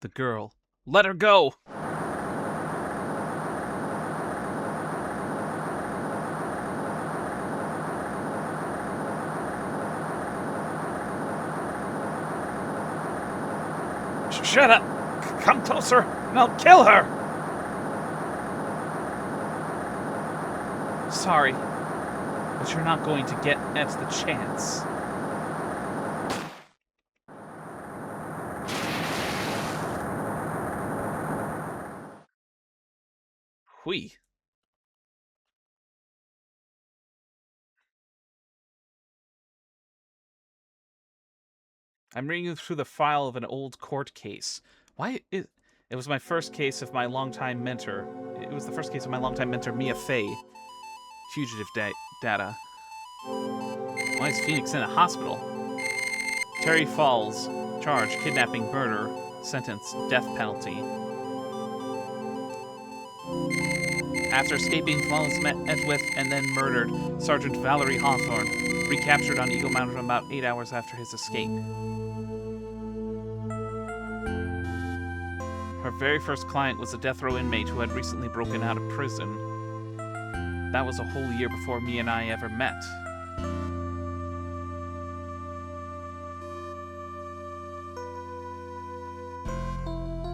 The girl. Let her go! Shut up! Come closer, and I'll kill her! Sorry, but you're not going to get at the chance. Hui. I'm reading through the file of an old court case. It was my first case of my longtime mentor. It was the first case of my longtime mentor, Mia Fey. Fugitive data. Why is Phoenix in a hospital? Terry Falls. Charge, kidnapping, murder. Sentence, death penalty. After escaping, Falls met with and then murdered Sergeant Valerie Hawthorne, recaptured on Eagle Mountain about 8 hours after his escape. Her very first client was a death row inmate who had recently broken out of prison. That was a whole year before me and I ever met.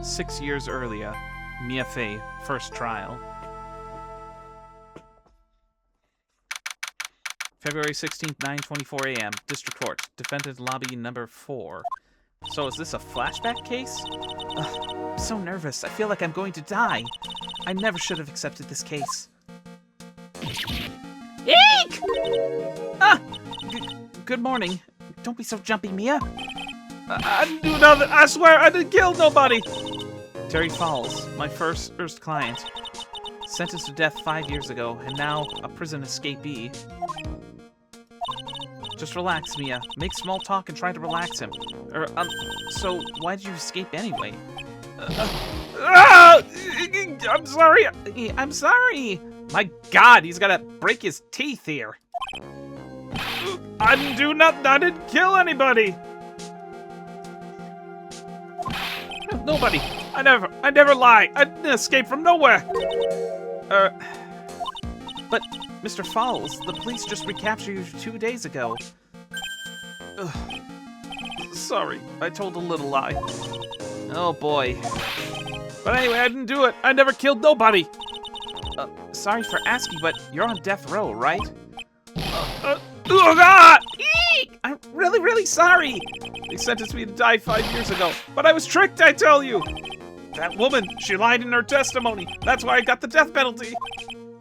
Six years earlier, Mia Fey, first trial. February 16th, 9:24 a.m. District Court. Defendant lobby number 4. So is this a flashback case? I'm so nervous. I feel like I'm going to die. I never should have accepted this case. Eek! Good morning. Don't be so jumpy, Mia. I didn't do nothing. I swear I didn't kill nobody. Terry Falls, my first client. Sentenced to death 5 years ago, and now a prison escapee. Just relax, Mia. Make small talk and try to relax him. So why did you escape anyway? I'm sorry. I'm sorry. My God, he's gonna break his teeth here. I didn't do nothing. I didn't kill anybody. Nobody. I never lie. I didn't escape from nowhere. But Mr. Falls, the police just recaptured you 2 days ago. Ugh. Sorry, I told a little lie. Oh boy. But anyway, I didn't do it. I never killed nobody. Sorry for asking, but you're on death row, right? Oh God! Eek! I'm really, really sorry. They sentenced me to die 5 years ago, but I was tricked, I tell you. That woman, she lied in her testimony. That's why I got the death penalty.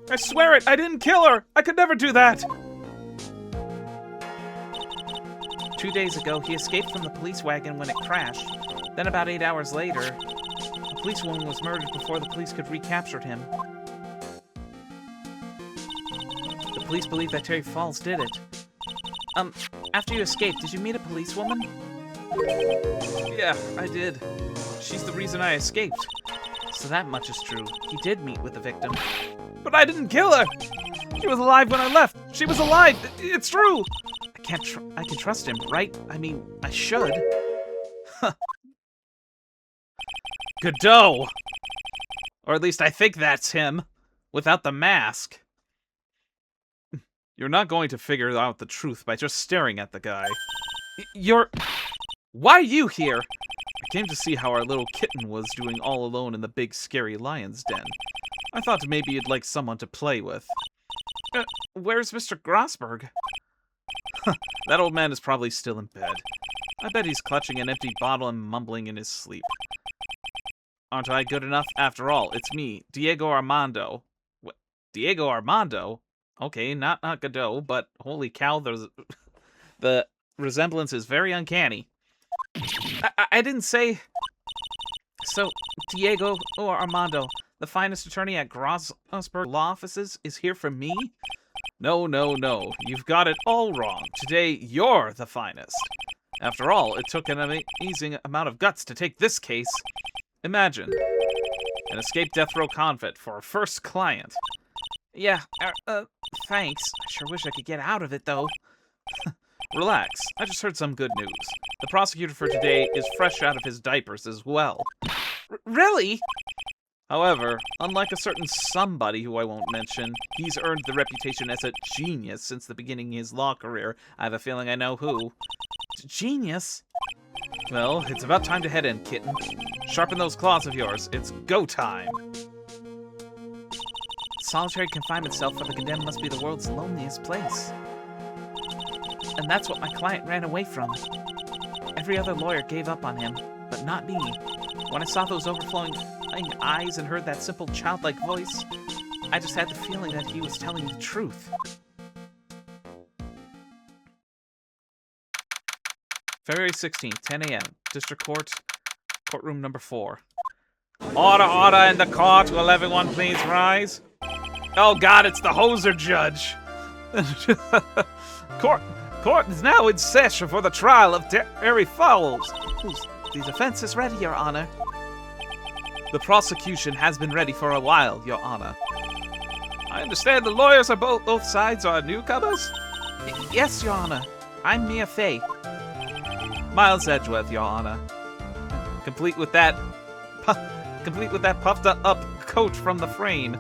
I swear it, I didn't kill her. I could never do that. 2 days ago, he escaped from the police wagon when it crashed. Then about 8 hours later, a policewoman was murdered before the police could recapture him. The police believe that Terry Falls did it. After you escaped, did you meet a policewoman? Yeah, I did. She's the reason I escaped. So that much is true. He did meet with the victim. But I didn't kill her! She was alive when I left! She was alive! It's true! I can trust him, right? I mean, I should. Godot! Or at least I think that's him. Without the mask. You're not going to figure out the truth by just staring at the guy. Why are you here? I came to see how our little kitten was doing all alone in the big scary lion's den. I thought maybe you'd like someone to play with. Where's Mr. Grossberg? That old man is probably still in bed. I bet he's clutching an empty bottle and mumbling in his sleep. Aren't I good enough? After all, it's me, Diego Armando. What? Diego Armando? Okay, not Godot, but holy cow, the resemblance is very uncanny. I didn't say... So, Diego or Armando, the finest attorney at Grossberg Law Offices, is here for me? No. You've got it all wrong. Today, you're the finest. After all, it took an amazing amount of guts to take this case. Imagine. An escaped death row convict for a first client. Yeah, thanks. I sure wish I could get out of it, though. Relax. I just heard some good news. The prosecutor for today is fresh out of his diapers as well. Really? However, unlike a certain somebody who I won't mention, he's earned the reputation as a genius since the beginning of his law career. I have a feeling I know who. Genius? Well, it's about time to head in, kitten. Sharpen those claws of yours. It's go time. Solitary confinement cell for the condemned must be the world's loneliest place. And that's what my client ran away from. Every other lawyer gave up on him, but not me. When I saw those overflowing eyes and heard that simple childlike voice, I just had the feeling that he was telling the truth. February 16th, 10 a.m. District Court, courtroom number 4. Order in the court. Will everyone please rise? Oh God, it's the hoser judge. Court is now in session for the trial of Terry Fowles. The defense is ready, Your Honor. The prosecution has been ready for a while, Your Honor. I understand the lawyers on both sides are newcomers? Yes, Your Honor. I'm Mia Fey. Miles Edgeworth, Your Honor. Complete with that puffed up coat from the frame.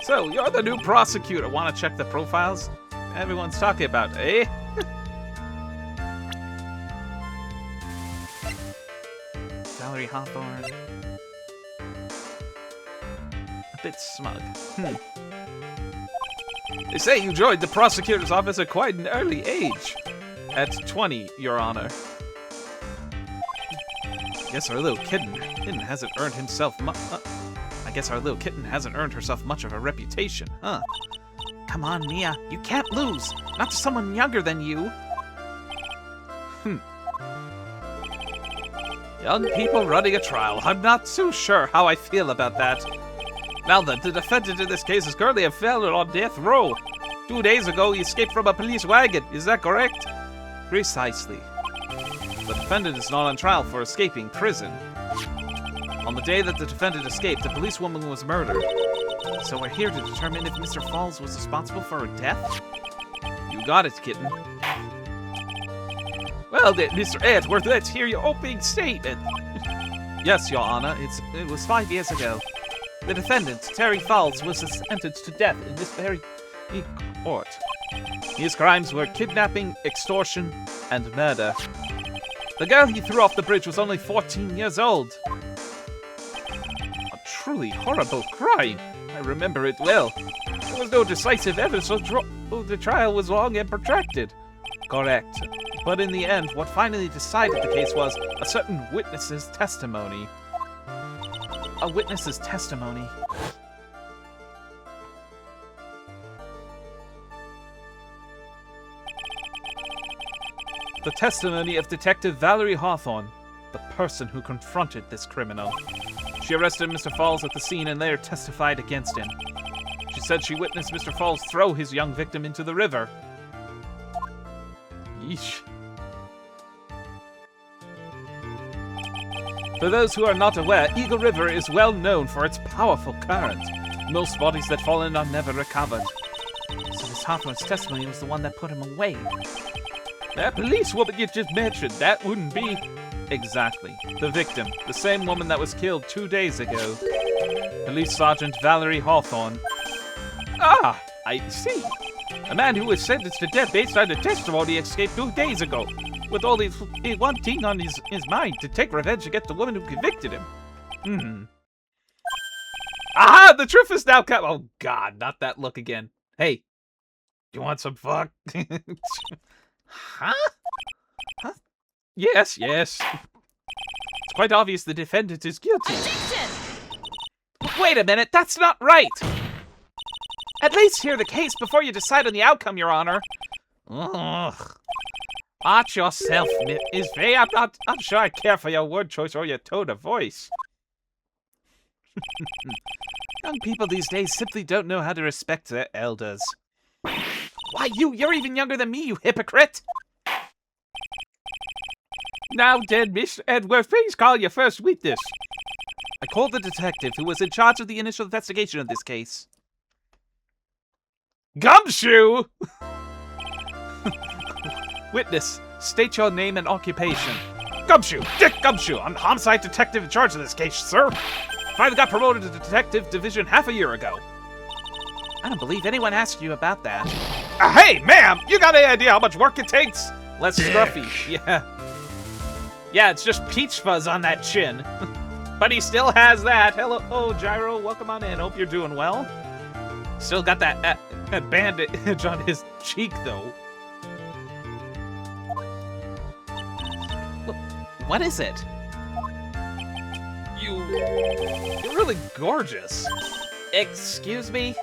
So, you're the new prosecutor. Want to check the profiles? Everyone's talking about, eh? Valerie Hawthorne. A bit smug. They say you joined the prosecutor's office at quite an early age. At 20, Your Honor. Guess our little kitten hasn't earned himself much. I guess our little kitten hasn't earned herself much of a reputation, huh? Come on, Mia. You can't lose. Not to someone younger than you. Young people running a trial. I'm not too sure how I feel about that. Now that the defendant in this case is currently a felon on death row. 2 days ago, he escaped from a police wagon. Is that correct? Precisely. The defendant is not on trial for escaping prison. On the day that the defendant escaped, a policewoman was murdered. So we're here to determine if Mr. Falls was responsible for her death? You got it, kitten. Well then, Mr. Edgeworth, let's hear your opening statement. Yes, Your Honor, it was 5 years ago. The defendant, Terry Falls, was sentenced to death in this very court. His crimes were kidnapping, extortion, and murder. The girl he threw off the bridge was only 14 years old. A truly horrible crime. I remember it well. There was no decisive evidence, so the trial was long and protracted. Correct. But in the end, what finally decided the case was a certain witness's testimony. A witness's testimony. The testimony of Detective Valerie Hawthorne, the person who confronted this criminal. She arrested Mr. Falls at the scene and later testified against him. She said she witnessed Mr. Falls throw his young victim into the river. Yeesh. For those who are not aware, Eagle River is well known for its powerful current. Most bodies that fall in are never recovered. So this Hawthorne's testimony was the one that put him away. That policewoman you just mentioned, that wouldn't be... Exactly. The victim. The same woman that was killed 2 days ago. Police Sergeant Valerie Hawthorne. Ah, I see. A man who was sentenced to death based on the testimony escaped 2 days ago. With all his one thing on his mind, to take revenge against the woman who convicted him. Aha! The truth is now come. Oh God, not that look again. Hey, you want some fuck? Huh? Huh? Yes. It's quite obvious the defendant is guilty. Objection! Wait a minute, that's not right! At least hear the case before you decide on the outcome, Your Honor. Ugh. Watch yourself, Miss Faye. I'm sure I care for your word choice or your tone of voice. Young people these days simply don't know how to respect their elders. Why, you're even younger than me, you hypocrite! Now then, Mr. Edgeworth, please call your first witness. I called the detective who was in charge of the initial investigation of this case. Gumshoe! Witness, state your name and occupation. Gumshoe! Dick Gumshoe! I'm homicide detective in charge of this case, sir. Finally got promoted to detective division half a year ago. I don't believe anyone asked you about that. Hey, ma'am! You got any idea how much work it takes? Less scruffy. Yeah. Yeah, it's just peach fuzz on that chin. But he still has that. Hello, oh, Gyro, welcome on in. Hope you're doing well. Still got that bandage on his cheek, though. What is it? You're really gorgeous. Excuse me?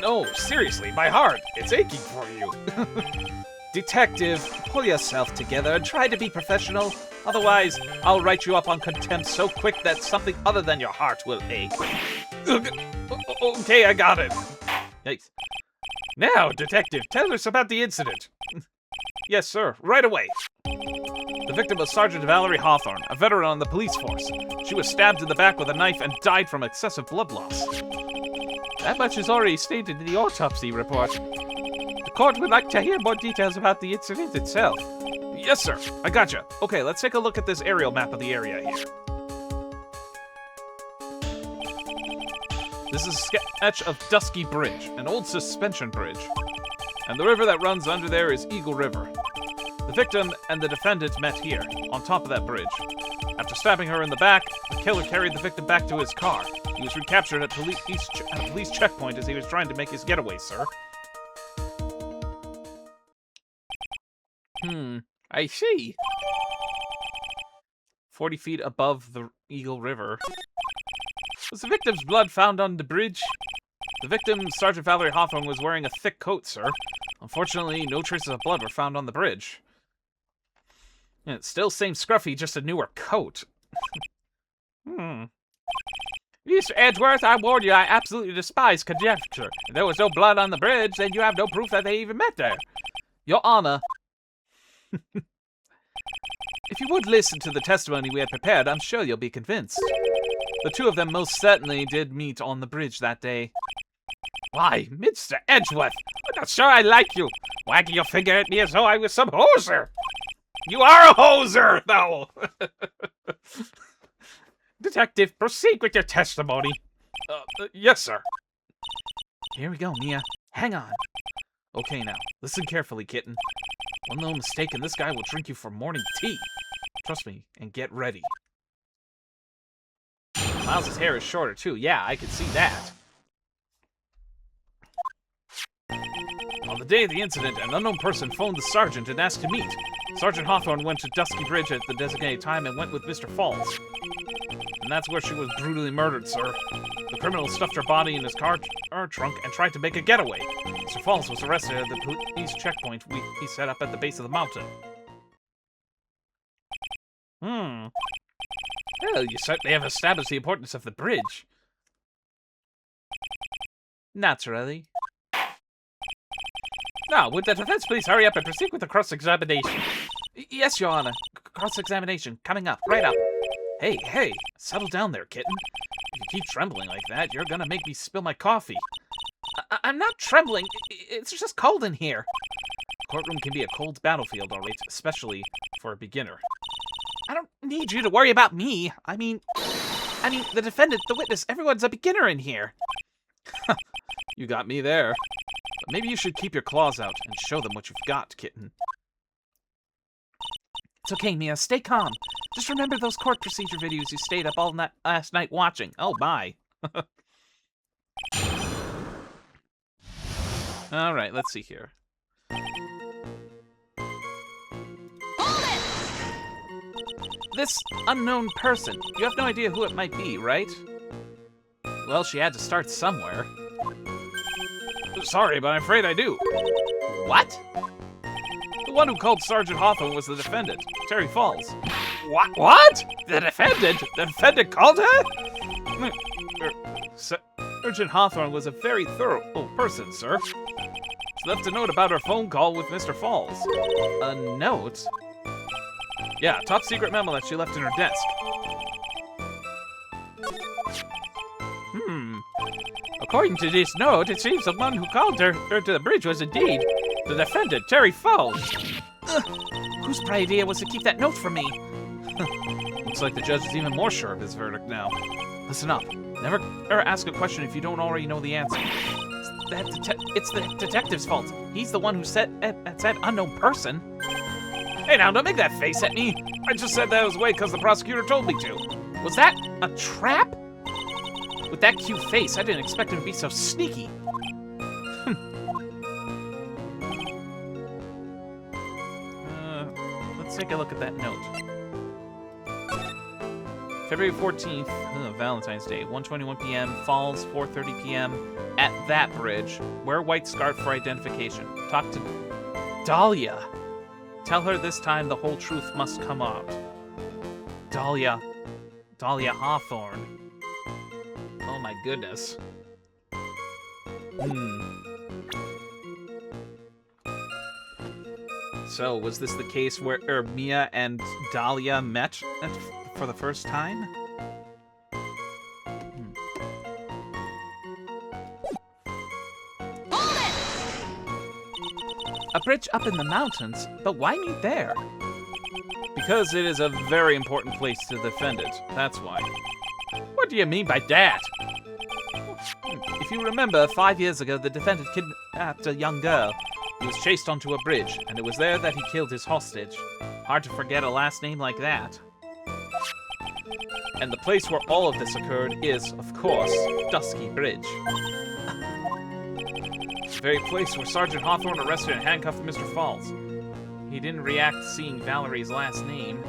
No, seriously, my heart, it's aching for you. Detective, pull yourself together and try to be professional. Otherwise, I'll write you up on contempt so quick that something other than your heart will ache. Okay, I got it. Yikes. Now, Detective, tell us about the incident. Yes, sir, right away. The victim was Sergeant Valerie Hawthorne, a veteran on the police force. She was stabbed in the back with a knife and died from excessive blood loss. That much is already stated in the autopsy report. The court would like to hear more details about the incident itself. Yes, sir. I gotcha. Okay, let's take a look at this aerial map of the area here. This is a sketch of Dusky Bridge, an old suspension bridge. And the river that runs under there is Eagle River. The victim and the defendant met here, on top of that bridge. After stabbing her in the back, the killer carried the victim back to his car. He was recaptured at a police checkpoint as he was trying to make his getaway, sir. I see. 40 feet above the Eagle River. Was the victim's blood found on the bridge? The victim, Sergeant Valerie Hawthorne, was wearing a thick coat, sir. Unfortunately, no traces of blood were found on the bridge. And it's still same scruffy, just a newer coat. Mr. Edgeworth, I warn you, I absolutely despise conjecture. If there was no blood on the bridge, then you have no proof that they even met there. Your Honor. If you would listen to the testimony we had prepared, I'm sure you'll be convinced. The two of them most certainly did meet on the bridge that day. Why, Mr. Edgeworth, I'm not sure I like you. Wagging your finger at me as though I was some hoser. You are a hoser, though. Detective, proceed with your testimony. Yes, sir. Here we go, Mia. Hang on. Okay, now, listen carefully, kitten. One little mistake and this guy will drink you for morning tea. Trust me, and get ready. Miles' hair is shorter, too. Yeah, I can see that. On the day of the incident, an unknown person phoned the sergeant and asked to meet. Sergeant Hawthorne went to Dusky Bridge at the designated time and went with Mr. Falls. And that's where she was brutally murdered, sir. The criminal stuffed her body in his car trunk and tried to make a getaway. Mr. Falls was arrested at the police checkpoint he set up at the base of the mountain. Well, you certainly have established the importance of the bridge. Naturally. Now, would the defense please hurry up and proceed with the cross-examination? Yes, Your Honor. Cross-examination coming up. Right up. Hey, settle down there, kitten. If you keep trembling like that, you're gonna make me spill my coffee. I'm not trembling. It's just cold in here. Courtroom can be a cold battlefield, all right, especially for a beginner. I don't need you to worry about me. I mean, the defendant, the witness, everyone's a beginner in here. You got me there. But maybe you should keep your claws out and show them what you've got, kitten. It's okay, Mia. Stay calm. Just remember those court procedure videos you stayed up all last night watching. Oh, my. All right, let's see here. This unknown person. You have no idea who it might be, right? Well, she had to start somewhere. Sorry, but I'm afraid I do. What? The one who called Sergeant Hawthorne was the defendant, Terry Falls. What? The defendant? The defendant called her? Sergeant Hawthorne was a very thorough person, sir. She left a note about her phone call with Mr. Falls. A note? Yeah, top secret memo that she left in her desk. According to this note, it seems the one who called her to the bridge was indeed The defendant, Terry Falls. Whose bright idea was to keep that note from me? Looks like the judge is even more sure of his verdict now. Listen up. Never ask a question if you don't already know the answer. It's the detective's fault. He's the one who said unknown person. Hey now, don't make that face at me. I just said that was way because the prosecutor told me to. Was that a trap? With that cute face, I didn't expect him to be so sneaky. Let's take a look at that note. February 14th, Valentine's Day, 1:21 p.m., Falls, 4:30 p.m., at that bridge. Wear white scarf for identification. Talk to Dahlia. Tell her this time the whole truth must come out. Dahlia Hawthorne. Oh my goodness. So, was this the case where Mia and Dahlia met for the first time? A bridge up in the mountains, but why meet there? Because it is a very important place to defend it, that's why. What do you mean by that? If you remember, 5 years ago, the defendant kidnapped a young girl. He was chased onto a bridge, and it was there that he killed his hostage. Hard to forget a last name like that. And the place where all of this occurred is, of course, Dusky Bridge. The very place where Sergeant Hawthorne arrested and handcuffed Mr. Falls. He didn't react to seeing Valerie's last name.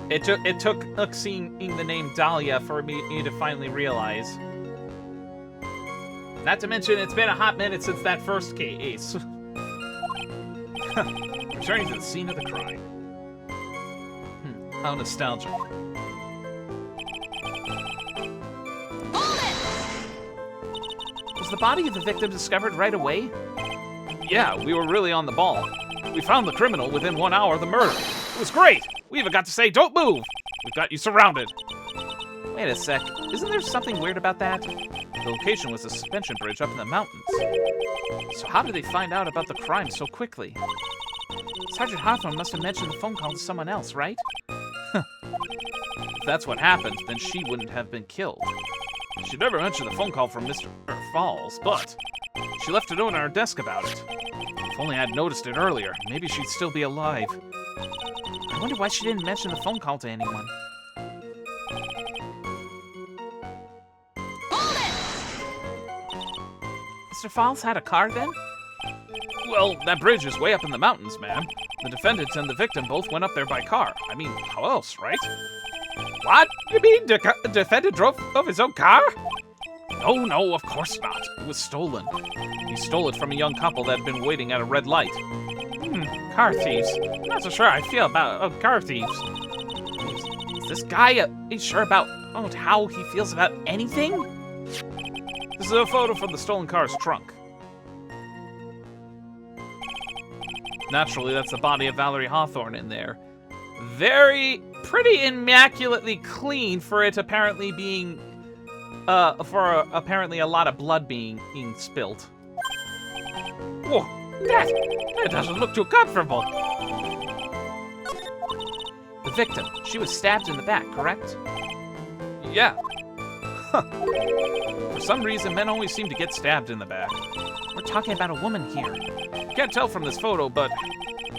It took seeing the name Dahlia for me to finally realize. Not to mention, it's been a hot minute since that first case. Returning to the scene of the crime. How nostalgic. Was the body of the victim discovered right away? Yeah, we were really on the ball. We found the criminal within 1 hour of the murder. It was great! We even got to say, don't move! We've got you surrounded. Wait a sec, isn't there something weird about that? The location was a suspension bridge up in the mountains. So how did they find out about the crime so quickly? Sergeant Hawthorne must have mentioned the phone call to someone else, right? If that's what happened, then she wouldn't have been killed. She never mentioned the phone call from Mr. Falls, but she left a note on her desk about it. If only I'd noticed it earlier, maybe she'd still be alive. I wonder why she didn't mention the phone call to anyone. Mr. Falls had a car then? Well, that bridge is way up in the mountains, ma'am. The defendant and the victim both went up there by car. I mean, how else, right? What? You mean the defendant drove of his own car? No, of course not. It was stolen. He stole it from a young couple that had been waiting at a red light. Car thieves. I'm not so sure I feel about car thieves. Is this guy sure about how he feels about anything? This is a photo from the stolen car's trunk. Naturally, that's the body of Valerie Hawthorne in there. Pretty immaculately clean for it apparently being, for apparently a lot of blood being spilled. Whoa, that doesn't look too comfortable. The victim, she was stabbed in the back, correct? Yeah. For some reason, men always seem to get stabbed in the back. We're talking about a woman here. Can't tell from this photo, but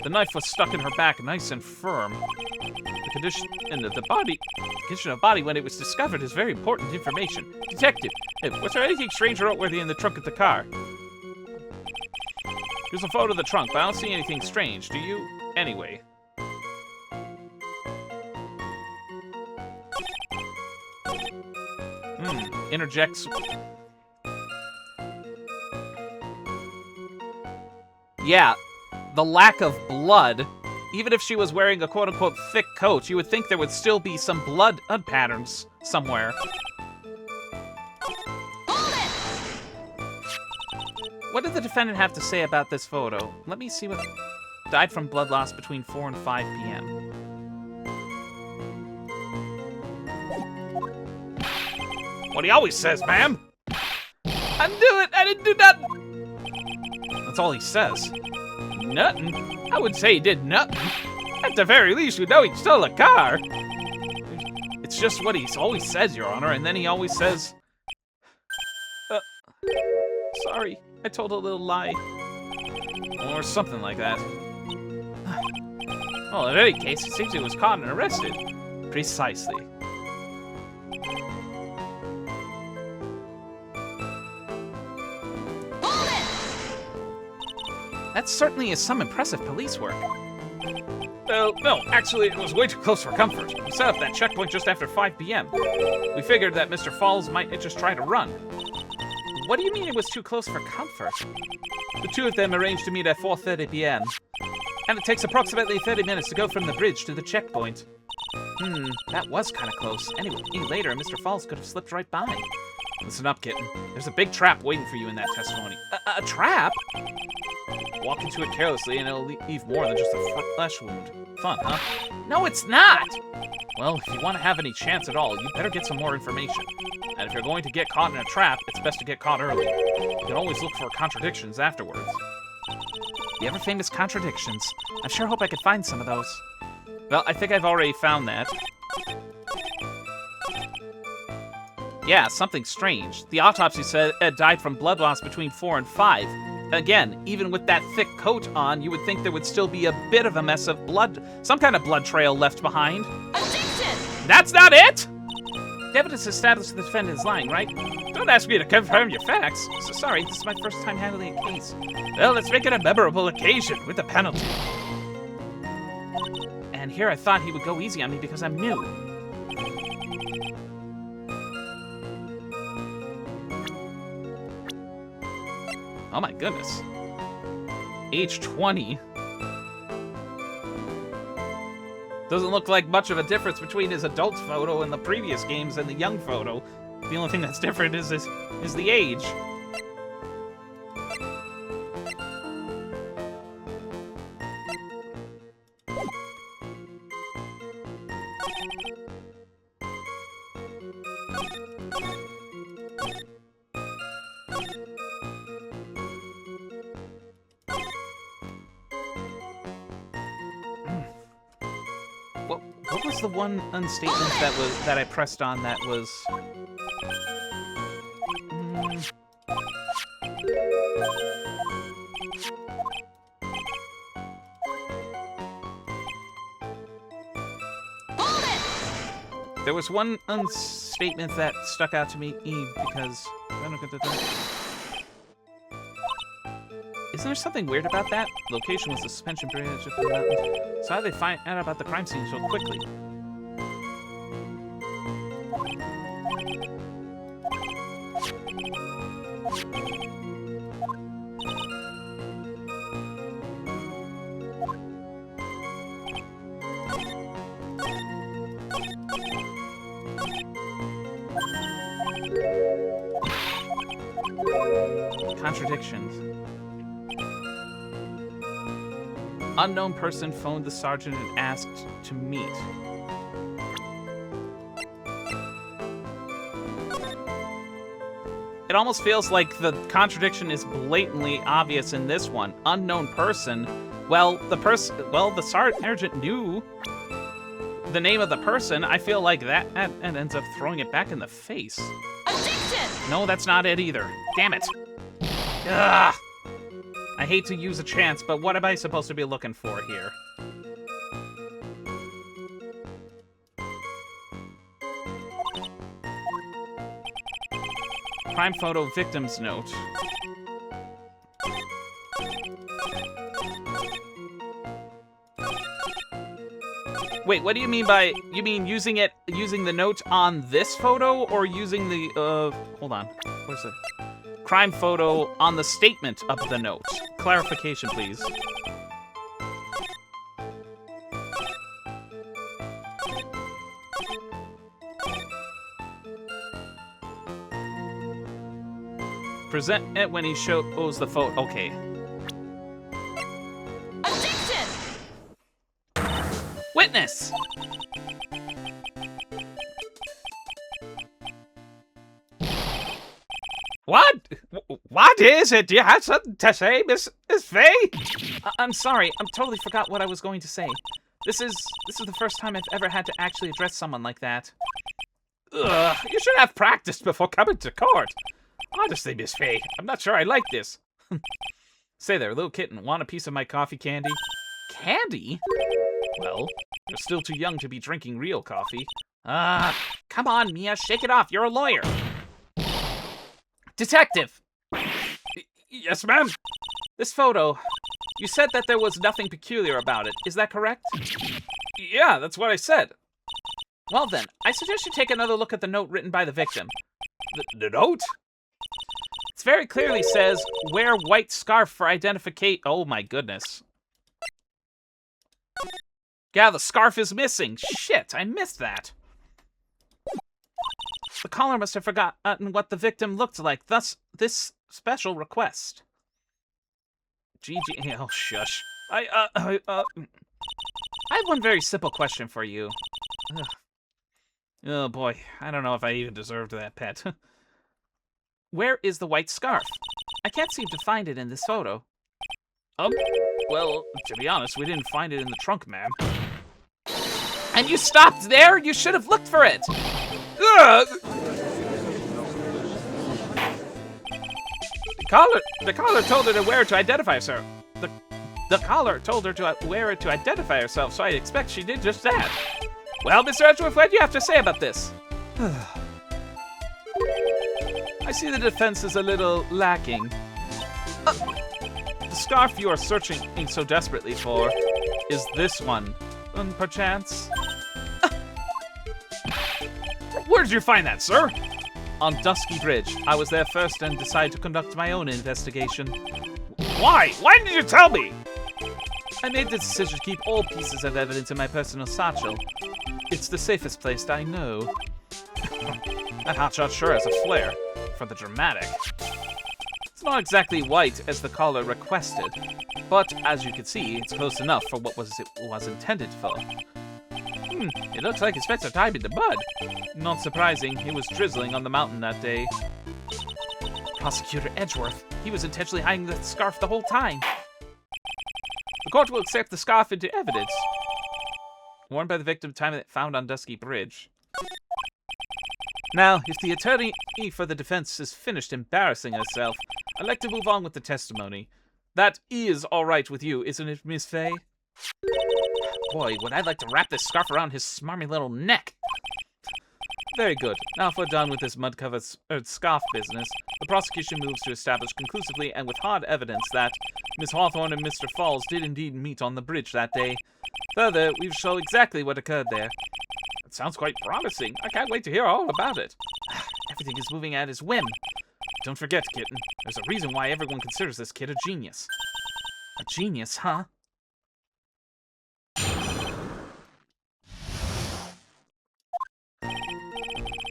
the knife was stuck in her back nice and firm. The condition of body when it was discovered is very important information. Detective, was there anything strange or noteworthy in the trunk of the car? Here's a photo of the trunk, but I don't see anything strange. Do you? Anyway. Interjects. Yeah, the lack of blood. Even if she was wearing a quote-unquote thick coat, you would think there would still be some blood patterns somewhere. What did the defendant have to say about this photo? Let me see what... Died from blood loss between 4 and 5 p.m. What he always says, ma'am. Undo it! I didn't do nothing! That's all he says. Nothing? I wouldn't say he did nothing. At the very least, we know he stole a car. It's just what he always says, Your Honor, and then he always says... sorry, I told a little lie. Or something like that. Well, in any case, it seems he was caught and arrested. Precisely. Hold it! That certainly is some impressive police work. Well, no, actually, it was way too close for comfort. We set up that checkpoint just after 5 p.m. We figured that Mr. Falls might just try to run. What do you mean it was too close for comfort? The two of them arranged to meet at 4:30 p.m. And it takes approximately 30 minutes to go from the bridge to the checkpoint. That was kind of close. Anyway, later, Mr. Falls could have slipped right by. Listen up, kitten. There's a big trap waiting for you in that testimony. A trap? Walk into it carelessly and it'll leave more than just a flesh wound. Fun, huh? No, it's not! Well, if you want to have any chance at all, you better get some more information. And if you're going to get caught in a trap, it's best to get caught early. You can always look for contradictions afterwards. The ever-famous contradictions. I sure hope I could find some of those. Well, I think I've already found that. Yeah, something strange. The autopsy said Ed died from blood loss between 4 and 5. Again, even with that thick coat on, you would think there would still be a bit of a mess of blood, some kind of blood trail left behind. Addiction! That's not it! The evidence established the defendant is lying, right? Don't ask me to confirm your facts. So sorry, this is my first time handling a case. Well, let's make it a memorable occasion with a penalty. And here I thought he would go easy on me because I'm new. Oh my goodness. Age 20. Doesn't look like much of a difference between his adult photo in the previous games and the young photo. The only thing that's different is the age. What was the one unstatement that I pressed on that was... There was one unstatement that stuck out to me because... Isn't there something weird about that? Location was the suspension bridge up in the mountains. So how did they find out about the crime scene so quickly? Contradictions. Unknown person phoned the sergeant and asked to meet. It almost feels like the contradiction is blatantly obvious in this one. Unknown person. Well, the sergeant knew the name of the person. I feel like that ends up throwing it back in the face. Addiction! No, that's not it either. Damn it. Ugh. I hate to use a chance, but what am I supposed to be looking for here? Crime photo victim's note. Wait, what do you mean by... You mean using the note on this photo, or using the, hold on. Where's it? Crime photo on the statement of the note. Clarification, please. Present it when he shows the photo. Okay. Addiction! Witness! What? What is it? Do you have something to say, Miss Faye? I'm sorry. I totally forgot what I was going to say. This is the first time I've ever had to actually address someone like that. Ugh, you should have practiced before coming to court. Honestly, Miss Faye, I'm not sure I like this. Say there, little kitten, want a piece of my coffee candy? Candy? Well, you're still too young to be drinking real coffee. Come on, Mia, shake it off. You're a lawyer. Detective! Yes, ma'am? This photo, you said that there was nothing peculiar about it. Is that correct? Yeah, that's what I said. Well then, I suggest you take another look at the note written by the victim. The note? It very clearly says, wear white scarf for identification. Oh my goodness. Yeah, the scarf is missing. Shit, I missed that. The caller must have forgotten what the victim looked like, thus this special request. GG, oh shush. I have one very simple question for you. Ugh. Oh boy, I don't know if I even deserved that pet. Where is the white scarf? I can't seem to find it in this photo. Well, to be honest, we didn't find it in the trunk, ma'am. And you stopped there? You should have looked for it! Ugh! The caller told her to wear it to identify herself. The caller told her to wear it to identify herself, so I expect she did just that. Well, Mr. Edgeworth, what do you have to say about this? I see the defense is a little lacking. The scarf you are searching so desperately for is this one, perchance? Where did you find that, sir? On Dusky Bridge. I was there first and decided to conduct my own investigation. Why? Why didn't you tell me? I made the decision to keep all pieces of evidence in my personal satchel. It's the safest place I know. That hotshot sure has a flair for the dramatic. It's not exactly white as the caller requested, but as you can see, it's close enough for what it was intended for. It looks like his pets are tied in the mud. Not surprising, he was drizzling on the mountain that day. Prosecutor Edgeworth, he was intentionally hiding the scarf the whole time. The court will accept the scarf into evidence. Worn by the victim time found on Dusky Bridge. Now, if the attorney for the defense is finished embarrassing herself, I'd like to move on with the testimony. That is all right with you, isn't it, Miss Faye? Boy, would I like to wrap this scarf around his smarmy little neck. Very good. Now if we're done with this mud-covered scarf business, the prosecution moves to establish conclusively and with hard evidence that Miss Hawthorne and Mr. Falls did indeed meet on the bridge that day. Further, we show exactly what occurred there. It sounds quite promising. I can't wait to hear all about it. Everything is moving at his whim. Don't forget, kitten, there's a reason why everyone considers this kid a genius. A genius, huh?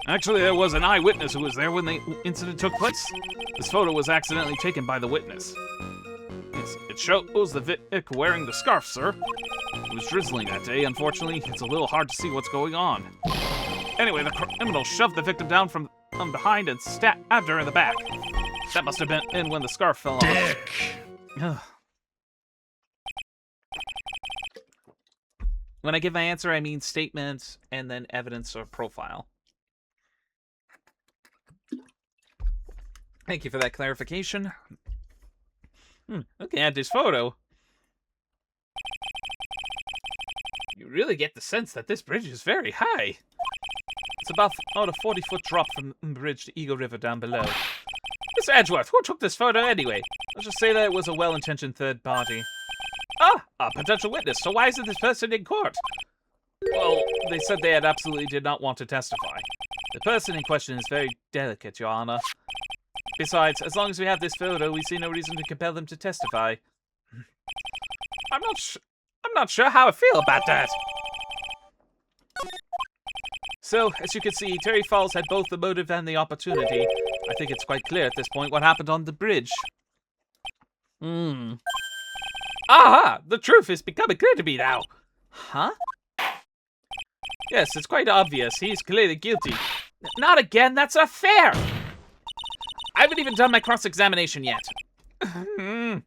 Actually, there was an eyewitness who was there when the incident took place. This photo was accidentally taken by the witness. It shows the Vic wearing the scarf, sir. It was drizzling that day. Unfortunately, it's a little hard to see what's going on. Anyway, the criminal shoved the victim down from behind and stabbed her in the back. That must have been when the scarf fell off. When I give my answer, I mean statement and then evidence or profile. Thank you for that clarification. Looking at this photo, you really get the sense that this bridge is very high. It's about a 40-foot drop from the bridge to Eagle River down below. Mr. Edgeworth, who took this photo anyway? Let's just say that it was a well-intentioned third party. A potential witness. So why isn't this person in court? Well, they said they absolutely did not want to testify. The person in question is very delicate, Your Honor. Besides, as long as we have this photo, we see no reason to compel them to testify. I'm not sure how I feel about that. So, as you can see, Terry Falls had both the motive and the opportunity. I think it's quite clear at this point what happened on the bridge. Aha! The truth is becoming clear to me now. Huh? Yes, it's quite obvious. He's clearly guilty. Not again, that's not fair! haven't even done my cross-examination yet. What do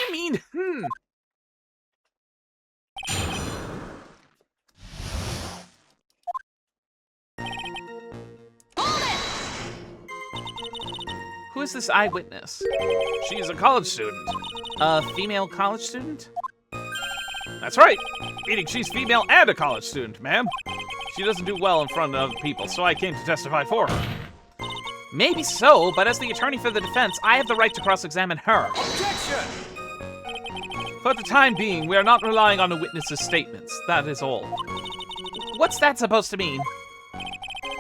you mean, Who is this eyewitness? She's a college student. A female college student? That's right. Meaning she's female and a college student, ma'am. She doesn't do well in front of other people, so I came to testify for her. Maybe so, but as the attorney for the defense, I have the right to cross-examine her. Objection! For the time being, we are not relying on a witness's statements. That is all. What's that supposed to mean?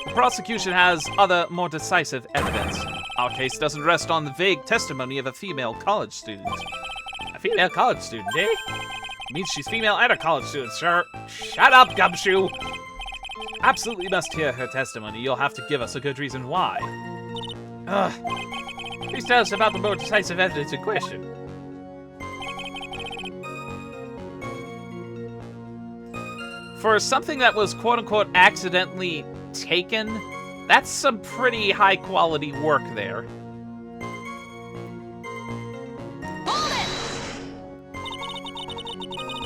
The prosecution has other, more decisive evidence. Our case doesn't rest on the vague testimony of a female college student. A female college student, eh? It means she's female and a college student, sir. Shut up, Gumshoe! Absolutely must hear her testimony. You'll have to give us a good reason why. Please tell us about the more decisive evidence in question. For something that was quote-unquote accidentally taken, that's some pretty high-quality work there.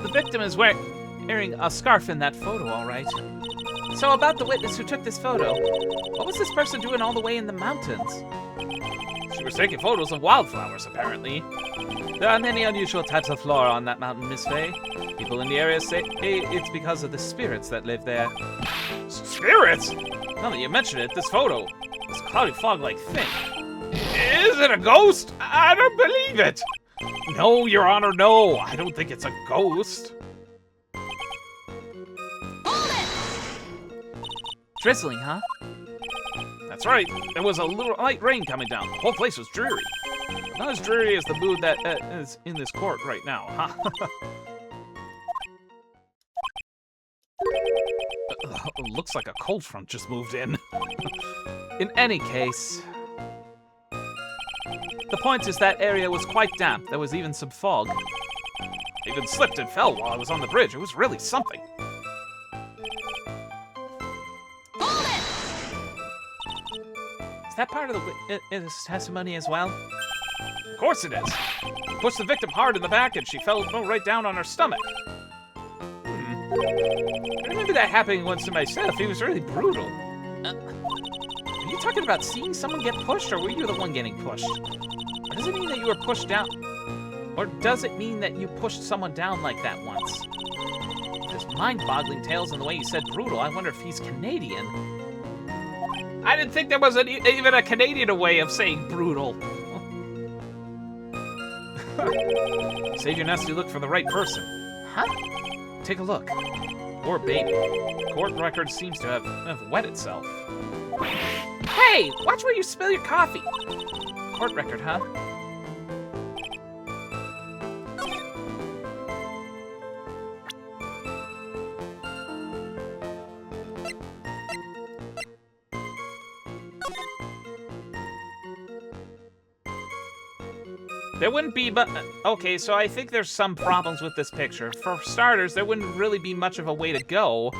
The victim is wearing a scarf in that photo, all right. So about the witness who took this photo, what was this person doing all the way in the mountains? She was taking photos of wildflowers, apparently. There are many unusual types of flora on that mountain, Miss Faye. People in the area say it's because of the spirits that live there. Spirits? Now that you mention it, this photo, this cloudy fog-like thing. Is it a ghost? I don't believe it. No, Your Honor, no. I don't think it's a ghost. Drizzling, huh? That's right. There was a little light rain coming down. The whole place was dreary. Not as dreary as the mood that is in this court right now, huh? Looks like a cold front just moved in. In any case, the point is that area was quite damp. There was even some fog. I even slipped and fell while I was on the bridge. It was really something. Is that part of the witness testimony as well? Of course it is. Pushed the victim hard in the back and she fell right down on her stomach. I remember that happening once to myself. It was really brutal. Are you talking about seeing someone get pushed, or were you the one getting pushed? Or does it mean that you were pushed down? Or does it mean that you pushed someone down like that once? There's mind-boggling tales in the way you said brutal. I wonder if he's Canadian. I didn't think there was even a Canadian way of saying brutal. Save your nasty look for the right person. Huh? Take a look. Poor baby. Court record seems to have wet itself. Hey! Watch where you spill your coffee! Court record, huh? There wouldn't be, but okay, so I think there's some problems with this picture. For starters, there wouldn't really be much of a way to go,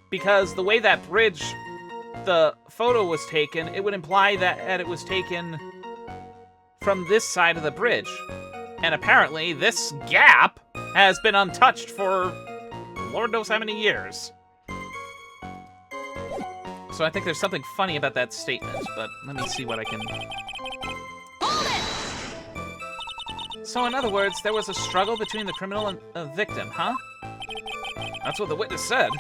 because the way that bridge, the photo was taken, it would imply that it was taken from this side of the bridge. And apparently, this gap has been untouched for Lord knows how many years. So I think there's something funny about that statement, but let me see what I can... So in other words, there was a struggle between the criminal and the victim, huh? That's what the witness said.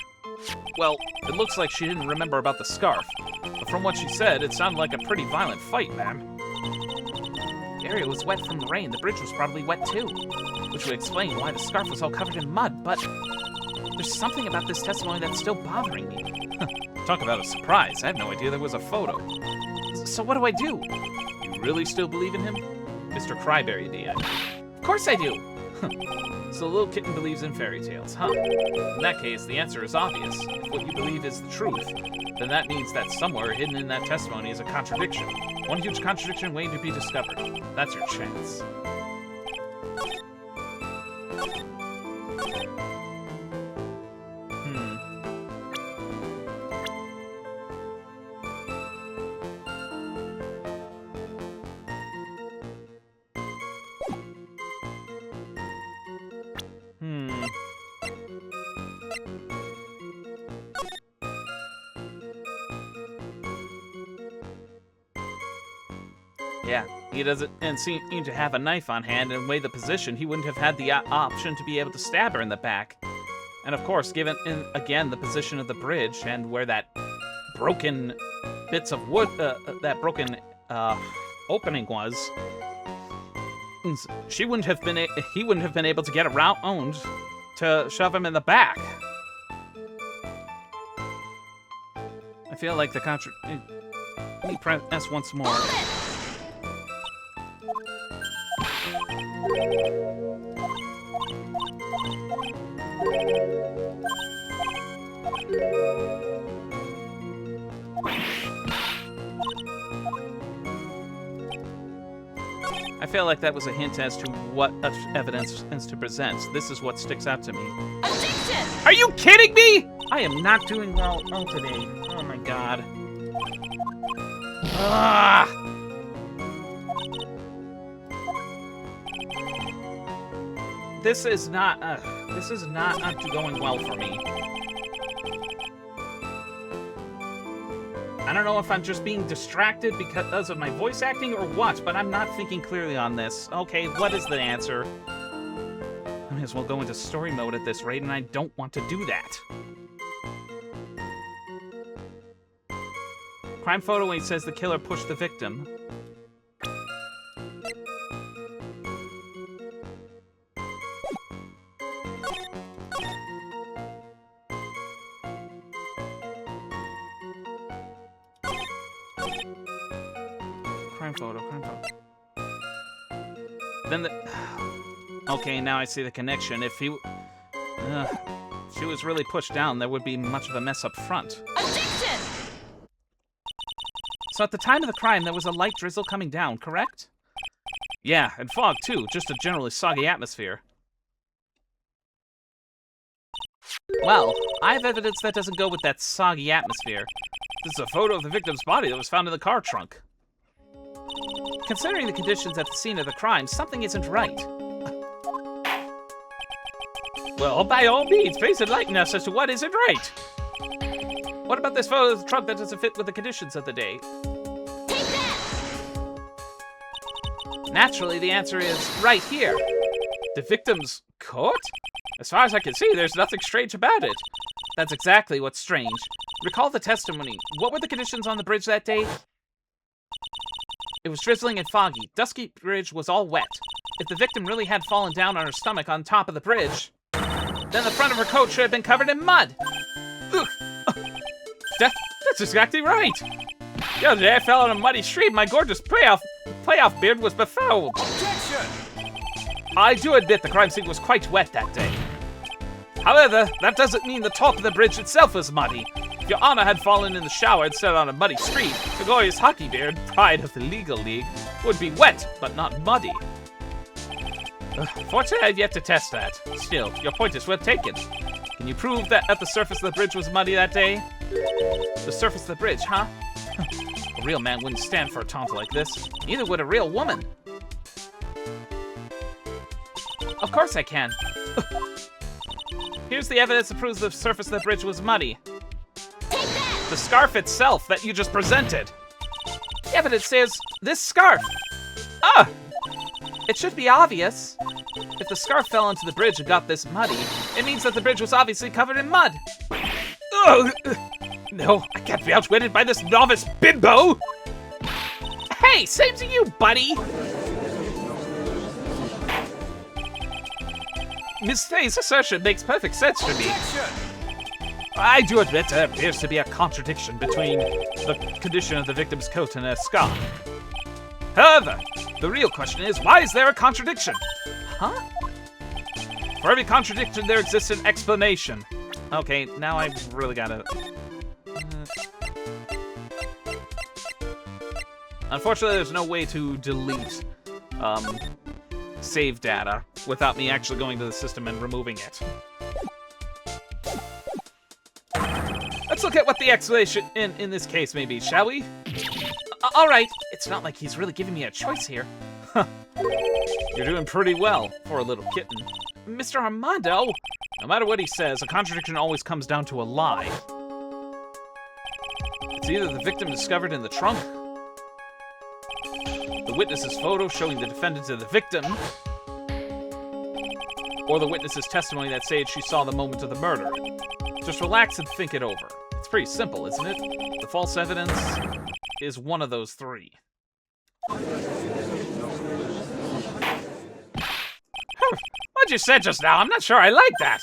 Well, it looks like she didn't remember about the scarf. But from what she said, it sounded like a pretty violent fight, ma'am. The area was wet from the rain. The bridge was probably wet too. Which would explain why the scarf was all covered in mud, but... there's something about this testimony that's still bothering me. Talk about a surprise. I had no idea there was a photo. So what do I do? You really still believe in him? Mr. Cryberry, do you? Of course I do! So the little kitten believes in fairy tales, huh? In that case, the answer is obvious. If what you believe is the truth, then that means that somewhere hidden in that testimony is a contradiction. One huge contradiction waiting to be discovered. That's your chance. Yeah, he doesn't and seem to have a knife on hand, and weigh the position, he wouldn't have had the option to be able to stab her in the back. And of course, given again the position of the bridge and where that broken bits of wood, that broken opening was, he wouldn't have been able to get around to shove him in the back. I feel like the let me press once more. I feel like that was a hint as to what evidence is to present. This is what sticks out to me. Objection! Are you kidding me? I am not doing well today. Oh my god. Ah! This is not going well for me. I don't know if I'm just being distracted because of my voice acting or what, but I'm not thinking clearly on this. Okay, what is the answer? I may as well go into story mode at this rate, and I don't want to do that. Crime photo when he says the killer pushed the victim. Crime photo. Then okay, now I see the connection. If she was really pushed down, there would be much of a mess up front. Objection! So at the time of the crime, there was a light drizzle coming down, correct? Yeah, and fog too, just a generally soggy atmosphere. Well, I have evidence that doesn't go with that soggy atmosphere. This is a photo of the victim's body that was found in the car trunk. Considering the conditions at the scene of the crime, something isn't right. Well, by all means, please enlighten us as to what isn't right. What about this photo of the trunk that doesn't fit with the conditions of the day? Take that! Naturally, the answer is right here. The victim's coat? As far as I can see, there's nothing strange about it. That's exactly what's strange. Recall the testimony. What were the conditions on the bridge that day? It was drizzling and foggy. Dusky bridge was all wet. If the victim really had fallen down on her stomach on top of the bridge, then the front of her coat should have been covered in mud. Ugh. That's exactly right. The other day I fell on a muddy stream. My gorgeous playoff beard was befouled. Objection! I do admit the crime scene was quite wet that day. However, that doesn't mean the top of the bridge itself was muddy. If Your Honor had fallen in the shower instead on a muddy street, the glorious hockey beard, pride of the legal league, would be wet, but not muddy. Fortunately, I've yet to test that. Still, your point is well taken. Can you prove that the surface of the bridge was muddy that day? The surface of the bridge, huh? A real man wouldn't stand for a taunt like this. Neither would a real woman. Of course I can. Here's the evidence that proves the surface of the bridge was muddy. Take that! The scarf itself that you just presented. The evidence says this scarf. Ah! It should be obvious. If the scarf fell into the bridge and got this muddy, it means that the bridge was obviously covered in mud. Ugh. No, I can't be outwitted by this novice bimbo! Hey, same to you, buddy! Miss Faye's assertion makes perfect sense to me. I do admit there appears to be a contradiction between the condition of the victim's coat and her scarf. However, the real question is, why is there a contradiction? Huh? For every contradiction, there exists an explanation. Okay, now I've really gotta... Unfortunately, there's no way to delete save data without me actually going to the system and removing it. Let's look at what the explanation in this case may be, shall we? All right, it's not like he's really giving me a choice here. You're doing pretty well for a little kitten. Mr. Armando! No matter what he says, a contradiction always comes down to a lie. It's either the victim discovered in the trunk, the witness's photo showing the defendant to the victim, or the witness's testimony that said she saw the moment of the murder. Just relax and think it over. It's pretty simple, isn't it? The false evidence is one of those three. What you said just now, I'm not sure I like that.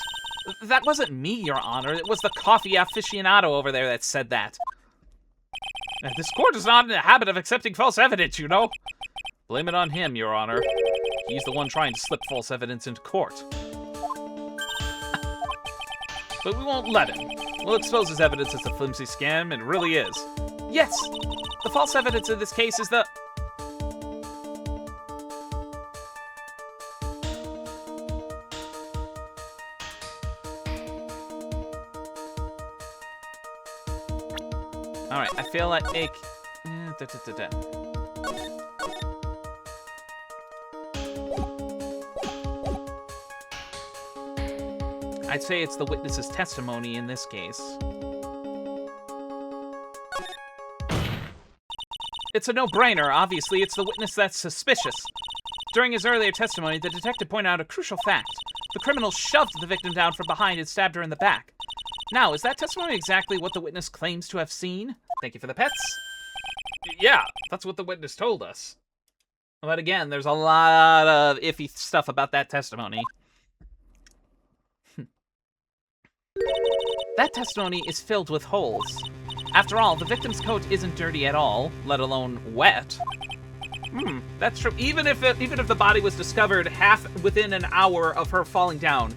That wasn't me, Your Honor. It was the coffee aficionado over there that said that. This court is not in the habit of accepting false evidence, you know. Blame it on him, Your Honor. He's the one trying to slip false evidence into court. But we won't let him. We'll expose his evidence as a flimsy scam, and it really is. Yes, the false evidence in this case is the... Alright, I feel like... I'd say it's the witness's testimony in this case. It's a no-brainer, obviously. It's the witness that's suspicious. During his earlier testimony, the detective pointed out a crucial fact. The criminal shoved the victim down from behind and stabbed her in the back. Now, is that testimony exactly what the witness claims to have seen? Thank you for the pets. Yeah, that's what the witness told us. But again, there's a lot of iffy stuff about that testimony. That testimony is filled with holes. After all, the victim's coat isn't dirty at all, let alone wet. That's true. Even if the body was discovered half within an hour of her falling down,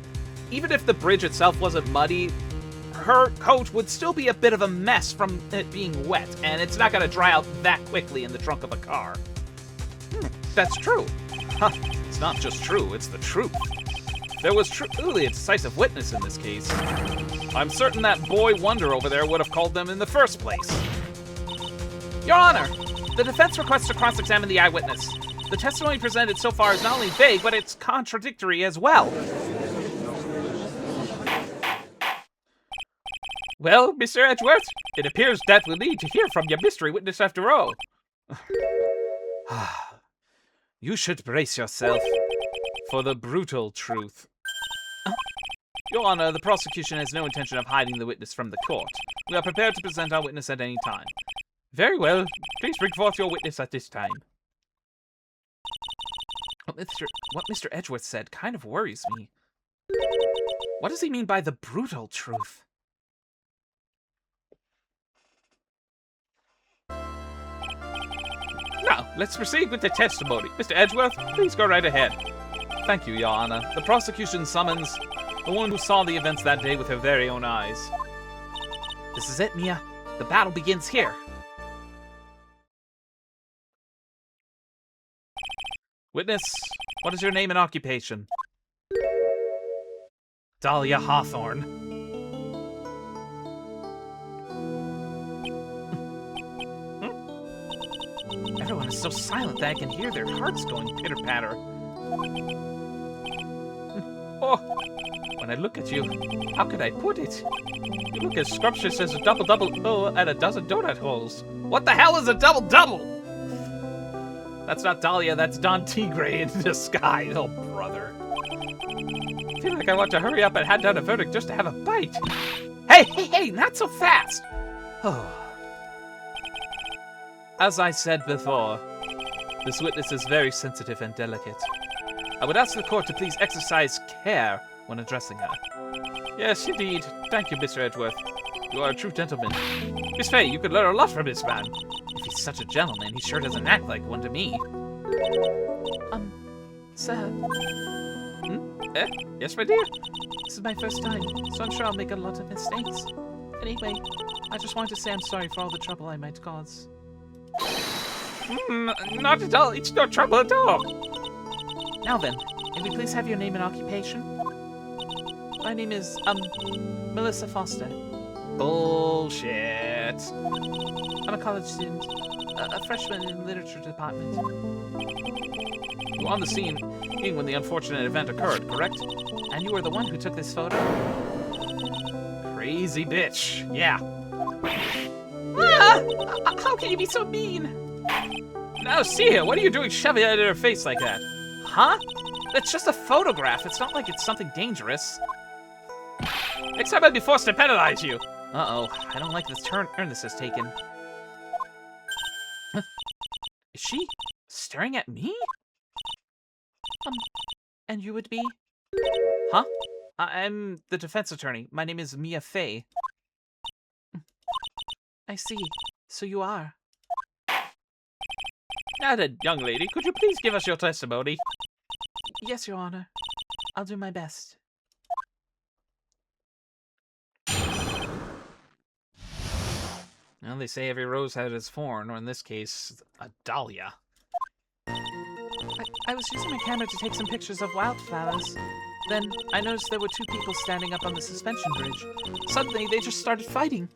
even if the bridge itself wasn't muddy, her coat would still be a bit of a mess from it being wet, and it's not going to dry out that quickly in the trunk of a car. That's true. Huh, it's not just true, it's the truth. There was truly a decisive witness in this case. I'm certain that boy Wonder over there would have called them in the first place. Your Honor, the defense requests to cross-examine the eyewitness. The testimony presented so far is not only vague, but it's contradictory as well. Well, Mr. Edgeworth, it appears that we'll need to hear from your mystery witness after all. You should brace yourself for the brutal truth. Your Honor, the prosecution has no intention of hiding the witness from the court. We are prepared to present our witness at any time. Very well. Please bring forth your witness at this time. What Mr. Edgeworth said kind of worries me. What does he mean by the brutal truth? Now, let's proceed with the testimony. Mr. Edgeworth, please go right ahead. Thank you, Your Honor. The prosecution summons the one who saw the events that day with her very own eyes. This is it, Mia. The battle begins here. Witness, what is your name and occupation? Dahlia Hawthorne. Everyone is so silent that I can hear their hearts going pitter-patter. Oh, when I look at you, how could I put it? You look as scrumptious as a double-double O at a dozen donut holes. What the hell is a double-double? That's not Dahlia, that's Don Tigre in disguise, oh brother. I feel like I want to hurry up and hand down a verdict just to have a bite. Hey, not so fast! Oh. As I said before, this witness is very sensitive and delicate. I would ask the court to please exercise care when addressing her. Yes, indeed. Thank you, Mr. Edgeworth. You are a true gentleman. Miss Fay, you could learn a lot from this man. If he's such a gentleman, he sure doesn't act like one to me. Sir? Yes, my dear? This is my first time, so I'm sure I'll make a lot of mistakes. Anyway, I just wanted to say I'm sorry for all the trouble I might cause. Not at all. It's no trouble at all. Now then, may we please have your name and occupation? My name is, Melissa Foster. Bullshit. I'm a college student, a freshman in the literature department. You were on the scene when the unfortunate event occurred, correct? And you were the one who took this photo? Crazy bitch, yeah. Ah! How can you be so mean? Now, see here, what are you doing shoving it in her face like that? Huh? It's just a photograph. It's not like it's something dangerous. Next time I'd be forced to penalize you. Uh-oh, I don't like this turn this has taken. Huh? Is she staring at me? And you would be? Huh? I'm the defense attorney. My name is Mia Fey. I see. So you are. Now then, young lady, could you please give us your testimony? Yes, Your Honor. I'll do my best. Well, they say every rose has its thorn, or in this case, a dahlia. I was using my camera to take some pictures of wildflowers. Then I noticed there were two people standing up on the suspension bridge. Suddenly, they just started fighting.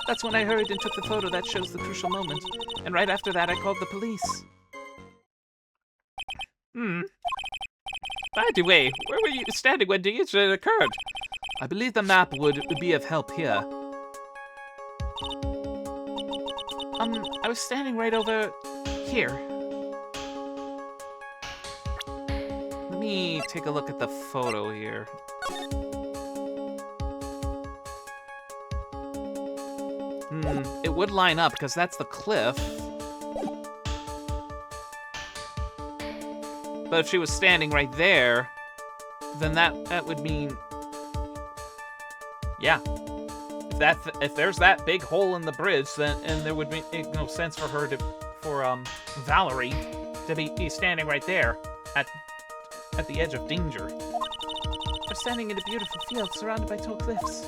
That's when I hurried and took the photo that shows the crucial moment. And right after that, I called the police. By the way, where were you standing when the incident occurred? I believe the map would be of help here. I was standing right over here. Let me take a look at the photo here. It would line up because that's the cliff. But if she was standing right there, then that would mean, yeah. If there's that big hole in the bridge, then there would be no sense for her for Valerie to be standing right there at the edge of danger. We're standing in a beautiful field surrounded by tall cliffs.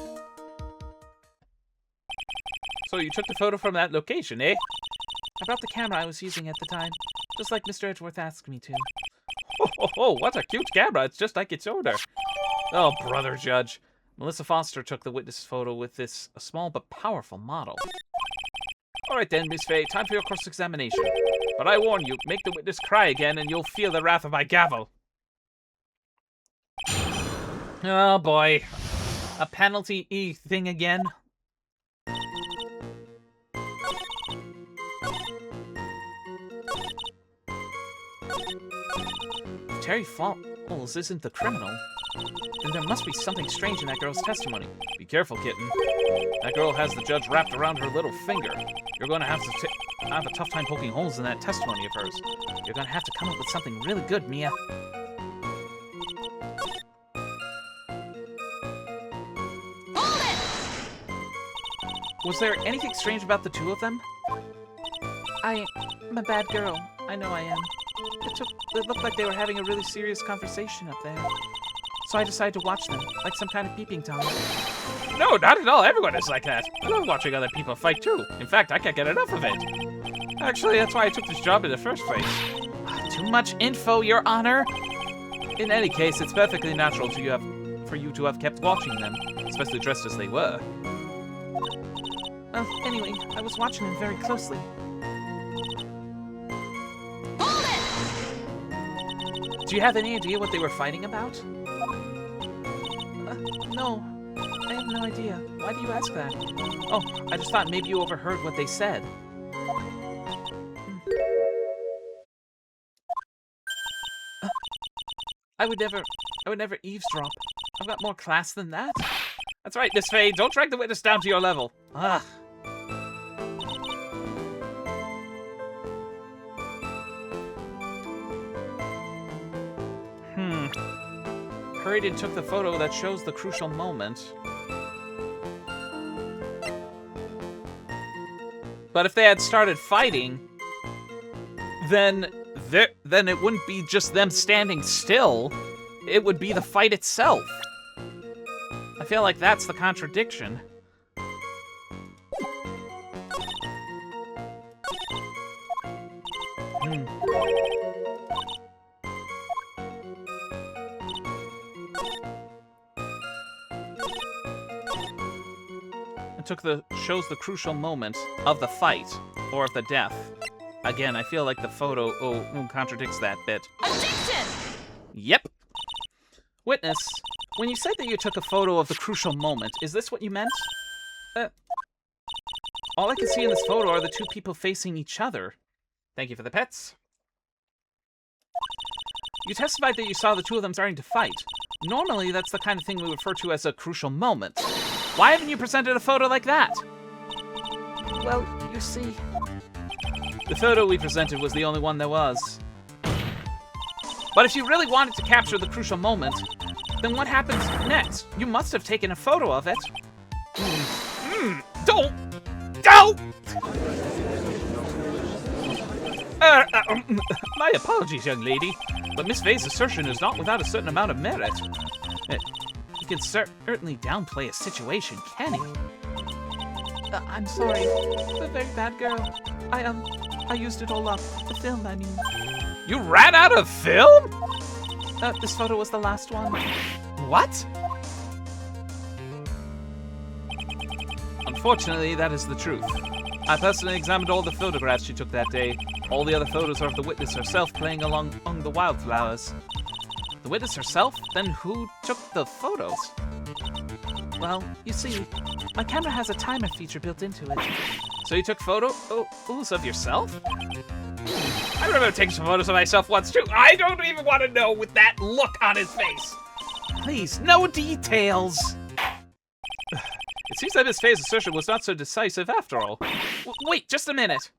So you took the photo from that location, eh? I brought the camera I was using at the time, just like Mr. Edgeworth asked me to. Oh, what a cute camera. It's just like its owner. Oh, brother judge. Melissa Foster took the witness photo with this small but powerful model. All right then, Miss Fay, time for your cross-examination. But I warn you, make the witness cry again and you'll feel the wrath of my gavel. Oh boy. A penalty thing again? If Terry Falls isn't the criminal, then there must be something strange in that girl's testimony. Be careful, kitten. That girl has the judge wrapped around her little finger. You're going to have a tough time poking holes in that testimony of hers. You're going to have to come up with something really good, Mia. Hold it! Was there anything strange about the two of them? I'm a bad girl. I know I am. It looked like they were having a really serious conversation up there. So I decided to watch them, like some kind of peeping Tom. No, not at all. Everyone is like that. I love watching other people fight, too. In fact, I can't get enough of it. Actually, that's why I took this job in the first place. Too much info, Your Honor. In any case, it's perfectly natural for you to have kept watching them, especially dressed as they were. Well, anyway, I was watching them very closely. Hold it! Do you have any idea what they were fighting about? No, I have no idea. Why do you ask that? Oh, I just thought maybe you overheard what they said. I would never eavesdrop. I've got more class than that. That's right, Miss Fay. Don't drag the witness down to your level. Ugh. Hurried and took the photo that shows the crucial moment. But if they had started fighting, then it wouldn't be just them standing still. It would be the fight itself. I feel like that's the contradiction. Shows the crucial moment of the fight or of the death. Again, I feel like the photo contradicts that bit. Objection! Yep. Witness, when you said that you took a photo of the crucial moment, is this what you meant? All I can see in this photo are the two people facing each other. Thank you for the pets. You testified that you saw the two of them starting to fight. Normally, that's the kind of thing we refer to as a crucial moment. Why haven't you presented a photo like that? Well, you see... The photo we presented was the only one there was. But if you really wanted to capture the crucial moment, then what happens next? You must have taken a photo of it. Don't! My apologies, young lady, but Miss Vey's assertion is not without a certain amount of merit. You can certainly downplay a situation, can he? I'm sorry. I'm a very bad girl. I used it all up. The film, I mean. You ran out of film? This photo was the last one. What? Unfortunately, that is the truth. I personally examined all the photographs she took that day. All the other photos are of the witness herself playing along the wildflowers. The witness herself? Then who took the photos? Well, you see, my camera has a timer feature built into it. So you took photos of yourself? I remember taking some photos of myself once too. I don't even want to know with that look on his face. Please, no details. It seems that Miss Vey's assertion was not so decisive after all. Wait, just a minute.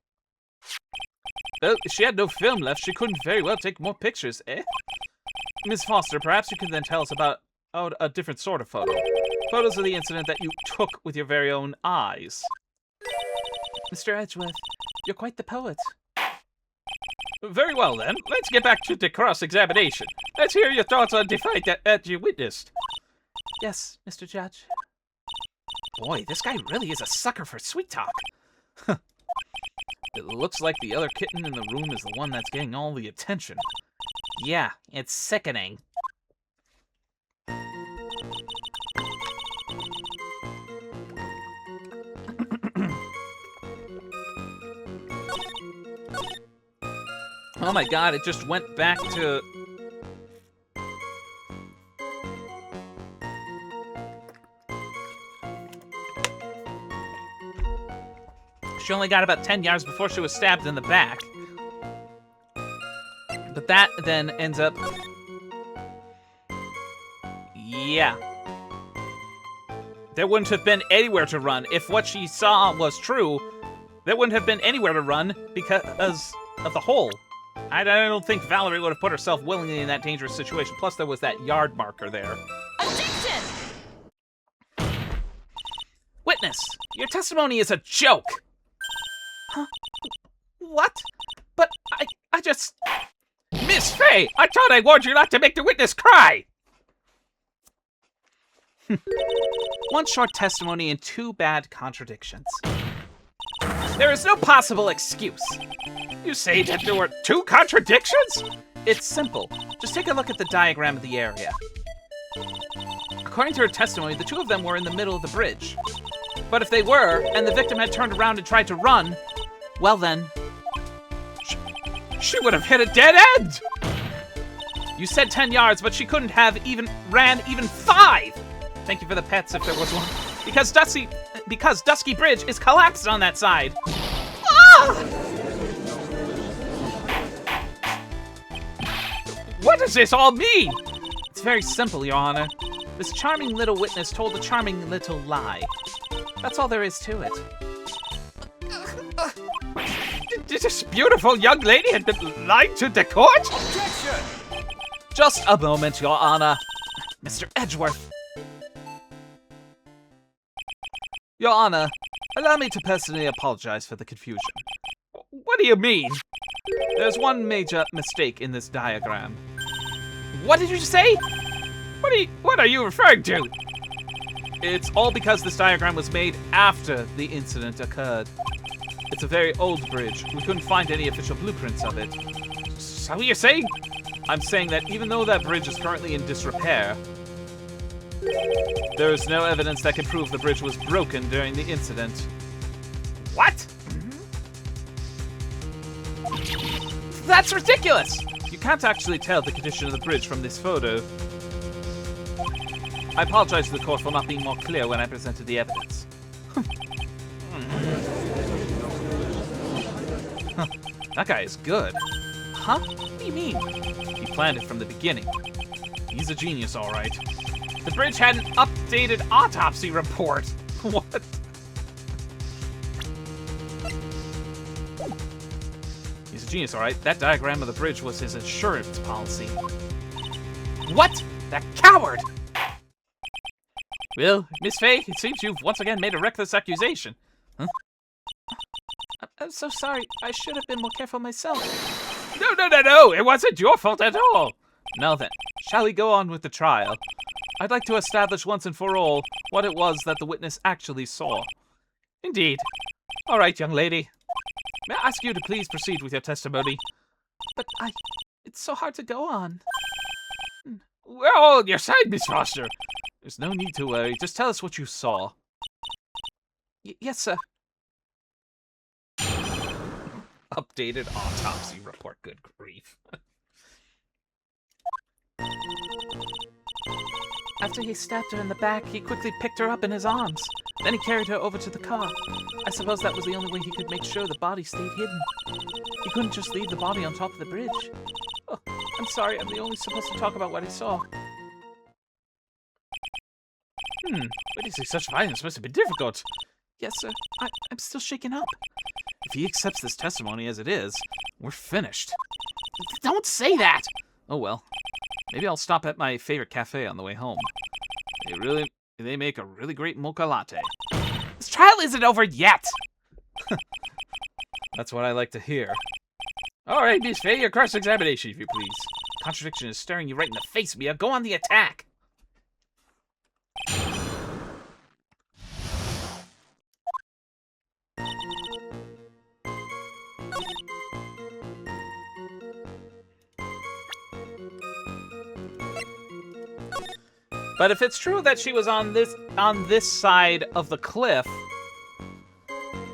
Well, if she had no film left, she couldn't very well take more pictures, eh? Miss Foster, perhaps you can then tell us about a different sort of photo. Photos of the incident that you took with your very own eyes. Mr. Edgeworth, you're quite the poet. Very well then, let's get back to the cross-examination. Let's hear your thoughts on the fight that you witnessed. Yes, Mr. Judge. Boy, this guy really is a sucker for sweet talk. It looks like the other kitten in the room is the one that's getting all the attention. Yeah, it's sickening. Oh my god, it just went back to... She only got about 10 yards before she was stabbed in the back. But that then ends up... Yeah. There wouldn't have been anywhere to run. If what she saw was true, there wouldn't have been anywhere to run because of the hole. I don't think Valerie would have put herself willingly in that dangerous situation. Plus, there was that yard marker there. Objection! Witness, your testimony is a joke. Huh? What? But I just... Miss Vey, I thought I warned you not to make the witness cry! One short testimony and two bad contradictions. There is no possible excuse. You say that there were two contradictions? It's simple. Just take a look at the diagram of the area. According to her testimony, the two of them were in the middle of the bridge. But if they were, and the victim had turned around and tried to run, well then... She would have hit a dead end! You said 10 yards, but she couldn't have ran even 5! Thank you for the pets if there was one. Because Dusky Bridge is collapsed on that side. Ah! What does this all mean? It's very simple, Your Honor. This charming little witness told a charming little lie. That's all there is to it. This beautiful young lady had been lied to the court? Objection! Just a moment, Your Honor. Mr. Edgeworth. Your Honor, allow me to personally apologize for the confusion. What do you mean? There's one major mistake in this diagram. What did you say? What are you referring to? It's all because this diagram was made after the incident occurred. It's a very old bridge. We couldn't find any official blueprints of it. So you're saying? I'm saying that even though that bridge is currently in disrepair, there is no evidence that can prove the bridge was broken during the incident. What? That's ridiculous! You can't actually tell the condition of the bridge from this photo. I apologize to the court for not being more clear when I presented the evidence. That guy is good. Huh? What do you mean? He planned it from the beginning. He's a genius, all right. The bridge had an updated autopsy report. What? He's a genius, all right. That diagram of the bridge was his insurance policy. What? That coward! Well, Miss Faye, it seems you've once again made a reckless accusation. Huh? I'm so sorry. I should have been more careful myself. No. It wasn't your fault at all. Now then, shall we go on with the trial? I'd like to establish once and for all what it was that the witness actually saw. Indeed. All right, young lady. May I ask you to please proceed with your testimony? But it's so hard to go on. We're all on your side, Miss Foster. There's no need to worry. Just tell us what you saw. Yes, sir. Updated autopsy report. Good grief. After he stabbed her in the back, he quickly picked her up in his arms. Then he carried her over to the car. I suppose that was the only way he could make sure the body stayed hidden. He couldn't just leave the body on top of the bridge. Oh, I'm sorry, I'm the only supposed to talk about what I saw. Witnessing such violence must have been difficult. Yes, sir. I'm still shaken up. If he accepts this testimony as it is, we're finished. Don't say that! Oh well. Maybe I'll stop at my favorite cafe on the way home. They make a really great mocha latte. This trial isn't over yet! That's what I like to hear. Alright, Miss Faye, your cross-examination, if you please. Contradiction is staring you right in the face, Mia. Go on the attack! But if it's true that she was on this side of the cliff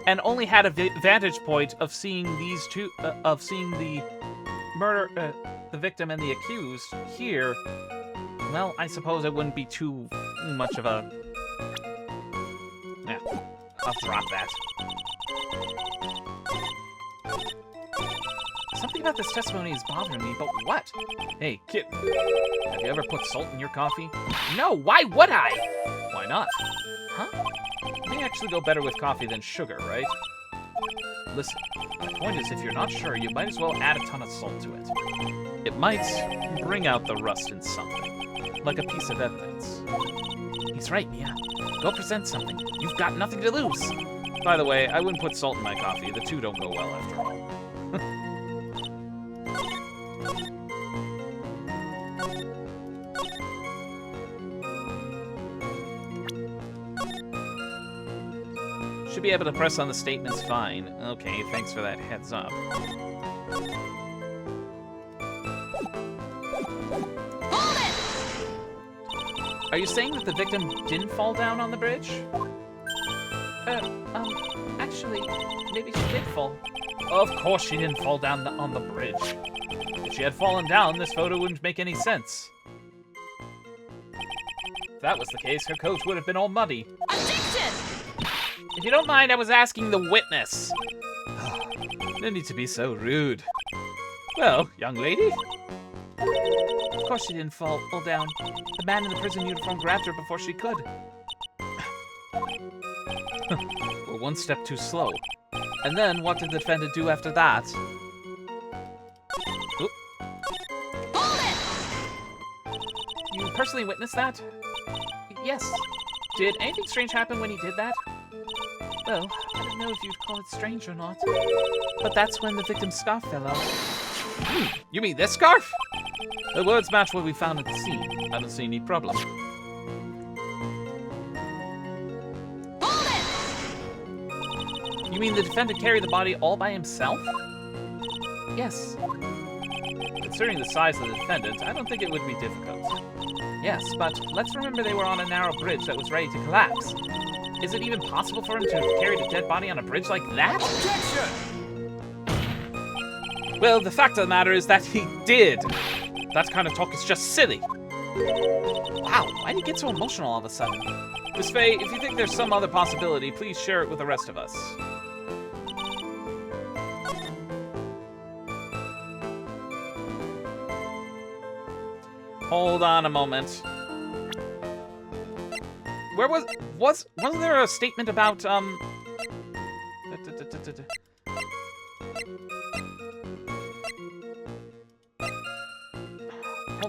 and only had a vantage point of seeing these two, of seeing the murder, the victim and the accused here, well, I suppose it wouldn't be too much of a. Yeah, I'll drop that. Something about this testimony is bothering me, but what? Hey, kid, have you ever put salt in your coffee? No, why would I? Why not? Huh? It may actually go better with coffee than sugar, right? Listen, the point is, if you're not sure, you might as well add a ton of salt to it. It might bring out the rust in something, like a piece of evidence. He's right, Mia. Go present something. You've got nothing to lose. By the way, I wouldn't put salt in my coffee. The two don't go well after all. Should be able to press on the statements fine. Okay, thanks for that heads up. Hold it! Are you saying that the victim didn't fall down on the bridge? Actually, maybe she did fall. Of course she didn't fall down on the bridge. If she had fallen down, this photo wouldn't make any sense. If that was the case, her coat would have been all muddy. Objection! If you don't mind, I was asking the witness. No need to be so rude. Well, young lady? Of course she didn't fall down. The man in the prison uniform grabbed her before she could. We're one step too slow. And then, what did the defendant do after that? Oop. Hold it! You personally witnessed that? Yes. Did anything strange happen when he did that? Well, I don't know if you'd call it strange or not. But that's when the victim's scarf fell out. You mean this scarf? The words match what we found at the scene. I don't see any problem. Hold it! You mean the defendant carried the body all by himself? Yes. Considering the size of the defendant, I don't think it would be difficult. Yes, but let's remember they were on a narrow bridge that was ready to collapse. Is it even possible for him to have carried a dead body on a bridge like that? Objection! Well, the fact of the matter is that he did. That kind of talk is just silly. Wow, why did he get so emotional all of a sudden? Miss Faye, if you think there's some other possibility, please share it with the rest of us. Hold on a moment. Where wasn't there a statement about Hold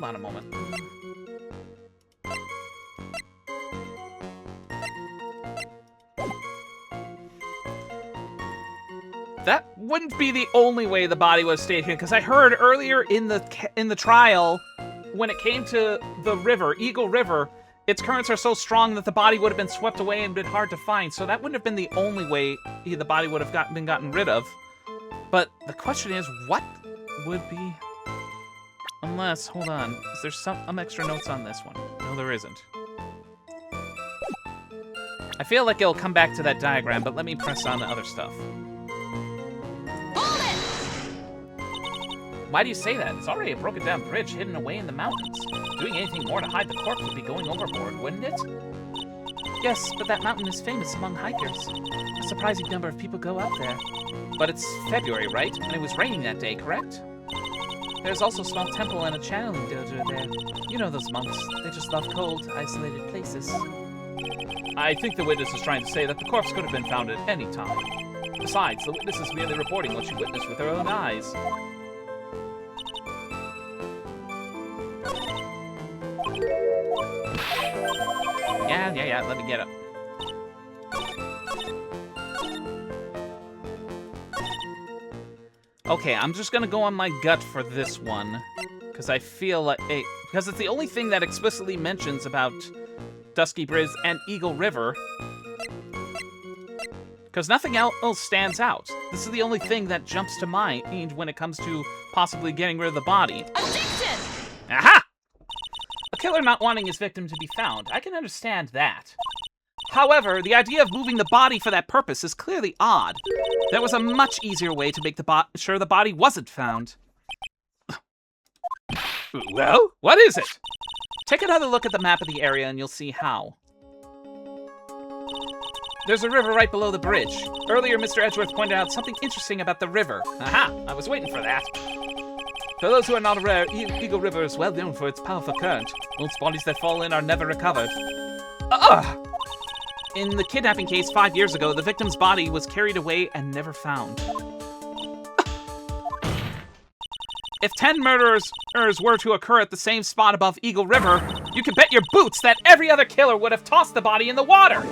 on a moment. That wouldn't be the only way the body was stayed here, because I heard earlier in the trial, when it came to the river, Eagle River, its currents are so strong that the body would have been swept away and been hard to find. So that wouldn't have been the only way the body would have been gotten rid of. But the question is, what would be? Unless, hold on, is there some extra notes on this one? No, there isn't. I feel like it'll come back to that diagram, but let me press on to other stuff. Hold it! Why do you say that? It's already a broken down bridge hidden away in the mountains. Doing anything more to hide the corpse would be going overboard, wouldn't it? Yes, but that mountain is famous among hikers. A surprising number of people go up there. But it's February, right? And it was raining that day, correct? There's also a small temple and a channeling dojo there. You know those monks. They just love cold, isolated places. I think the witness is trying to say that the corpse could have been found at any time. Besides, the witness is merely reporting what she witnessed with her own eyes. Yeah, let me get up. Okay, I'm just gonna go on my gut for this one, because I feel like because it's the only thing that explicitly mentions about Dusky Bridge and Eagle River. Because nothing else stands out. This is the only thing that jumps to mind when it comes to possibly getting rid of the body. Addiction! Aha! A killer not wanting his victim to be found. I can understand that. However, the idea of moving the body for that purpose is clearly odd. There was a much easier way to make sure the body wasn't found. Well, what is it? Take another look at the map of the area and you'll see how. There's a river right below the bridge. Earlier, Mr. Edgeworth pointed out something interesting about the river. Aha! I was waiting for that. For those who are not aware, Eagle River is well known for its powerful current. Most bodies that fall in are never recovered. In the kidnapping case 5 years ago, the victim's body was carried away and never found. If 10 murders were to occur at the same spot above Eagle River, you can bet your boots that every other killer would have tossed the body in the water.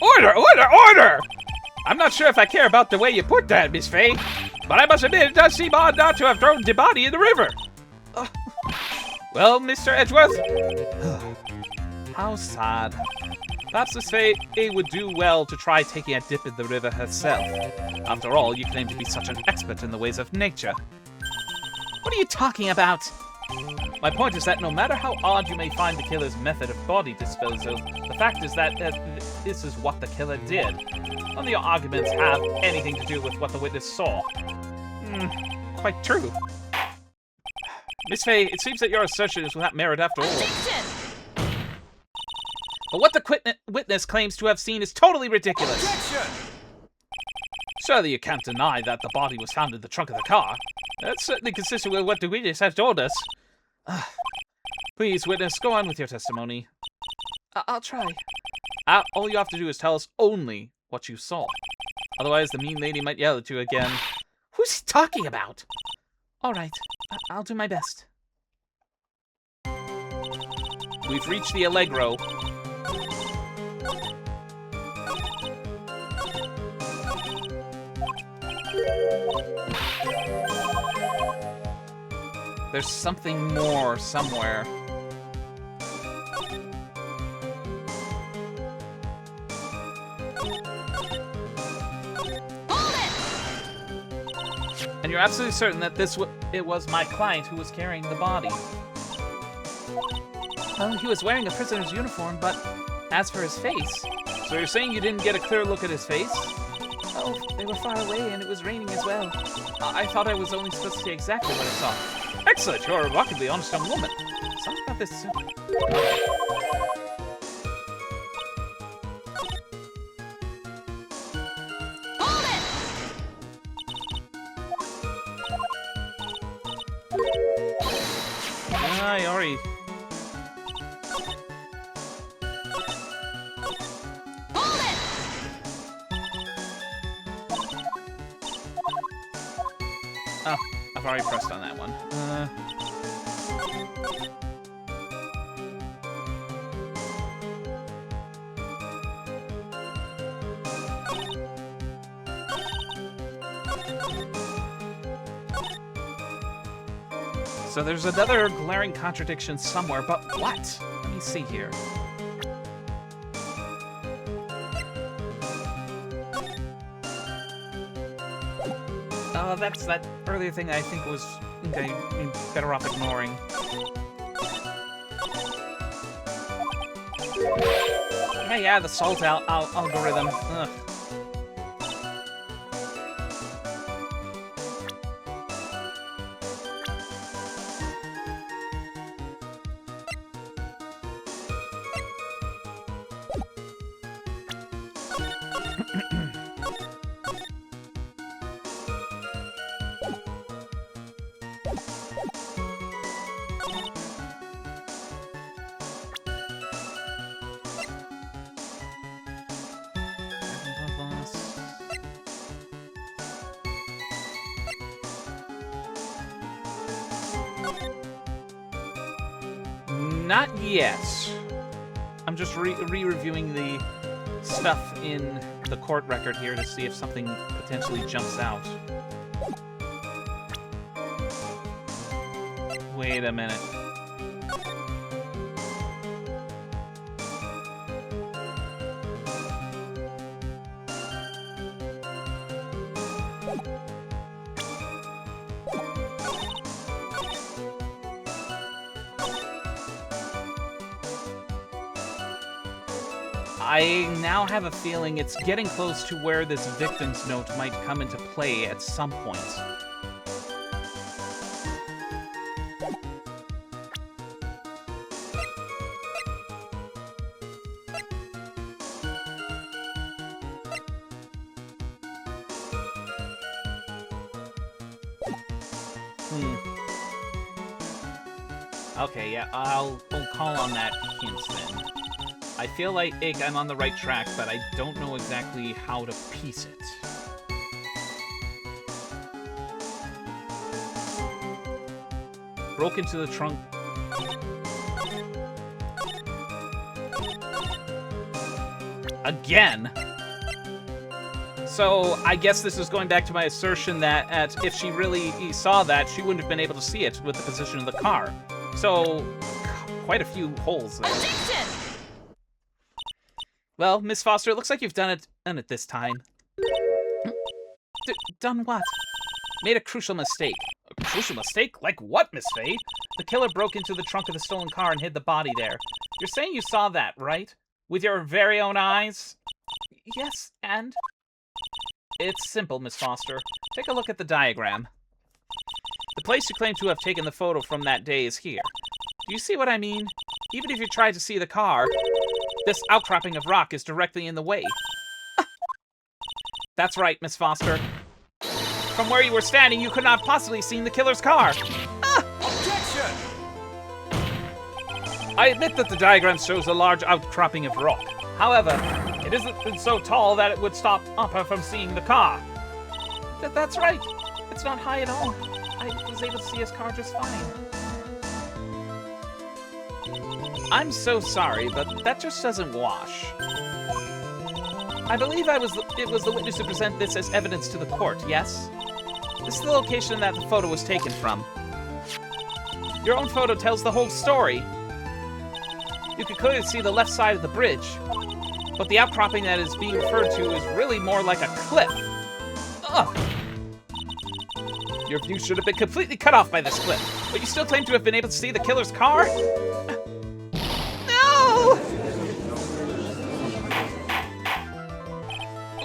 Order, order, order! I'm not sure if I care about the way you put that, Miss Faye, but I must admit it does seem odd not to have thrown the body in the river. Well, Mr. Edgeworth? How sad. Perhaps Miss Faye would do well to try taking a dip in the river herself. After all, you claim to be such an expert in the ways of nature. What are you talking about? My point is that no matter how odd you may find the killer's method of body disposal, the fact is that this is what the killer did. None of your arguments have anything to do with what the witness saw. Quite true. Miss Faye, it seems that your assertion is without merit after all. Addiction! But what the witness claims to have seen is totally ridiculous. Objection! Surely you can't deny that the body was found in the trunk of the car. That's certainly consistent with what the witness has told us. Please, witness, go on with your testimony. I'll try. All you have to do is tell us only what you saw. Otherwise, the mean lady might yell at you again. Who's he talking about? All right, I'll do my best. We've reached the Allegro. There's something more somewhere. Hold it! And you're absolutely certain that it was my client who was carrying the body. Well, he was wearing a prisoner's uniform, but as for his face... So you're saying you didn't get a clear look at his face? Oh, they were far away and it was raining as well. I thought I was only supposed to say exactly what I saw. Excellent, you're a remarkably honest young woman. Something about this... Hold it! I already... Hold it! Oh, I've already pressed on that one. So there's another glaring contradiction somewhere, but what? Let me see here. Oh, that's that earlier thing I think was better off ignoring. Yeah, the salt algorithm. Ugh. Not yet. I'm just re-reviewing the stuff in the court record here to see if something potentially jumps out. Wait a minute. I now have a feeling it's getting close to where this victim's note might come into play at some point. Okay, yeah, I'll call on that hint then. I feel like I'm on the right track, but I don't know exactly how to piece it. Broke into the trunk. Again? So, I guess this is going back to my assertion that if she really saw that, she wouldn't have been able to see it with the position of the car. So, quite a few holes there. Objection! Well, Miss Foster, it looks like you've done it this time. Done what? Made a crucial mistake. A crucial mistake? Like what, Miss Faye? The killer broke into the trunk of the stolen car and hid the body there. You're saying you saw that, right? With your very own eyes? Yes, and? It's simple, Miss Foster. Take a look at the diagram. The place you claim to have taken the photo from that day is here. Do you see what I mean? Even if you tried to see the car, this outcropping of rock is directly in the way. That's right, Miss Foster. From where you were standing, you could not possibly have seen the killer's car. Objection! I admit that the diagram shows a large outcropping of rock. However, it isn't so tall that it would stop her from seeing the car. That's right. It's not high at all. I was able to see his car just fine. I'm so sorry, but that just doesn't wash. I believe it was the witness who presented this as evidence to the court, yes? This is the location that the photo was taken from. Your own photo tells the whole story. You can clearly see the left side of the bridge, but the outcropping that is being referred to is really more like a cliff. Ugh! Your view should have been completely cut off by this cliff, but you still claim to have been able to see the killer's car? No!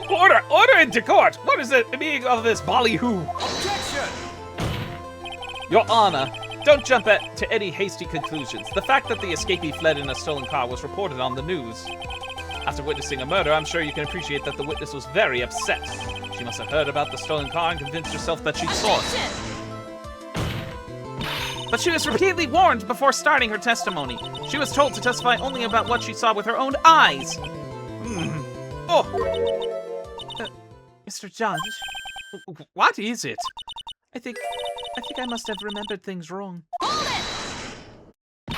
Order into court! What is the meaning of this ballyhoo? Objection! Your Honor, don't jump to any hasty conclusions. The fact that the escapee fled in a stolen car was reported on the news. After witnessing a murder, I'm sure you can appreciate that the witness was very upset. She must have heard about the stolen car and convinced herself that she saw it. But she was repeatedly warned before starting her testimony. She was told to testify only about what she saw with her own eyes. Oh. Mr. Judge, what is it? I think I must have remembered things wrong. Hold it!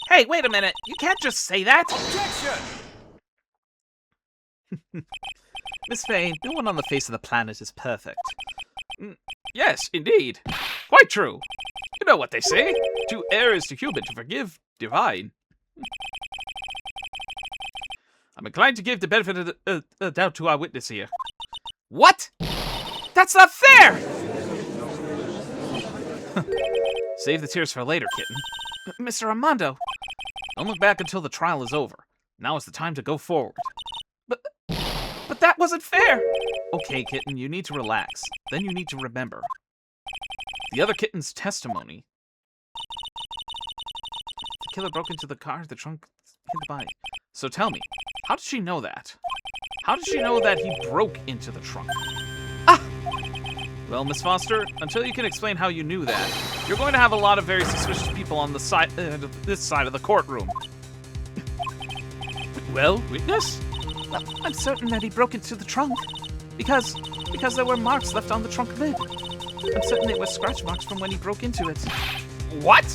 Hey, wait a minute. You can't just say that. Objection! Miss Faye, no one on the face of the planet is perfect. Yes, indeed. Quite true. You know what they say. To err is to human, to forgive divine. I'm inclined to give the benefit of the doubt to our witness here. What? That's not fair! Save the tears for later, kitten. Mr. Armando. Don't look back until the trial is over. Now is the time to go forward. But that wasn't fair! Okay, kitten, you need to relax. Then you need to remember. The other kitten's testimony. The killer broke into the car, the trunk, hid the body. So tell me, how did she know that? How did she know that he broke into the trunk? Ah! Well, Miss Foster, until you can explain how you knew that, you're going to have a lot of very suspicious people on the side, this side of the courtroom. Well, witness? I'm certain that he broke into the trunk because there were marks left on the trunk lid. I'm certain they were scratch marks from when he broke into it. What?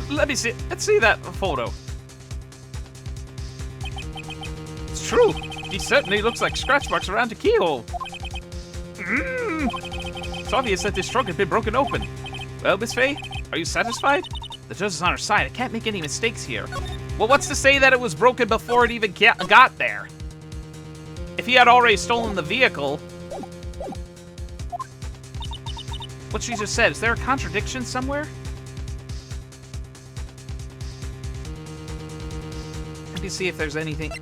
Let me see. Let's see that photo. It's true. He certainly looks like scratch marks around the keyhole. It's obvious that this trunk had been broken open. Well, Miss Faye, are you satisfied? The judge is on our side. I can't make any mistakes here. Well, what's to say that it was broken before it even got there? If he had already stolen the vehicle... What she just said, is there a contradiction somewhere? Let me see if there's anything...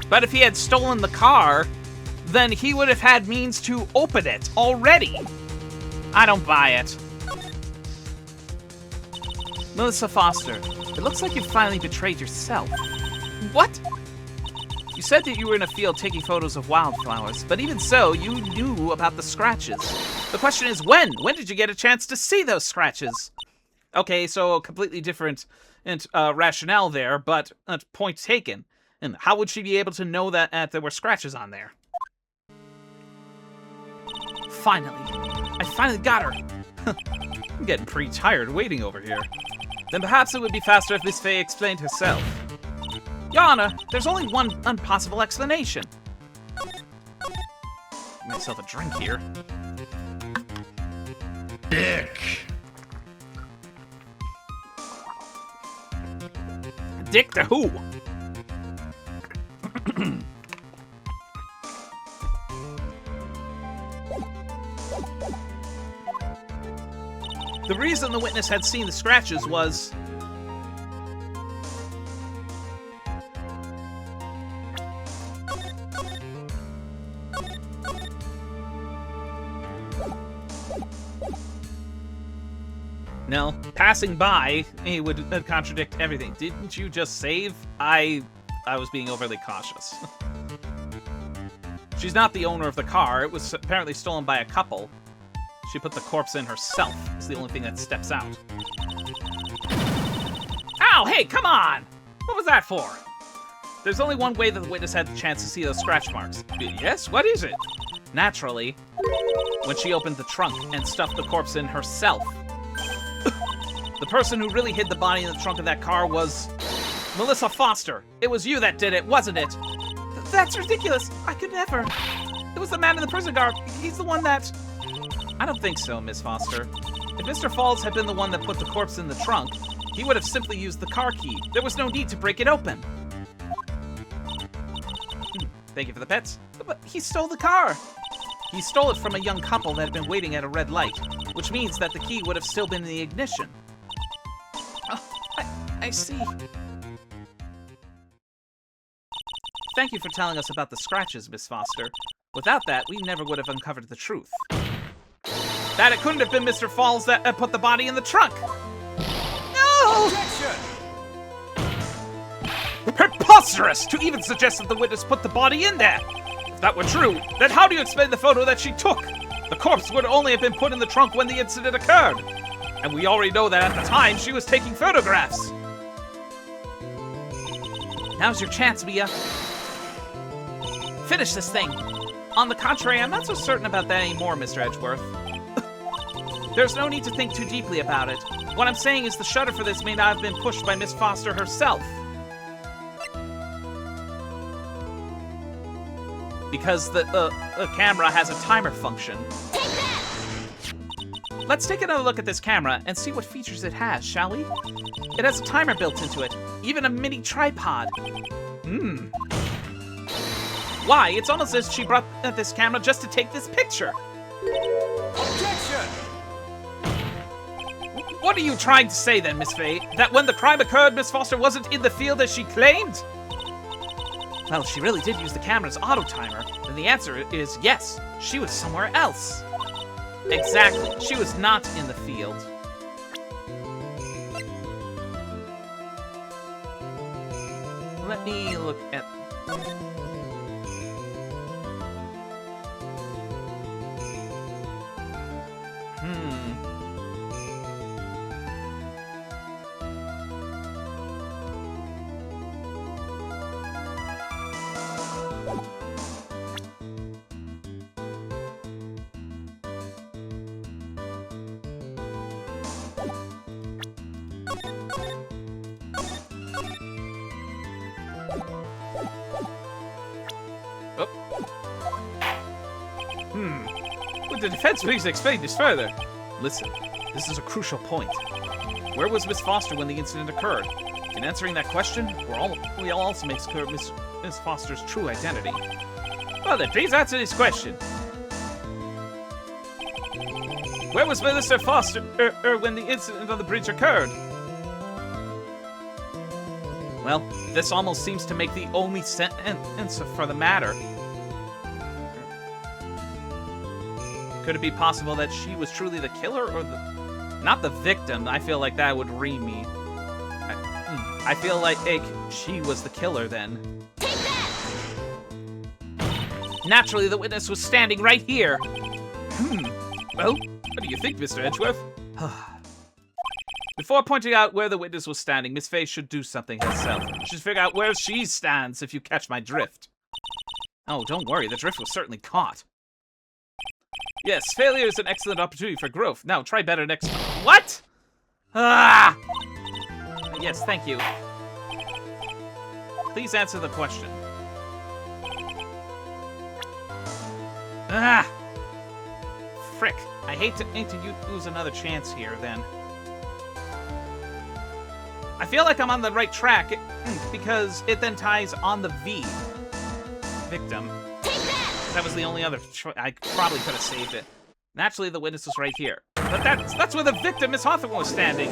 But if he had stolen the car, then he would have had means to open it already. I don't buy it. Melissa Foster, it looks like you finally betrayed yourself. What? You said that you were in a field taking photos of wildflowers, but even so, you knew about the scratches. The question is when? When did you get a chance to see those scratches? Okay, so a completely different rationale there, but point taken. And how would she be able to know that there were scratches on there? Finally. I finally got her. I'm getting pretty tired waiting over here. Then perhaps it would be faster if Miss Faye explained herself. Your Honor, there's only one possible explanation. Get myself a drink here. Dick! Dick to who? The reason the witness had seen the scratches was... No, passing by, it would contradict everything. Didn't you just save? I was being overly cautious. She's not the owner of the car. It was apparently stolen by a couple. She put the corpse in herself. It's the only thing that steps out. Ow, hey, come on! What was that for? There's only one way that the witness had the chance to see those scratch marks. Yes, what is it? Naturally, when she opened the trunk and stuffed the corpse in herself. The person who really hid the body in the trunk of that car was... Melissa Foster. It was you that did it, wasn't it? That's ridiculous. I could never. It was the man in the prison guard. He's the one that... I don't think so, Miss Foster. If Mr. Falls had been the one that put the corpse in the trunk, he would have simply used the car key. There was no need to break it open. Thank you for the pets. But he stole the car. He stole it from a young couple that had been waiting at a red light, which means that the key would have still been in the ignition. Oh, I see. Thank you for telling us about the scratches, Miss Foster. Without that, we never would have uncovered the truth. That it couldn't have been Mr. Falls that put the body in the trunk. No! Objection! Preposterous! To even suggest that the witness put the body in there. If that were true, then how do you explain the photo that she took? The corpse would only have been put in the trunk when the incident occurred. And we already know that at the time she was taking photographs. Now's your chance, Mia. Finish this thing. On the contrary, I'm not so certain about that anymore, Mr. Edgeworth. There's no need to think too deeply about it. What I'm saying is the shutter for this may not have been pushed by Miss Foster herself. Because the camera has a timer function. Take that! Let's take another look at this camera and see what features it has, shall we? It has a timer built into it, even a mini tripod. Why, it's almost as if she brought this camera just to take this picture. Objection! What are you trying to say then, Miss Fay? That when the crime occurred, Miss Foster wasn't in the field as she claimed? Well, if she really did use the camera's auto timer, then the answer is yes, she was somewhere else. Exactly, she was not in the field. Let me look at... Would the defense please explain this further? Listen, this is a crucial point. Where was Miss Foster when the incident occurred? In answering that question, we'll also make clear Miss Foster's true identity. Well then, please answer this question. Where was Mr. Foster when the incident on the bridge occurred? Well, this almost seems to make the only sentence for the matter. Could it be possible that she was truly the killer or not the victim? I feel like that would ream me. I feel like she was the killer then. Take that! Naturally, the witness was standing right here. Well, what do you think, Mr. Edgeworth? Before pointing out where the witness was standing, Miss Fay should do something herself. She should figure out where she stands, if you catch my drift. Oh, don't worry, the drift was certainly caught. Yes, failure is an excellent opportunity for growth. Now, try better next time. What? Ah! Yes, thank you. Please answer the question. Ah! Frick. I hate to lose another chance here, then. I feel like I'm on the right track, because it then ties on the V. Victim. That was the only other choice. I probably could have saved it. Naturally, the witness was right here. But that's where the victim, Miss Hawthorne, was standing.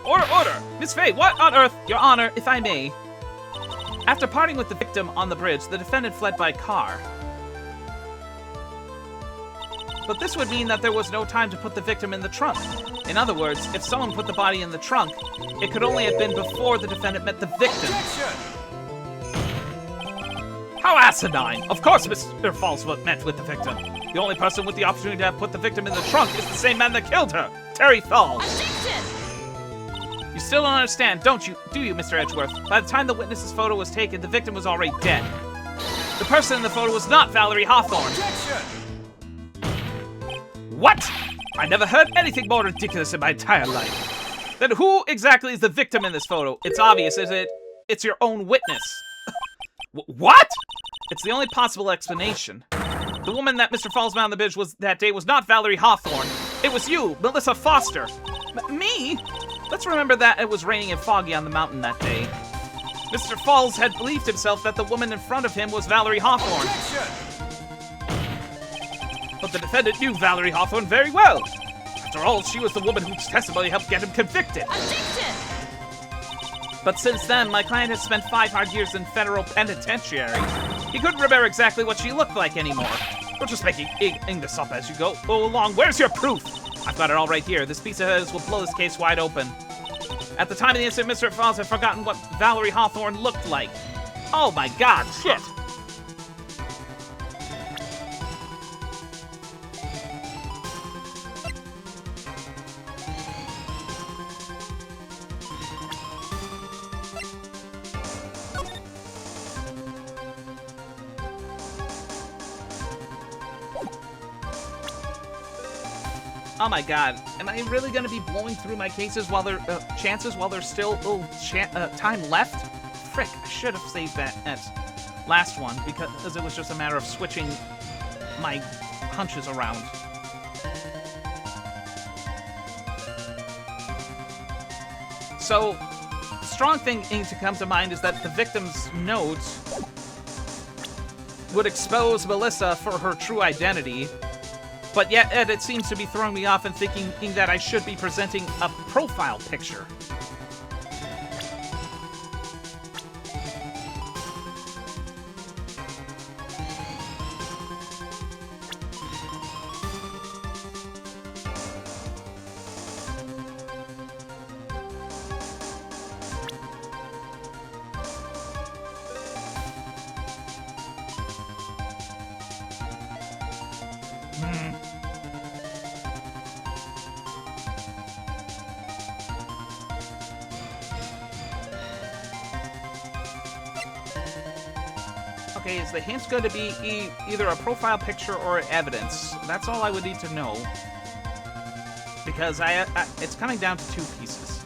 Order! Miss Fay, what on earth? Your Honor, if I may. After parting with the victim on the bridge, the defendant fled by car. But this would mean that there was no time to put the victim in the trunk. In other words, if someone put the body in the trunk, it could only have been before the defendant met the victim. Objection! How asinine! Of course Mr. Falswood met with the victim. The only person with the opportunity to have put the victim in the trunk is the same man that killed her, Terry Falls. Objection! You still don't understand, don't you? Do you, Mr. Edgeworth? By the time the witness's photo was taken, the victim was already dead. The person in the photo was not Valerie Hawthorne. Objection! What? I never heard anything more ridiculous in my entire life. Then who exactly is the victim in this photo? It's obvious, is it? It's your own witness. What? It's the only possible explanation. The woman that Mr. Falls found on the bridge that day was not Valerie Hawthorne. It was you, Melissa Foster. Me? Let's remember that it was raining and foggy on the mountain that day. Mr. Falls had believed himself that the woman in front of him was Valerie Hawthorne. Objection! But the defendant knew Valerie Hawthorne very well. After all, she was the woman whose testimony helped get him convicted. Objection! But since then, my client has spent 5 hard years in federal penitentiary. He couldn't remember exactly what she looked like anymore. Don't just make this up as you go along. Where's your proof? I've got it all right here. This piece of evidence will blow this case wide open. At the time of the incident, Mr. Falls had forgotten what Valerie Hawthorne looked like. Oh my god, shit! Oh my god, am I really gonna be blowing through my cases while they're chances while there's still time left? Frick, I should have saved that last one because it was just a matter of switching my hunches around. So, the strong thing to come to mind is that the victim's note would expose Melissa for her true identity. But yet, it seems to be throwing me off and thinking that I should be presenting a profile picture. Okay, is the hint going to be either a profile picture or evidence? That's all I would need to know. Because it's coming down to 2 pieces.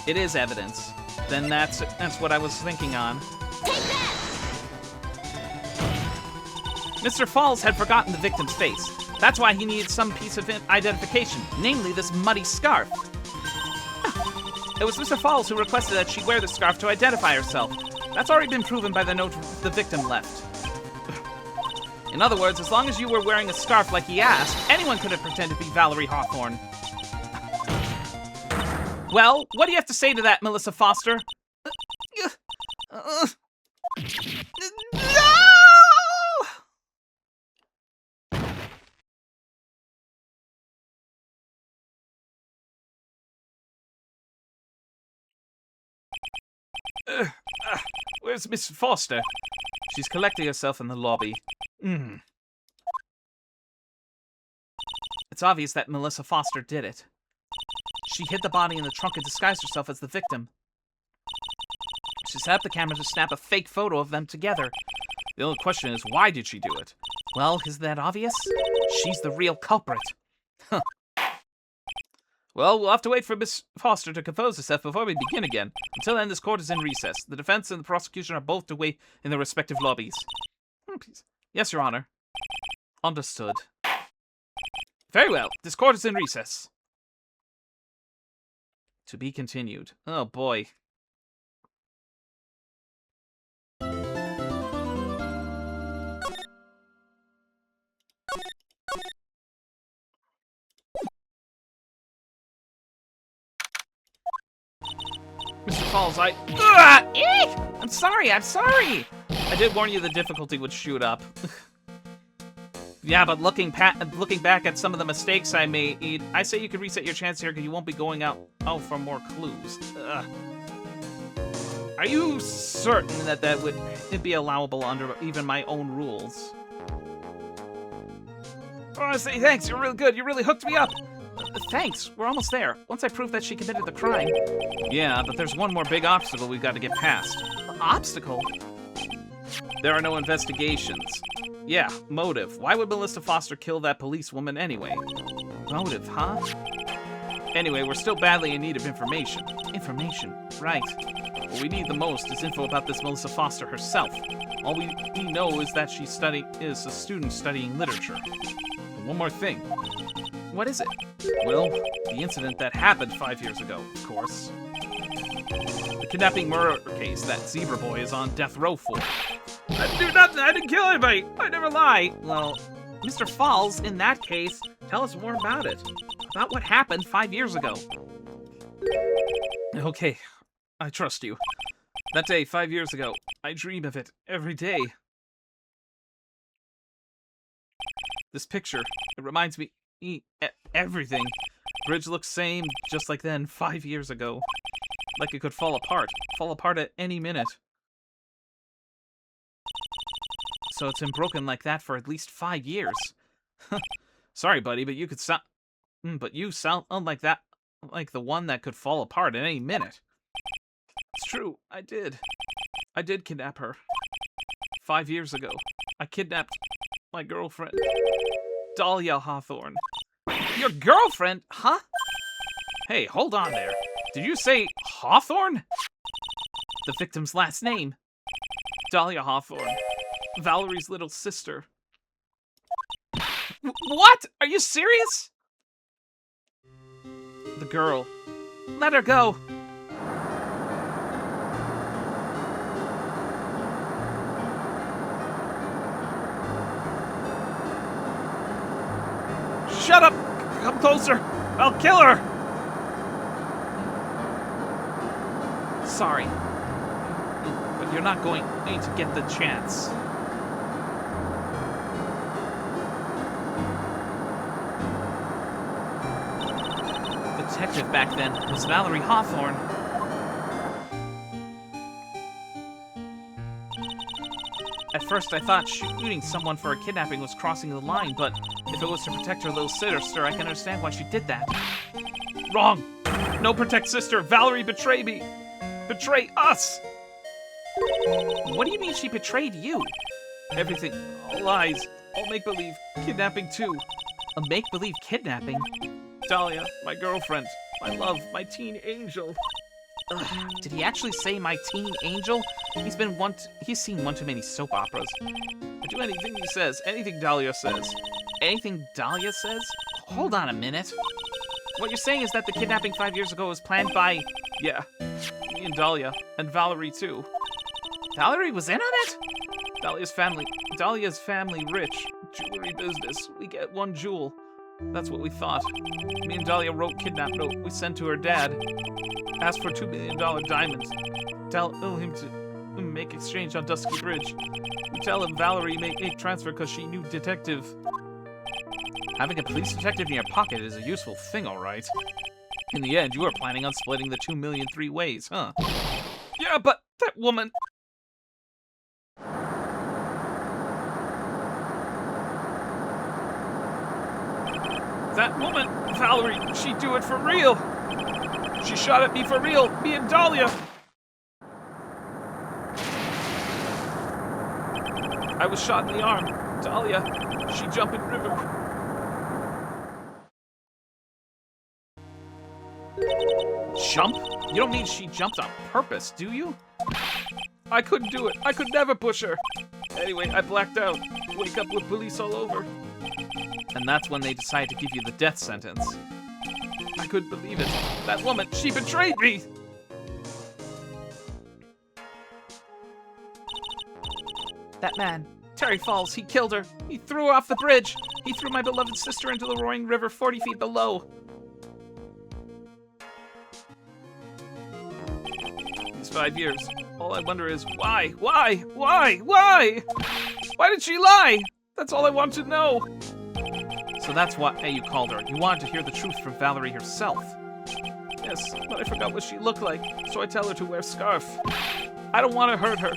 It is evidence. Then that's what I was thinking on. Take that! Mr. Falls had forgotten the victim's face. That's why he needed some piece of identification, namely this muddy scarf. It was Mr. Falls who requested that she wear the scarf to identify herself. That's already been proven by the note the victim left. In other words, as long as you were wearing a scarf like he asked, anyone could have pretended to be Valerie Hawthorne. Well, what do you have to say to that, Melissa Foster? No! Where's Miss Foster? She's collecting herself in the lobby. It's obvious that Melissa Foster did it. She hid the body in the trunk and disguised herself as the victim. She set up the camera to snap a fake photo of them together. The only question is, why did she do it? Well, isn't that obvious? She's the real culprit. Well, we'll have to wait for Miss Foster to compose herself before we begin again. Until then, this court is in recess. The defense and the prosecution are both to wait in their respective lobbies. Yes, Your Honor. Understood. Very well. This court is in recess. To be continued. Oh, boy. Mr. Falls, I'm sorry. I did warn you the difficulty would shoot up. Yeah, but looking back at some of the mistakes I made, I say you could reset your chance here because you won't be going out for more clues. Are you certain that would be allowable under even my own rules? I want to say thanks, you're really good, you really hooked me up. Thanks, we're almost there. Once I prove that she committed the crime. Yeah, but there's one more big obstacle we've got to get past. Obstacle? There are no investigations. Yeah, motive. Why would Melissa Foster kill that policewoman anyway? Motive, huh? Anyway, we're still badly in need of information. Information, right. What we need the most is info about this Melissa Foster herself. All we know is that she is a student studying literature. And one more thing. What is it? Well, the incident that happened 5 years ago, of course. The kidnapping murder case that Zebra Boy is on death row for. I didn't do nothing, I didn't kill anybody, I never lie. Well, Mr. Falls, in that case, tell us more about it. About what happened 5 years ago. Okay, I trust you. That day, 5 years ago, I dream of it every day. This picture, it reminds me everything. Bridge looks same, just like then, 5 years ago. Like it could fall apart at any minute. So it's been broken like that for at least 5 years. Sorry, buddy, but you sound like that, like the one that could fall apart at any minute. It's true, I did kidnap her. 5 years ago, I kidnapped my girlfriend, Dahlia Hawthorne. Your girlfriend? Huh? Hey, hold on there. Did you say Hawthorne? The victim's last name. Dahlia Hawthorne. Valerie's little sister. What? Are you serious? The girl. Let her go. Shut up! Come closer! I'll kill her! Sorry. But you're not going to get the chance. The detective back then was Valerie Hawthorne. At first I thought shooting someone for a kidnapping was crossing the line, but if it was to protect her little sister, I can understand why she did that. Wrong! No protect sister! Valerie betrayed me! Betray us! What do you mean she betrayed you? Everything. All lies. All make-believe. Kidnapping too. A make-believe kidnapping? Dahlia, my girlfriend. My love. My teen angel. Ugh, did he actually say my teen angel? He's seen one too many soap operas. I do anything he says. Anything Dahlia says. Anything Dahlia says? Hold on a minute. What you're saying is that the kidnapping 5 years ago was planned by... Yeah. Me and Dahlia. And Valerie too. Valerie was in on it? Dahlia's family rich. Jewelry business. We get 1 jewel. That's what we thought. Me and Dahlia wrote kidnap note we sent to her dad. Asked for $2 million diamonds. Tell him to make exchange on Dusky Bridge. We tell him Valerie make transfer because she knew detective. Having a police detective in your pocket is a useful thing, alright. In the end, you were planning on splitting the 2 million 3 ways, huh? Yeah, but that woman... That woman, Valerie, she'd do it for real. She shot at me for real, me and Dahlia. I was shot in the arm. Dahlia, she jumped in river. Jump? You don't mean she jumped on purpose, do you? I couldn't do it. I could never push her. Anyway, I blacked out. Wake up with police all over. And that's when they decide to give you the death sentence. I couldn't believe it. That woman, she betrayed me! That man, Terry Falls, he killed her. He threw her off the bridge. He threw my beloved sister into the roaring river 40 feet below. These 5 years, all I wonder is why? Why did she lie? That's all I want to know. So that's why you called her. You wanted to hear the truth from Valerie herself. Yes, but I forgot what she looked like, so I tell her to wear a scarf. I don't want to hurt her.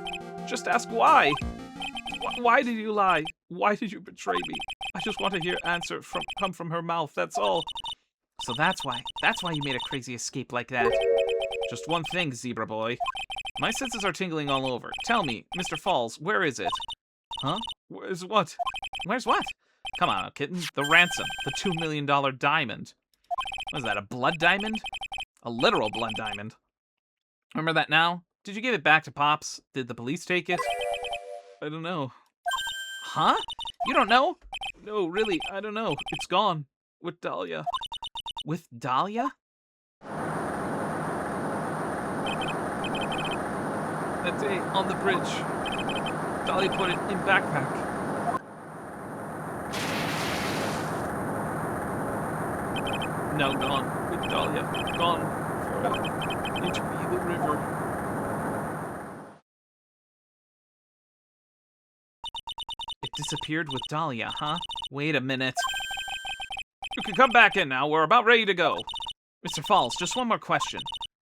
Just ask why. Why did you lie? Why did you betray me? I just want to hear answer come from her mouth, that's all. So that's why you made a crazy escape like that. Just one thing, zebra boy. My senses are tingling all over. Tell me, Mr. Falls, where is it? Huh? Where's what? Where's what? Come on, kitten. The ransom. The $2 million diamond. What is that, a blood diamond? A literal blood diamond. Remember that now? Did you give it back to Pops? Did the police take it? I don't know. Huh? You don't know? No, really, I don't know. It's gone. With Dahlia. With Dahlia? That day, on the bridge. Dahlia put it in backpack. Now gone with Dahlia. Gone forever. Into the river. disappeared with Dahlia, huh? Wait a minute. You can come back in now. We're about ready to go. Mr. Falls, just one more question.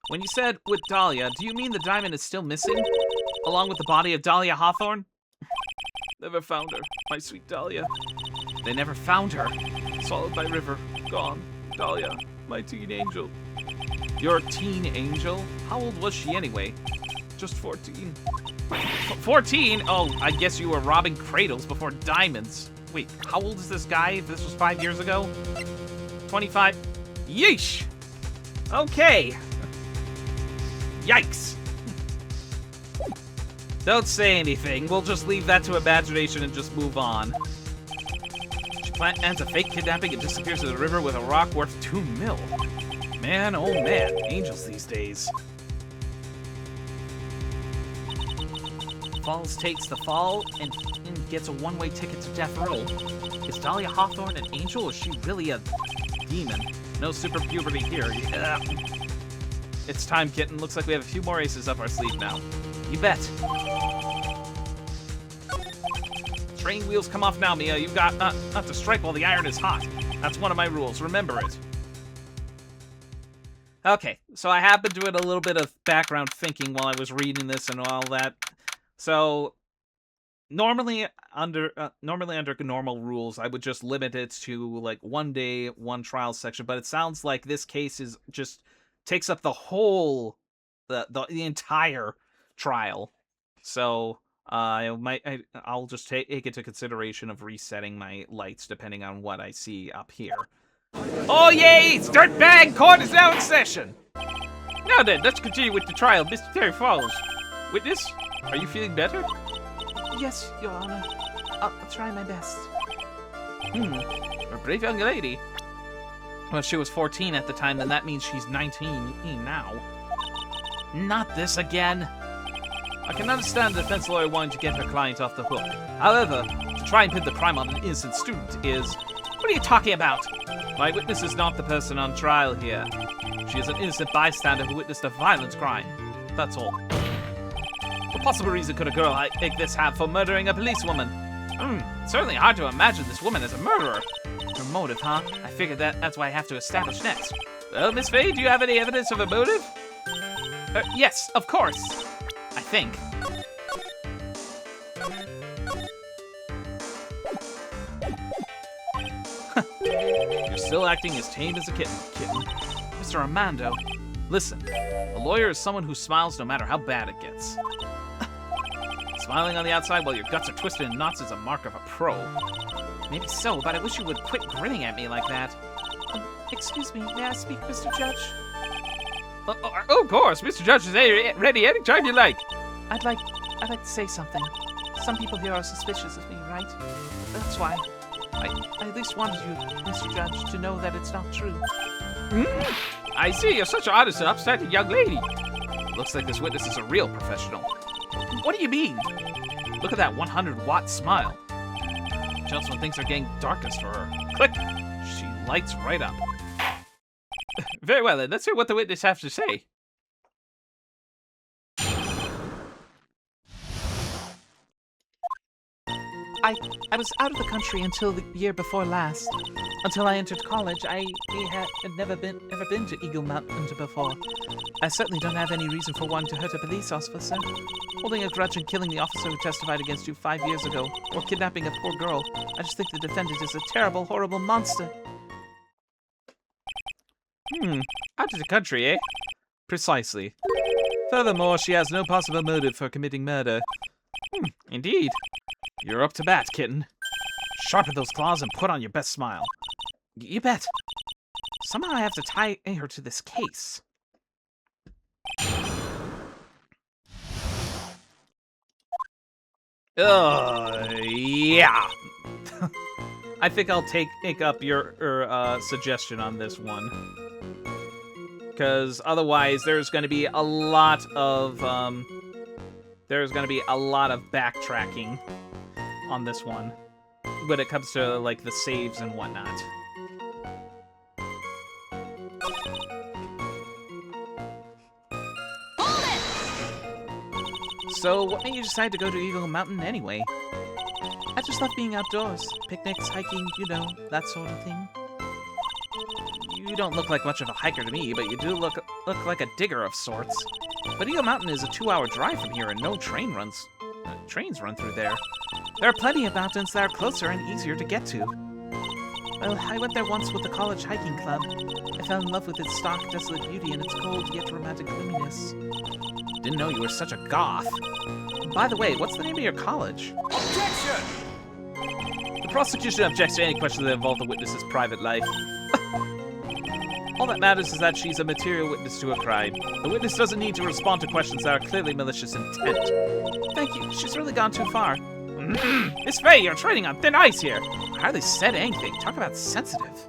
When you said with Dahlia, do you mean the diamond is still missing? Along with the body of Dahlia Hawthorne? Never found her, my sweet Dahlia. They never found her. Swallowed by river. Gone. Dahlia, my teen angel. Your teen angel? How old was she anyway? Just 14. 14? Oh, I guess you were robbing cradles before diamonds. Wait, how old is this guy if this was 5 years ago? 25? Yeesh! Okay. Yikes. Don't say anything. We'll just leave that to imagination and just move on. She plans a fake kidnapping and disappears in the river with a rock worth 2 mil. Man, oh man, angels these days. Falls takes the fall and gets a one-way ticket to death row. Is Dahlia Hawthorne an angel or is she really a demon? No super puberty here. Yeah. It's time, kitten. Looks like we have a few more aces up our sleeve now. You bet. Train wheels come off now, Mia. You've got not to strike while the iron is hot. That's one of my rules. Remember it. Okay, so I have been doing a little bit of background thinking while I was reading this and all that. So normally under normal rules, I would just limit it to like 1 day, 1 trial section. But it sounds like this case is just takes up the whole, the entire trial. So I'll just take it into consideration of resetting my lights depending on what I see up here. Oh yay! Dirtbag court is now in session. Now then, let's continue with the trial, Mr. Terry Falls. Witness, are you feeling better? Yes, Your Honor. I'll try my best. A brave young lady. Well, if she was 14 at the time, then that means she's 19 now. Not this again. I can understand the defense lawyer wanting to get her client off the hook. However, to try and pin the crime on an innocent student is... What are you talking about? My witness is not the person on trial here. She is an innocent bystander who witnessed a violent crime. That's all. What possible reason could a girl like this have for murdering a policewoman? Certainly hard to imagine this woman as a murderer. Her motive, huh? I figured that's what I have to establish next. Well, Miss Faye, do you have any evidence of a motive? Yes, of course. I think. You're still acting as tame as a kitten. Mr. Armando, listen. A lawyer is someone who smiles no matter how bad it gets. Smiling on the outside while your guts are twisted in knots is a mark of a pro. Maybe so, but I wish you would quit grinning at me like that. Excuse me, may I speak, Mr. Judge? Of course, Mr. Judge is ready anytime you like. I'd like to say something. Some people here are suspicious of me, right? That's why. I at least wanted you, Mr. Judge, to know that it's not true. I see, you're such an honest and upstanding young lady. Looks like this witness is a real professional. What do you mean? Look at that 100-watt smile. Just when things are getting darkest for her. Click! She lights right up. Very well then, let's hear what the witness has to say. I was out of the country until the year before last. Until I entered college, I had never been to Eagle Mountain before. I certainly don't have any reason for wanting to hurt a police officer. Holding a grudge and killing the officer who testified against you 5 years ago, or kidnapping a poor girl. I just think the defendant is a terrible, horrible monster. Out of the country, eh? Precisely. Furthermore, she has no possible motive for committing murder. Indeed. You're up to bat, kitten. Sharpen those claws and put on your best smile. You bet. Somehow I have to tie her to this case. Yeah. I think I'll take up your suggestion on this one. Because otherwise there's going to be a lot of backtracking on this one when it comes to like the saves and whatnot. Hold it! So what made you decide to go to Eagle Mountain anyway? I just love being outdoors. Picnics, hiking, you know, that sort of thing. You don't look like much of a hiker to me, but you do look like a digger of sorts. But Eagle Mountain is a 2-hour drive from here, and no trains run through there. There are plenty of mountains that are closer and easier to get to. Well, I went there once with the college hiking club. I fell in love with its stark, desolate beauty and its cold yet romantic gloominess. Didn't know you were such a goth. By the way, what's the name of your college? Objection! The prosecution objects to any questions that involve the witness's private life. All that matters is that she's a material witness to a crime. The witness doesn't need to respond to questions that are clearly malicious intent. Thank you. She's really gone too far. Miss Faye, you're treading on thin ice here. I hardly said anything. Talk about sensitive.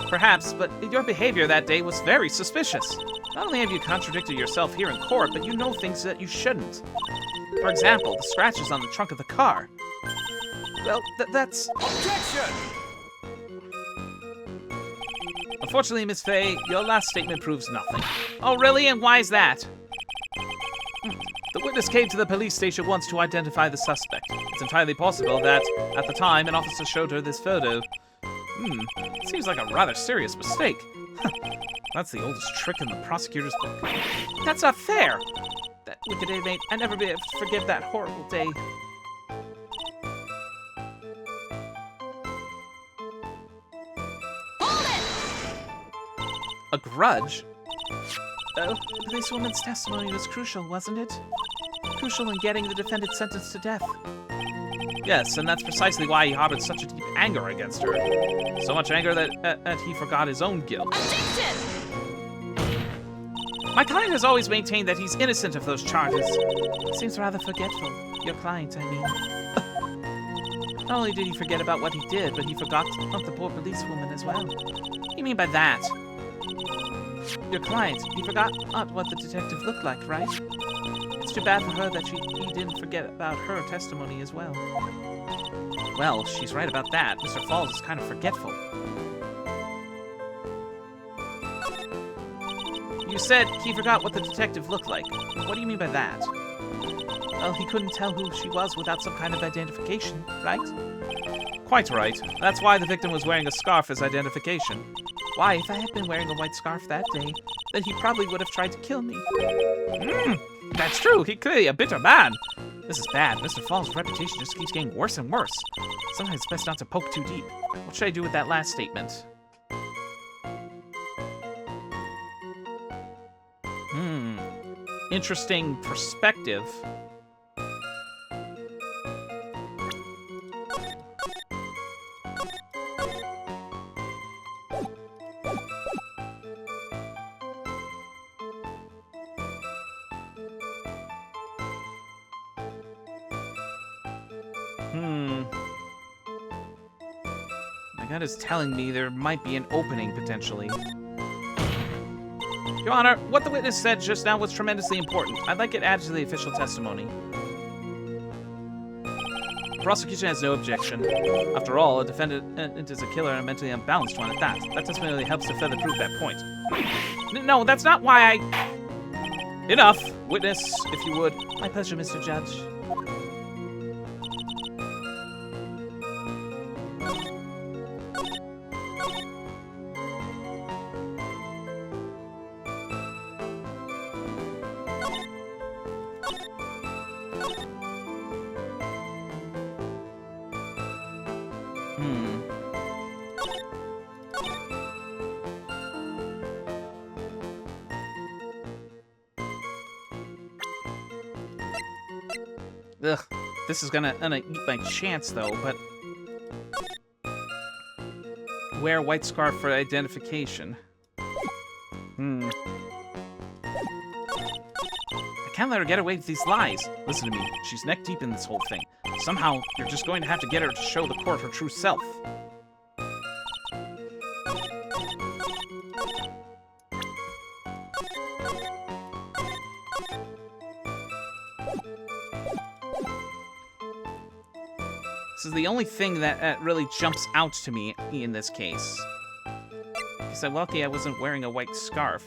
Perhaps, but your behavior that day was very suspicious. Not only have you contradicted yourself here in court, but you know things that you shouldn't. For example, the scratches on the trunk of the car. Well, that's... Objection! Unfortunately, Miss Faye, your last statement proves nothing. Oh, really? And why is that? The witness came to the police station once to identify the suspect. It's entirely possible that, at the time, an officer showed her this photo. Seems like a rather serious mistake. That's the oldest trick in the prosecutor's book. That's not fair! That wicked inmate, I never be able to forgive that horrible day. A grudge? Oh, the policewoman's testimony was crucial, wasn't it? Crucial in getting the defendant sentenced to death. Yes, and that's precisely why he harbored such a deep anger against her. So much anger that he forgot his own guilt. My client has always maintained that he's innocent of those charges. Seems rather forgetful. Your client, I mean. Not only did he forget about what he did, but he forgot about the poor policewoman as well. What do you mean by that? Your client, he forgot what the detective looked like, right? It's too bad for her that he didn't forget about her testimony as well. Well, she's right about that. Mr. Falls is kind of forgetful. You said he forgot what the detective looked like. What do you mean by that? Well, he couldn't tell who she was without some kind of identification, right? Quite right. That's why the victim was wearing a scarf as identification. Why, if I had been wearing a white scarf that day, then he probably would have tried to kill me. That's true. He's clearly a bitter man. This is bad. Mr. Falls' reputation just keeps getting worse and worse. Sometimes it's best not to poke too deep. What should I do with that last statement? Interesting perspective. My gut is telling me there might be an opening, potentially. Your Honor, what the witness said just now was tremendously important. I'd like it added to the official testimony. The prosecution has no objection. After all, a defendant is a killer and a mentally unbalanced one at that. That testimony helps to further prove that point. No, that's not why I... Enough! Witness, if you would. My pleasure, Mr. Judge. Ugh, this is gonna eat my chance, though, but... Wear a white scarf for identification. I can't let her get away with these lies. Listen to me, she's neck deep in this whole thing. Somehow, you're just going to have to get her to show the court her true self. This is the only thing that really jumps out to me in this case. Because I'm lucky I wasn't wearing a white scarf.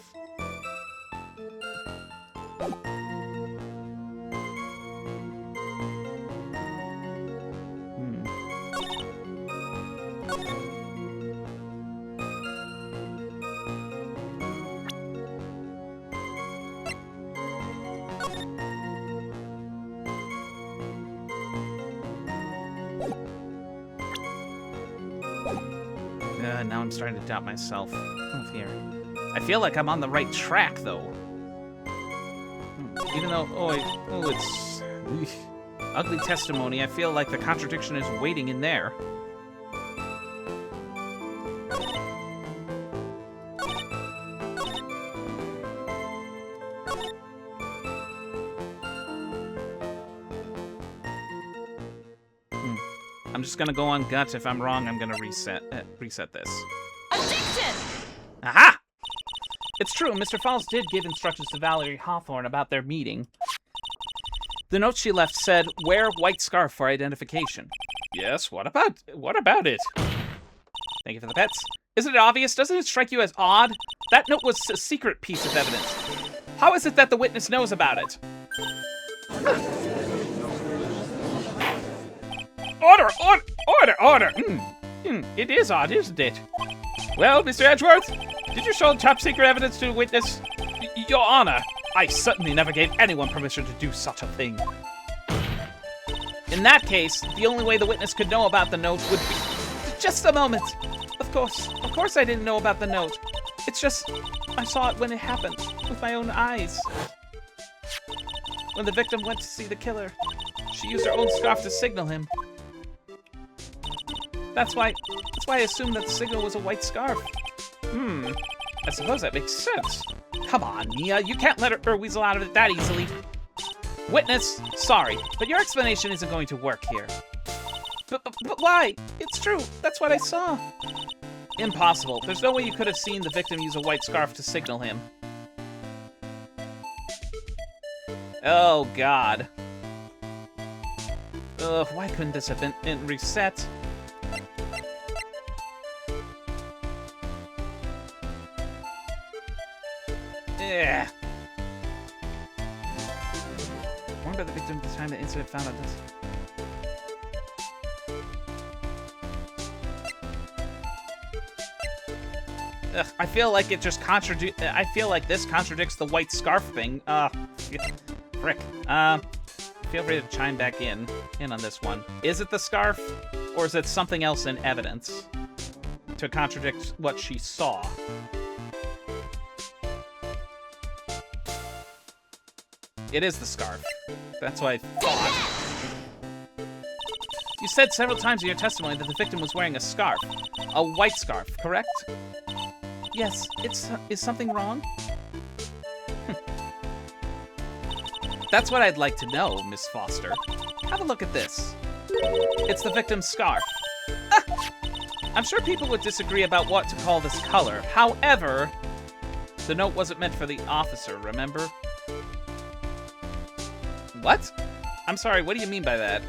Now I'm starting to doubt myself. Oh, here. I feel like I'm on the right track, though. Even though, it's ugly testimony, I feel like the contradiction is waiting in there. I'm just gonna go on gut. If I'm wrong, I'm gonna reset this. Objection! Aha! It's true, Mr. Falls did give instructions to Valerie Hawthorne about their meeting. The note she left said, "Wear white scarf for identification." Yes, what about it? Thank you for the pets. Isn't it obvious? Doesn't it strike you as odd? That note was a secret piece of evidence. How is it that the witness knows about it? Order! It is odd, isn't it? Well, Mr. Edgeworth, did you show top secret evidence to the witness? Your Honor, I certainly never gave anyone permission to do such a thing. In that case, the only way the witness could know about the note would be... Just a moment. Of course I didn't know about the note. It's just, I saw it when it happened, with my own eyes. When the victim went to see the killer, she used her own scarf to signal him. That's why I assumed that the signal was a white scarf. I suppose that makes sense. Come on, Mia, you can't let her weasel out of it that easily. Witness, sorry, but your explanation isn't going to work here. But why? It's true, that's what I saw. Impossible. There's no way you could have seen the victim use a white scarf to signal him. Oh, God. Ugh, why couldn't this have been reset? Yeah. Warned by the victim at the time the incident found out this. Ugh, I feel like it just I feel like this contradicts the white scarf thing. Frick. Feel free to chime back in on this one. Is it the scarf, or is it something else in evidence to contradict what she saw? It is the scarf. That's what I thought. You said several times in your testimony that the victim was wearing a scarf. A white scarf, correct? Yes. Is something wrong? That's what I'd like to know, Miss Foster. Have a look at this. It's the victim's scarf. I'm sure people would disagree about what to call this color. However, the note wasn't meant for the officer, remember? What? I'm sorry, what do you mean by that?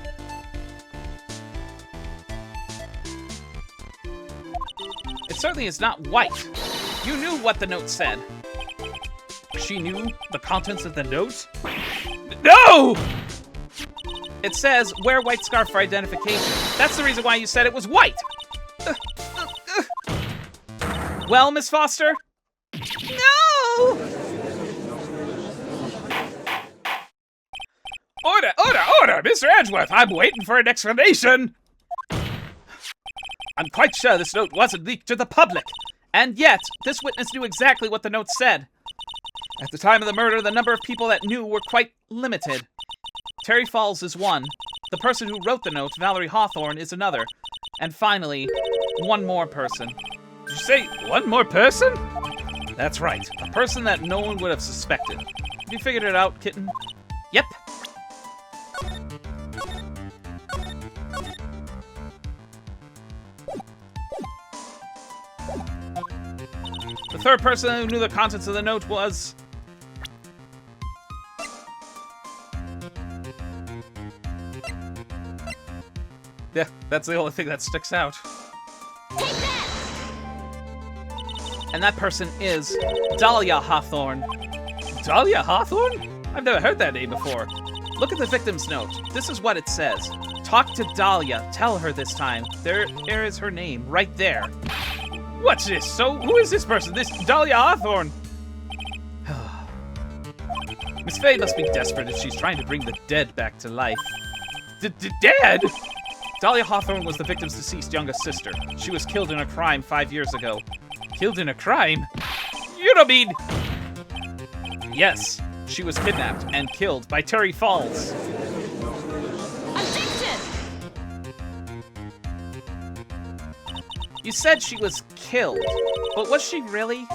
It certainly is not white. You knew what the note said. She knew the contents of the note? No! It says, wear white scarf for identification. That's the reason why you said it was white. Well, Miss Foster? No! Order! Mr. Edgeworth, I'm waiting for an explanation! I'm quite sure this note wasn't leaked to the public. And yet, this witness knew exactly what the note said. At the time of the murder, the number of people that knew were quite limited. Terry Falls is one. The person who wrote the note, Valerie Hawthorne, is another. And finally, one more person. Did you say one more person? That's right. A person that no one would have suspected. Have you figured it out, kitten? Yep. The third person who knew the contents of the note was... Yeah, that's the only thing that sticks out. Take that! And that person is Dahlia Hawthorne. Dahlia Hawthorne? I've never heard that name before. Look at the victim's note. This is what it says. Talk to Dahlia. Tell her this time. There is her name, right there. What's this? So, who is this person? This Dahlia Hawthorne? Miss Fay must be desperate if she's trying to bring the dead back to life. Dead? Dahlia Hawthorne was the victim's deceased youngest sister. She was killed in a crime 5 years ago. Killed in a crime? You don't mean... Yes, she was kidnapped and killed by Terry Falls. Objection! You said she was killed, but was she really?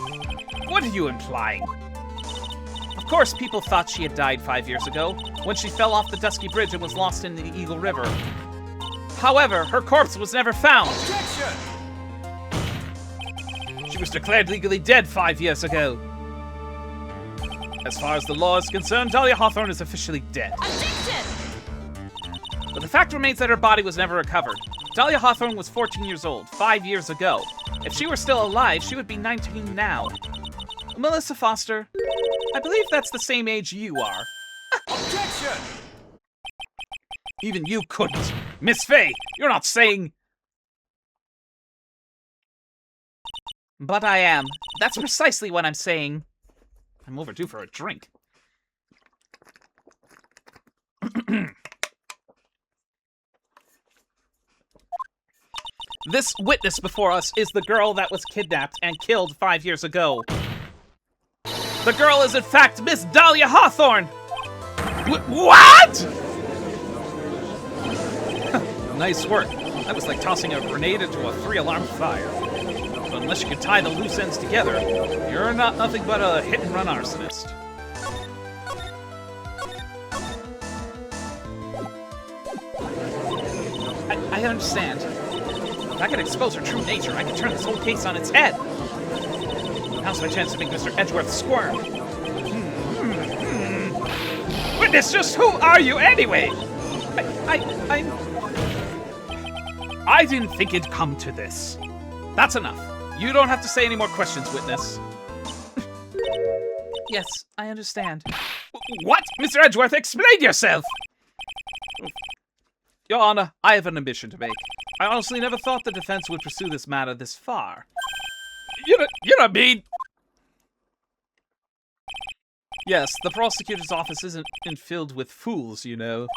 What are you implying? Of course, people thought she had died 5 years ago, when she fell off the Dusky Bridge and was lost in the Eagle River. However, her corpse was never found. Objection! She was declared legally dead 5 years ago. As far as the law is concerned, Dahlia Hawthorne is officially dead. Objection! But the fact remains that her body was never recovered. Dahlia Hawthorne was 14 years old 5 years ago. If she were still alive, she would be 19 now. Melissa Foster, I believe that's the same age you are. Objection! Even you couldn't. Miss Faye, you're not saying... But I am. That's precisely what I'm saying. I'm overdue for a drink. This witness before us is the girl that was kidnapped and killed 5 years ago. The girl is in fact Miss Dahlia Hawthorne! What?! Nice work. That was like tossing a grenade into a 3-alarm fire. But unless you can tie the loose ends together, you're nothing but a hit-and-run arsonist. I understand. If I can expose her true nature, I can turn this whole case on its head. Now's my chance to make Mr. Edgeworth squirm. Witness, just who are you anyway? I didn't think it'd come to this. That's enough. You don't have to say any more questions, witness. Yes, I understand. What? Mr. Edgeworth, explain yourself! Your Honor, I have an ambition to make. I honestly never thought the defense would pursue this matter this far. You don't mean... Yes, the prosecutor's office isn't filled with fools, you know.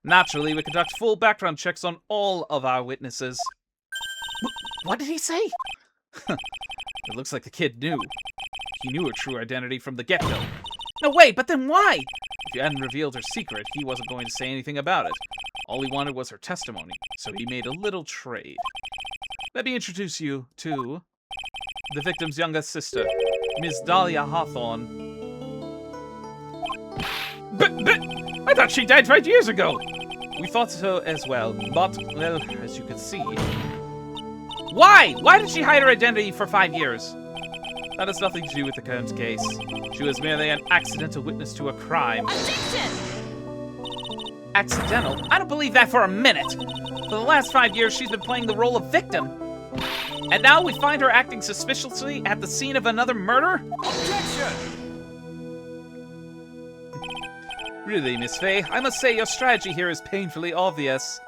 Naturally, we conduct full background checks on all of our witnesses. What did he say? It looks like the kid knew. He knew her true identity from the get-go. No way, but then why? If you hadn't revealed her secret, he wasn't going to say anything about it. All he wanted was her testimony, so he made a little trade. Let me introduce you to the victim's youngest sister, Miss Dahlia Hawthorne. But, I thought she died 5 years ago! We thought so as well, but, well, as you can see... Why? Why did she hide her identity for 5 years? That has nothing to do with the current case. She was merely an accidental witness to a crime. Objection! Accidental? I don't believe that for a minute. For the last 5 years, she's been playing the role of victim. And now we find her acting suspiciously at the scene of another murder? Objection! Really, Miss Faye, I must say your strategy here is painfully obvious.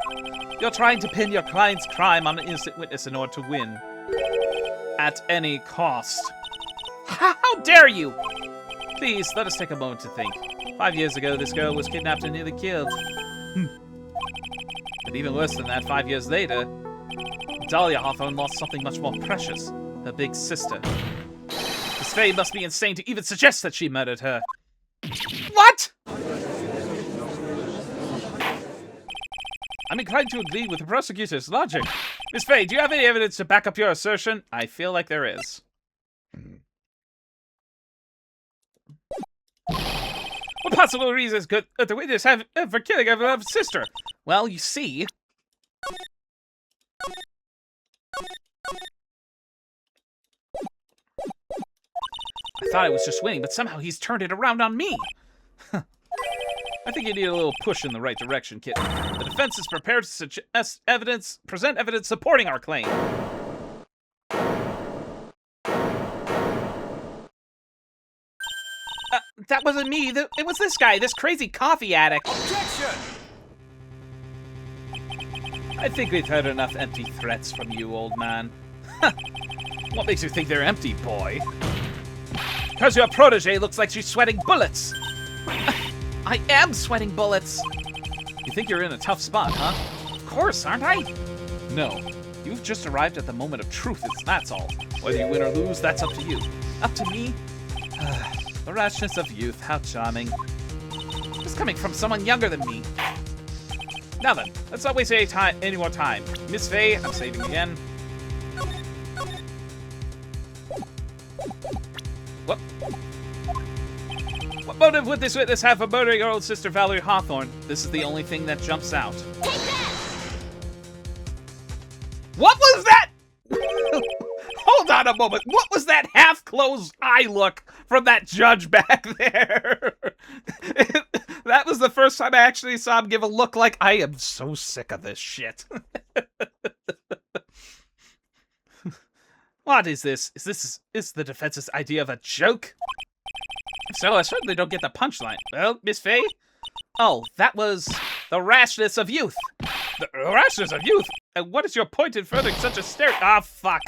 You're trying to pin your client's crime on an innocent witness in order to win. At any cost. How dare you? Please, let us take a moment to think. 5 years ago, this girl was kidnapped and nearly killed. But even worse than that, 5 years later, Dahlia Hawthorne lost something much more precious. Her big sister. Miss Faye must be insane to even suggest that she murdered her. What? I'm inclined to agree with the prosecutor's logic. Miss Faye, do you have any evidence to back up your assertion? I feel like there is. What possible reasons could the witness have for killing her beloved sister? Well, you see... I thought I was just winning, but somehow he's turned it around on me. I think you need a little push in the right direction, kitten. The defense is prepared to suggest evidence, present evidence supporting our claim. That wasn't me. It was this guy, this crazy coffee addict. Objection! I think we've heard enough empty threats from you, old man. What makes you think they're empty, boy? Because your protege looks like she's sweating bullets. I am sweating bullets. You think you're in a tough spot, huh? Of course, aren't I? No. You've just arrived at the moment of truth, that's all. Whether you win or lose, that's up to you. Up to me? The rashness of youth, how charming. It's coming from someone younger than me. Now then, let's not waste any more time. Miss Faye, I'm saving again. What? What motive would this witness have for murdering her old sister Valerie Hawthorne? This is the only thing that jumps out. Take that! What was that? Hold on a moment. What was that half-closed eye look from that judge back there? That was the first time I actually saw him give a look like, I am so sick of this shit. What is this? Is the defense's idea of a joke? So I certainly don't get the punchline. Well, Miss Faye? Oh, that was the rashness of youth. The rashness of youth? And what is your point in furthering such a stereotype? Ah, fuck.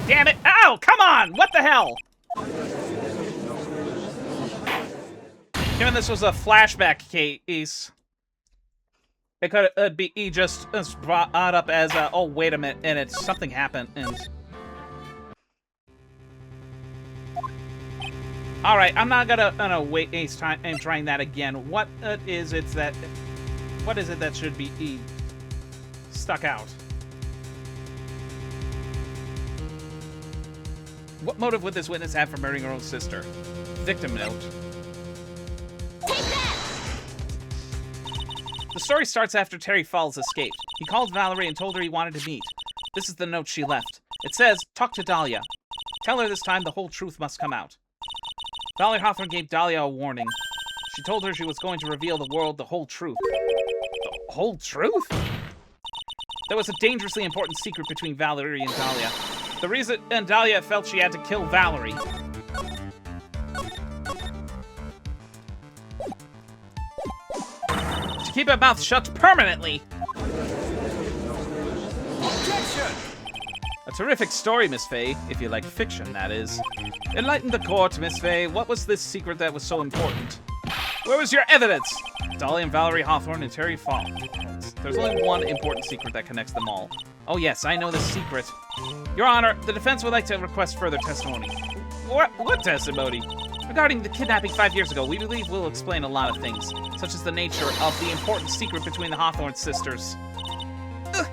Damn it! Ow! Come on! What the hell? Given this was a flashback case, it could be just brought up as oh wait a minute, and it's something happened and. All right, I'm not gonna waste time and trying that again. What is it that should be stuck out? What motive would this witness have for murdering her own sister? Victim note. Take that! The story starts after Terry Falls escaped. He called Valerie and told her he wanted to meet. This is the note she left. It says, "Talk to Dahlia. Tell her this time the whole truth must come out." Valerie Hawthorne gave Dahlia a warning. She told her she was going to reveal the world the whole truth. The whole truth? There was a dangerously important secret between Valerie and Dahlia. The reason Dahlia felt she had to kill Valerie. To keep her mouth shut permanently. Objection! A terrific story, Miss Faye, if you like fiction, that is. Enlighten the court, Miss Faye. What was this secret that was so important? Where was your evidence? Dahlia and Valerie Hawthorne and Terry Falls. There's only one important secret that connects them all. Oh yes, I know the secret. Your Honor, the defense would like to request further testimony. What testimony? Regarding the kidnapping 5 years ago, we believe will explain a lot of things, such as the nature of the important secret between the Hawthorne sisters. Ugh.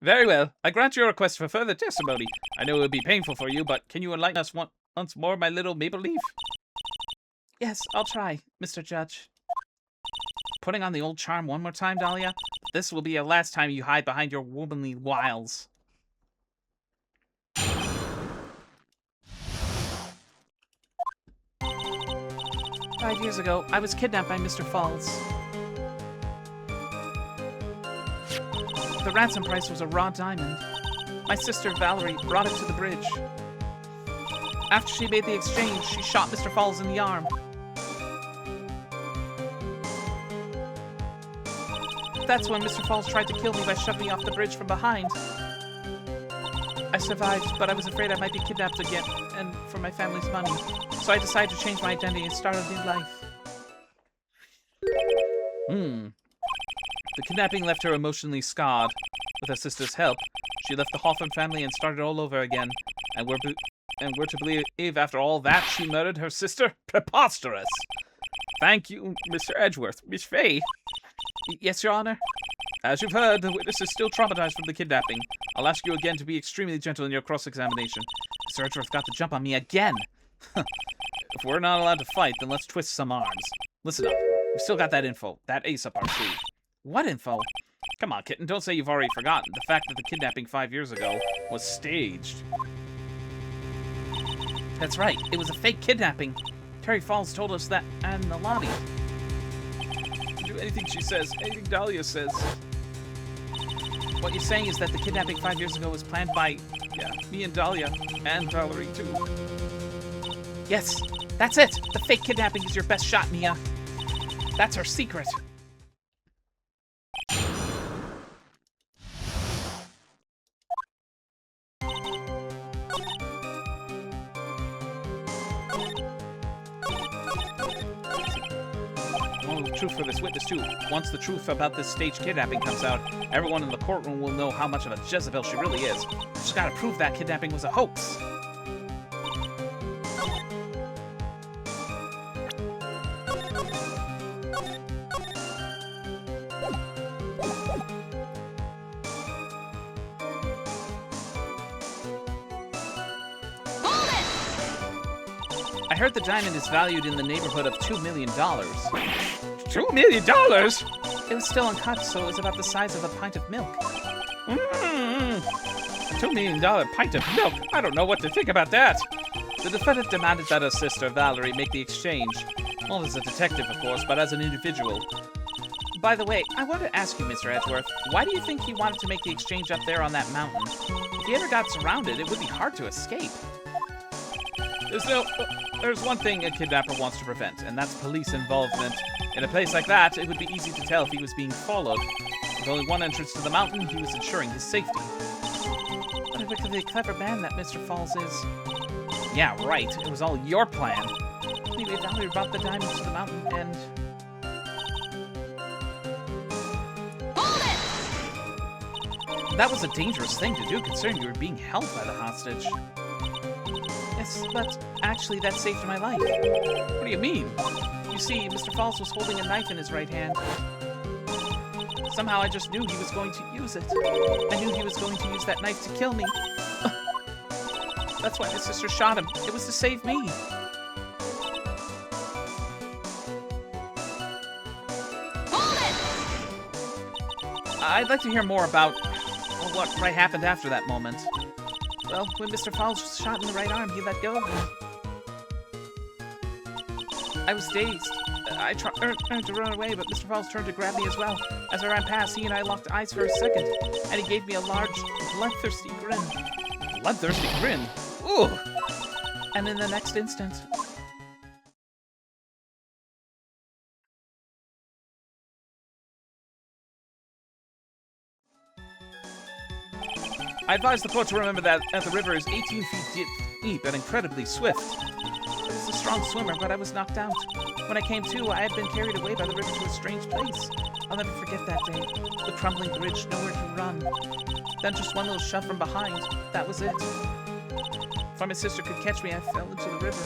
Very well. I grant your request for further testimony. I know it would be painful for you, but can you enlighten us once more, my little maple leaf? Yes, I'll try, Mr. Judge. Putting on the old charm one more time, Dahlia? This will be the last time you hide behind your womanly wiles. 5 years ago, I was kidnapped by Mr. Falls. The ransom price was a raw diamond. My sister Valerie brought it to the bridge. After she made the exchange, she shot Mr. Falls in the arm. That's when Mr. Falls tried to kill me by shoving me off the bridge from behind. I survived, but I was afraid I might be kidnapped again, and for my family's money. So I decided to change my identity and start a new life. The kidnapping left her emotionally scarred. With her sister's help, she left the Hawthorne family and started all over again. And we're to believe after all that she murdered her sister? Preposterous! Thank you, Mr. Edgeworth. Miss Faye? Yes, Your Honor? As you've heard, the witness is still traumatized from the kidnapping. I'll ask you again to be extremely gentle in your cross-examination. Mr. Edgeworth got the jump on me again. If we're not allowed to fight, then let's twist some arms. Listen up. We've still got that info. That ace up our sleeve. What info? Come on, kitten. Don't say you've already forgotten. The fact that the kidnapping 5 years ago was staged. That's right. It was a fake kidnapping. Terry Falls told us that in the lobby. Do anything she says. Anything Dahlia says. What you're saying is that the kidnapping 5 years ago was planned by... Yeah, me and Dahlia. And Valerie, too. Yes, that's it. The fake kidnapping is your best shot, Mia. That's her secret. moment of truth for this witness, too. Once the truth about this staged kidnapping comes out, everyone in the courtroom will know how much of a Jezebel she really is. She's gotta prove that kidnapping was a hoax. I heard the diamond is valued in the neighborhood of $2 million. $2 million? It was still uncut, so it was about the size of a pint of milk. A $2 million pint of milk? I don't know what to think about that. The defendant demanded that her sister, Valerie, make the exchange. Well, as a detective, of course, but as an individual. By the way, I want to ask you, Mr. Edgeworth, why do you think he wanted to make the exchange up there on that mountain? If he ever got surrounded, it would be hard to escape. There's one thing a kidnapper wants to prevent, and that's police involvement. In a place like that, it would be easy to tell if he was being followed. With only one entrance to the mountain, he was ensuring his safety. What a wickedly clever man that Mr. Falls is. Yeah, right. It was all your plan. Maybe Valerie brought the diamond to the mountain and... That was a dangerous thing to do, considering you were being held by the hostage. Yes, but actually that saved my life. What do you mean? You see, Mr. Falls was holding a knife in his right hand. Somehow I just knew he was going to use it. I knew he was going to use that knife to kill me. That's why my sister shot him. It was to save me. I'd like to hear more about what happened after that moment. Well, when Mr. Falls was shot in the right arm, he let go of me. I was dazed. I tried to run away, but Mr. Falls turned to grab me as well. As I ran past, he and I locked eyes for a second, and he gave me a large, bloodthirsty grin. Bloodthirsty grin? Ooh! And in the next instant... I advise the court to remember that the river is 18 feet deep and incredibly swift. I was a strong swimmer, but I was knocked out. When I came to, I had been carried away by the river to a strange place. I'll never forget that day. The crumbling bridge, nowhere to run. Then just one little shove from behind. That was it. Before my sister could catch me, I fell into the river.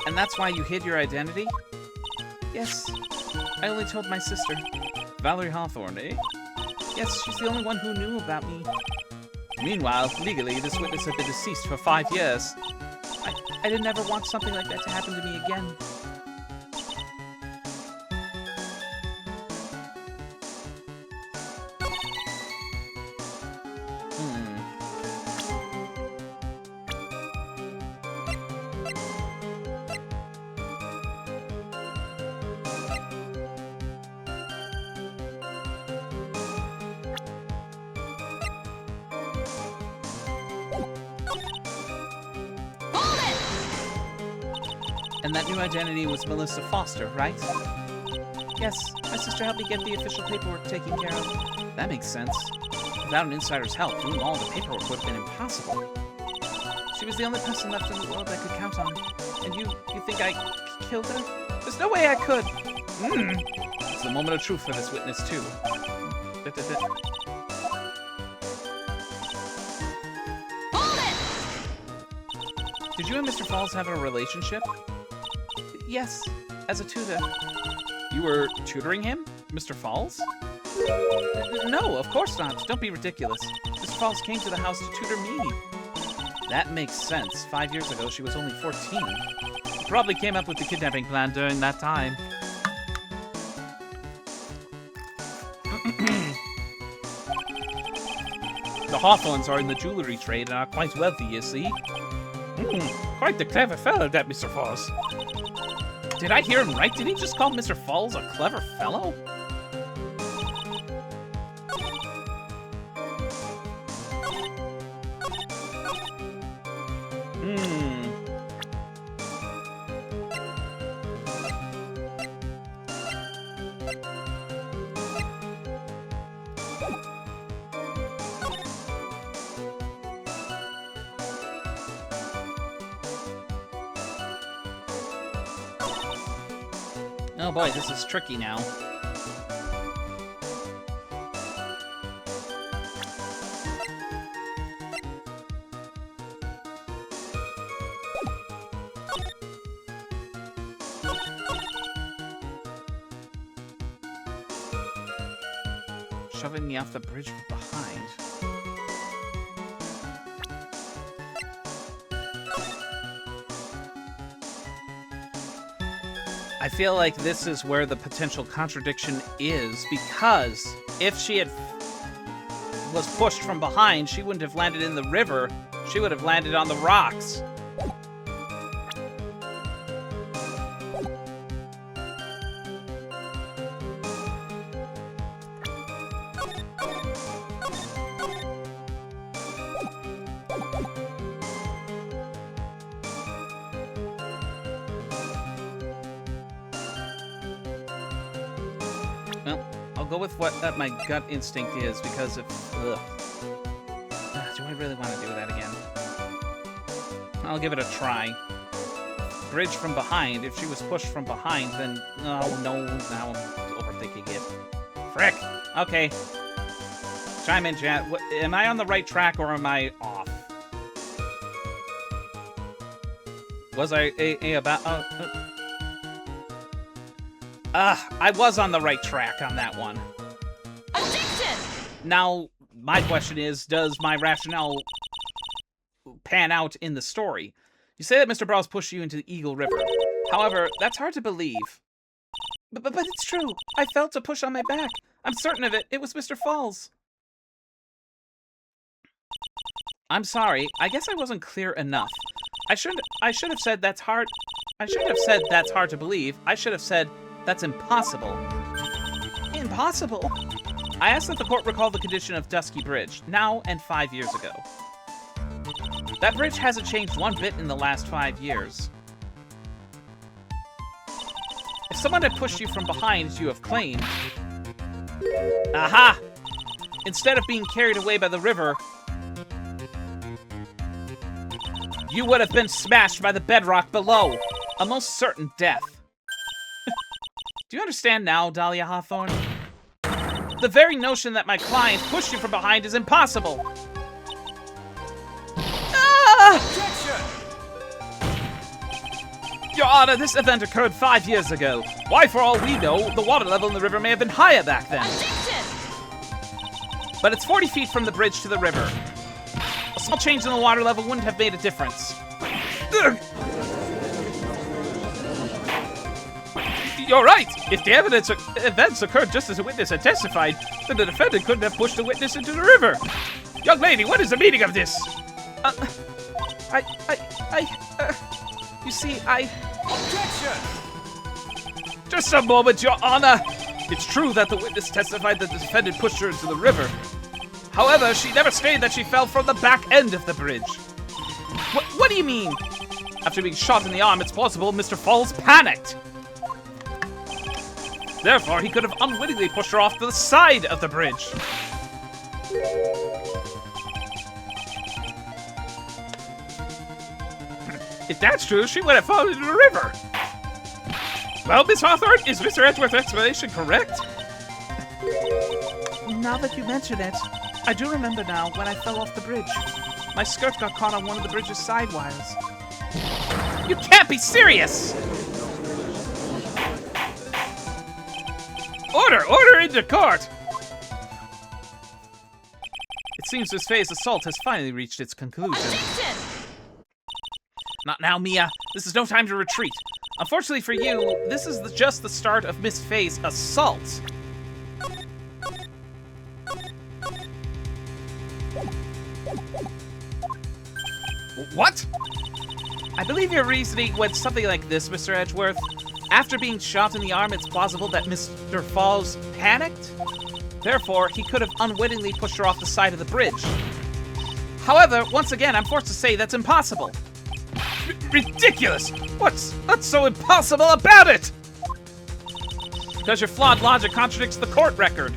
And that's why you hid your identity? Yes. I only told my sister. Valerie Hawthorne, eh? Yes, she's the only one who knew about me. Meanwhile, legally, this witness had been deceased for 5 years. I didn't ever want something like that to happen to me again. And that new identity was Melissa Foster, right? Yes, my sister helped me get the official paperwork taken care of. That makes sense. Without an insider's help, doing all the paperwork would have been impossible. She was the only person left in the world I could count on. And you think I killed her? There's no way I could! It's the moment of truth for this witness, too. Did you and Mr. Falls have a relationship? Yes, as a tutor. You were tutoring him? Mr. Falls? No, of course not. Don't be ridiculous. Mr. Falls came to the house to tutor me. That makes sense. 5 years ago, she was only 14. He probably came up with the kidnapping plan during that time. The Hawthorns are in the jewelry trade and are quite wealthy, you see. Quite the clever fellow, that Mr. Falls. Did I hear him right? Did he just call Mr. Falls a clever fellow? Oh boy, this is tricky now. Shoving me off the bridge from behind. I feel like this is where the potential contradiction is, because if she was pushed from behind, she wouldn't have landed in the river. She would have landed on the rocks. Well, I'll go with what my gut instinct is, because if... Ugh. Do I really want to do that again? I'll give it a try. Bridge from behind. If she was pushed from behind, then... Oh, no. Now I'm overthinking it. Frick! Okay. Chime in, chat. Am I on the right track, or am I off? Was I about... I was on the right track on that one. Objection! Now, my question is, does my rationale pan out in the story? You say that Mr. Browse pushed you into the Eagle River. However, that's hard to believe. But it's true. I felt a push on my back. I'm certain of it. It was Mr. Falls. I'm sorry. I guess I wasn't clear enough. I should have said that's hard. I should have said that's hard to believe. I should have said that's impossible. Impossible? I asked that the court recall the condition of Dusky Bridge, now and 5 years ago. That bridge hasn't changed one bit in the last 5 years. If someone had pushed you from behind, as you have claimed... Aha! Instead of being carried away by the river, you would have been smashed by the bedrock below. A most certain death. Do you understand now, Dahlia Hawthorne? The very notion that my client pushed you from behind is impossible. Objection! Your Honor, this event occurred 5 years ago. Why, for all we know, the water level in the river may have been higher back then. Objection! But it's 40 feet from the bridge to the river. A small change in the water level wouldn't have made a difference. Ugh. You're right! If the events occurred just as a witness had testified, then the defendant couldn't have pushed the witness into the river. Young lady, what is the meaning of this? You see, Objection! Just a moment, Your Honor! It's true that the witness testified that the defendant pushed her into the river. However, she never stated that she fell from the back end of the bridge. What do you mean? After being shot in the arm, it's possible Mr. Falls panicked. Therefore, he could have unwittingly pushed her off to the side of the bridge. If that's true, she would have fallen into the river. Well, Miss Hawthorne, is Mr. Edgeworth's explanation correct? Now that you mention it, I do remember now when I fell off the bridge. My skirt got caught on one of the bridge's side wires. You can't be serious! Order into court! It seems Miss Faye's assault has finally reached its conclusion. Objection! Not now, Mia. This is no time to retreat. Unfortunately for you, this is just the start of Miss Faye's assault. What? I believe your reasoning went something like this, Mr. Edgeworth. After being shot in the arm, it's plausible that Mr. Falls panicked. Therefore, he could have unwittingly pushed her off the side of the bridge. However, once again, I'm forced to say that's impossible. Ridiculous! What's so impossible about it? Because your flawed logic contradicts the court record.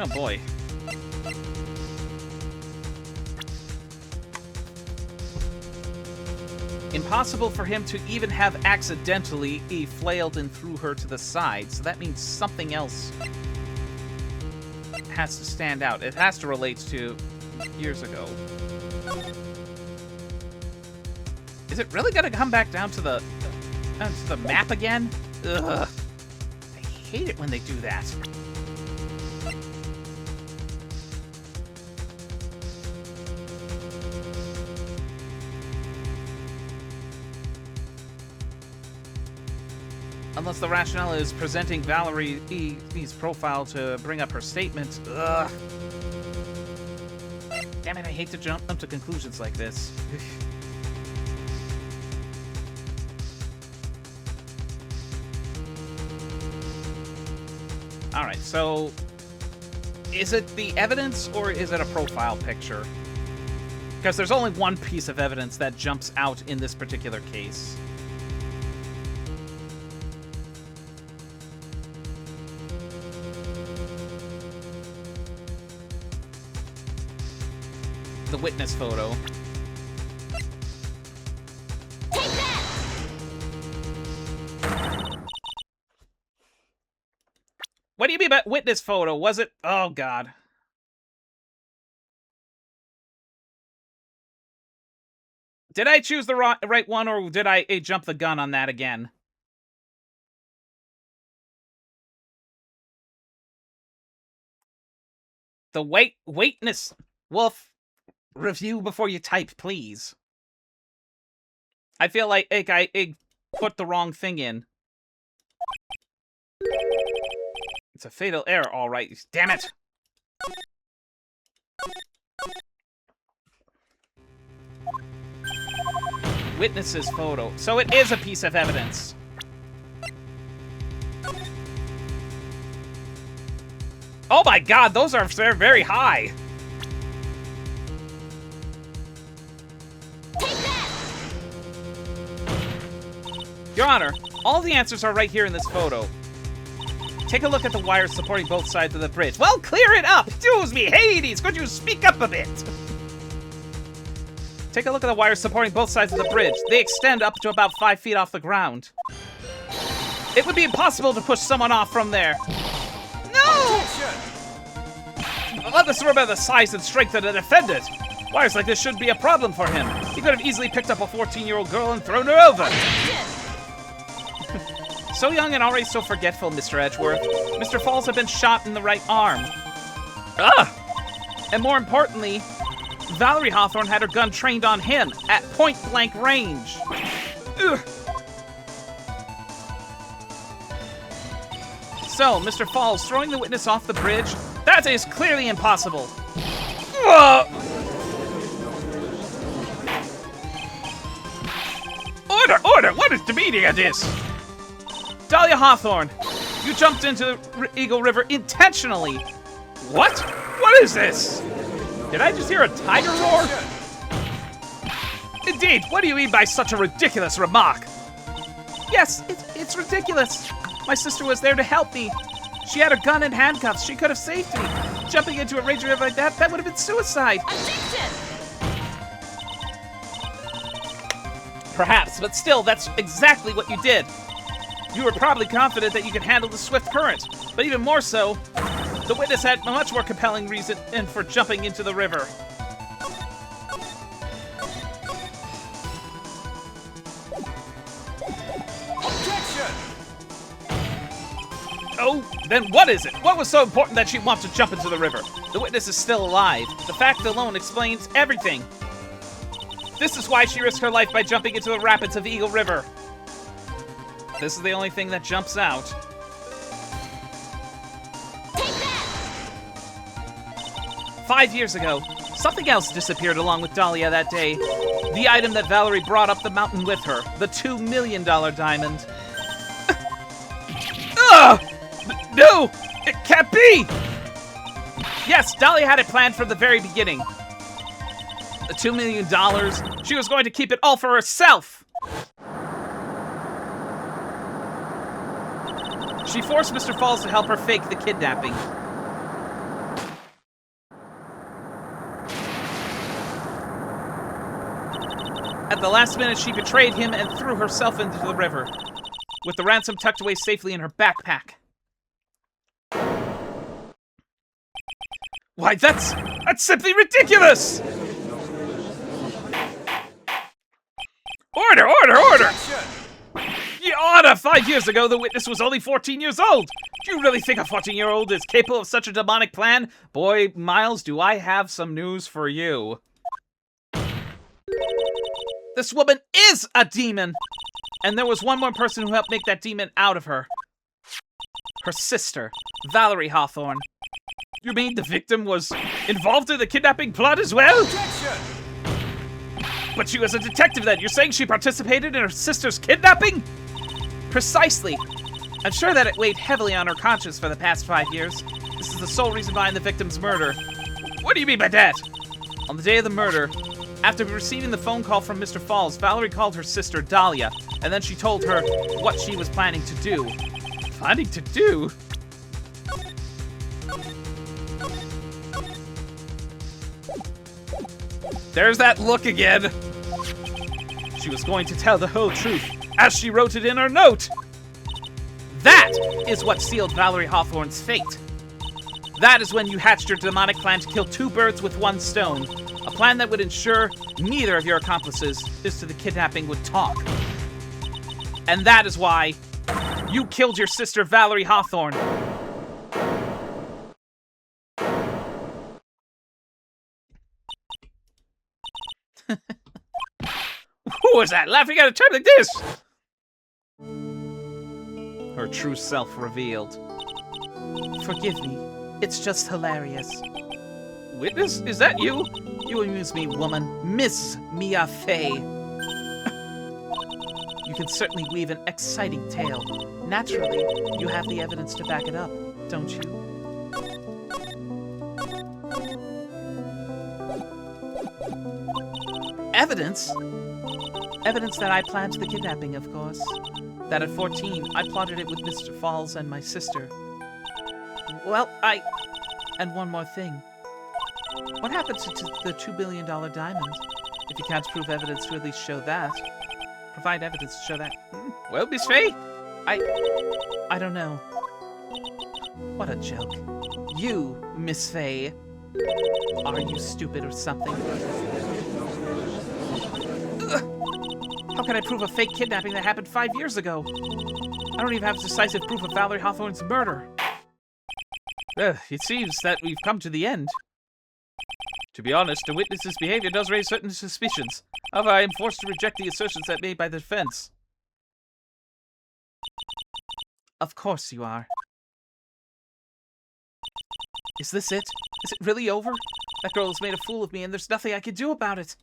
Oh boy. Impossible for him to even have accidentally flailed and threw her to the side, so that means something else has to stand out. It has to relate to years ago. Is it really gonna come back down to the map again? Ugh. I hate it when they do that. Unless the rationale is presenting Valerie's profile to bring up her statement. Ugh. Damn it, I hate to jump to conclusions like this. Alright, so is it the evidence or is it a profile picture? Because there's only one piece of evidence that jumps out in this particular case. The witness photo. Take that! What do you mean by witness photo? Was it? Oh, God. Did I choose the right one, or did I jump the gun on that again? The witness. Wolf. Review before you type, please. I feel like I put the wrong thing in. It's a fatal error, all right. Damn it! Witness's photo. So it is a piece of evidence. Oh my God, those are very high. Your Honor, all the answers are right here in this photo. Take a look at the wires supporting both sides of the bridge. Well, clear it up! Excuse me, Hades, could you speak up a bit? Take a look at the wires supporting both sides of the bridge. They extend up to about 5 feet off the ground. It would be impossible to push someone off from there. No! Let us remember the size and strength of the defendant. Wires like this shouldn't be a problem for him. He could have easily picked up a 14-year-old girl and thrown her over. So young and already so forgetful, Mr. Edgeworth. Mr. Falls had been shot in the right arm. And more importantly, Valerie Hawthorne had her gun trained on him at point-blank range. Ugh. So, Mr. Falls throwing the witness off the bridge, that is clearly impossible. Order! What is the meaning of this? Dahlia Hawthorne, you jumped into Eagle River intentionally. What? What is this? Did I just hear a tiger roar? Indeed, what do you mean by such a ridiculous remark? Yes, it's ridiculous. My sister was there to help me. She had a gun and handcuffs. She could have saved me. Jumping into a raging river like that would have been suicide. Objection! Perhaps, but still, that's exactly what you did. You were probably confident that you could handle the swift current, but even more so, the witness had a much more compelling reason for jumping into the river. Objection! Oh, then what is it? What was so important that she wants to jump into the river? The witness is still alive. The fact alone explains everything. This is why she risked her life by jumping into the rapids of Eagle River. This is the only thing that jumps out. Take that! 5 years ago, something else disappeared along with Dahlia that day. The item that Valerie brought up the mountain with her. The $2 million diamond. Ugh! No! It can't be! Yes, Dahlia had it planned from the very beginning. The $2 million, she was going to keep it all for herself. She forced Mr. Falls to help her fake the kidnapping. At the last minute, she betrayed him and threw herself into the river, with the ransom tucked away safely in her backpack. Why, that's simply ridiculous! Order, order, order! Objection! Your Honor, 5 years ago, the witness was only 14 years old. Do you really think a 14-year-old is capable of such a demonic plan? Boy, Miles, do I have some news for you. This woman is a demon! And there was one more person who helped make that demon out of her. Her sister, Valerie Hawthorne. You mean the victim was involved in the kidnapping plot as well? Objection! But she was a detective then. You're saying she participated in her sister's kidnapping? Precisely. I'm sure that it weighed heavily on her conscience for the past 5 years. This is the sole reason behind the victim's murder. What do you mean by that? On the day of the murder, after receiving the phone call from Mr. Falls, Valerie called her sister Dahlia, and then she told her what she was planning to do. Planning to do? There's that look again. She was going to tell the whole truth, as she wrote it in her note. That is what sealed Valerie Hawthorne's fate. That is when you hatched your demonic plan to kill 2 birds with 1 stone. A plan that would ensure neither of your accomplices to the kidnapping would talk. And that is why you killed your sister Valerie Hawthorne. Who was that laughing at a time like this? Her true self revealed. Forgive me. It's just hilarious. Witness, is that you? You amuse me, woman. Miss Mia Fey. You can certainly weave an exciting tale. Naturally, you have the evidence to back it up, don't you? Evidence? Evidence that I planned the kidnapping, of course. That at 14, I plotted it with Mr. Falls and my sister. Well, And one more thing. What happened to the $2 billion diamond? If you can't prove evidence to at least show that. Provide evidence to show that. Well, Miss Fey? I don't know. What a joke. You, Miss Fey. Are you stupid or something? Ugh. How can I prove a fake kidnapping that happened 5 years ago? I don't even have decisive proof of Valerie Hawthorne's murder. It seems that we've come to the end. To be honest, the witness's behavior does raise certain suspicions. However, I am forced to reject the assertions that made by the defense. Of course you are. Is this it? Is it really over? That girl has made a fool of me and there's nothing I can do about it.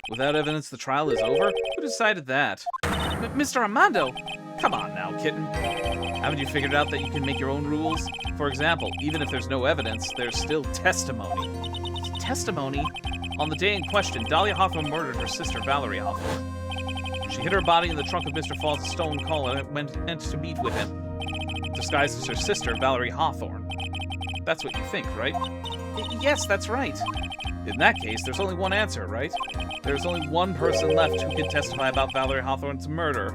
Without evidence, the trial is over? Who decided that? Mr. Armando! Come on now, kitten. Haven't you figured out that you can make your own rules? For example, even if there's no evidence, there's still testimony. Testimony? On the day in question, Dahlia Hawthorne murdered her sister, Valerie Hawthorne. She hid her body in the trunk of Mr. Falls' stone collar and went to meet with him, disguised as her sister, Valerie Hawthorne. That's what you think, right? Yes, that's right. In that case, there's only one answer, right? There's only one person left who can testify about Valerie Hawthorne's murder.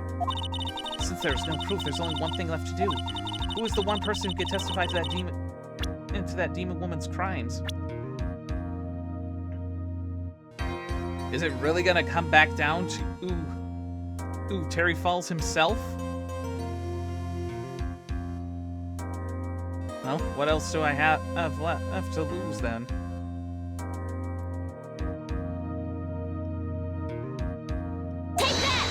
Since there's no proof, there's only one thing left to do. Who is the one person who can testify to that demon woman's crimes? Is it really gonna come back down to... Ooh, Terry Falls himself? Well, what else do I have left to lose then? Take that!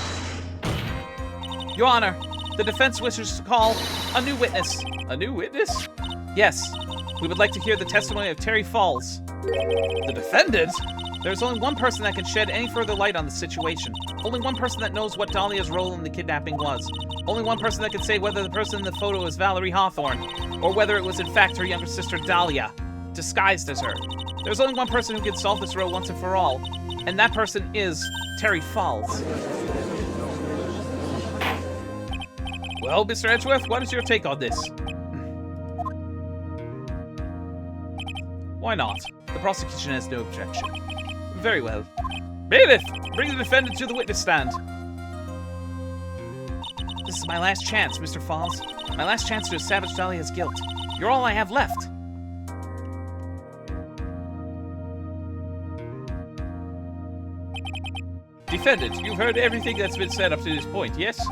Your Honor, the defense wishes to call a new witness. A new witness? Yes. We would like to hear the testimony of Terry Falls. The defendant? There's only one person that can shed any further light on the situation. Only one person that knows what Dahlia's role in the kidnapping was. Only one person that can say whether the person in the photo is Valerie Hawthorne, or whether it was in fact her younger sister Dahlia, disguised as her. There's only one person who can solve this riddle once and for all, and that person is Terry Falls. Well, Mr. Edgeworth, what is your take on this? Why not? The prosecution has no objection. Very well. Bailiff, bring the defendant to the witness stand. This is my last chance, Mr. Falls. My last chance to establish Dahlia's guilt. You're all I have left. Defendant, you've heard everything that's been said up to this point, yes?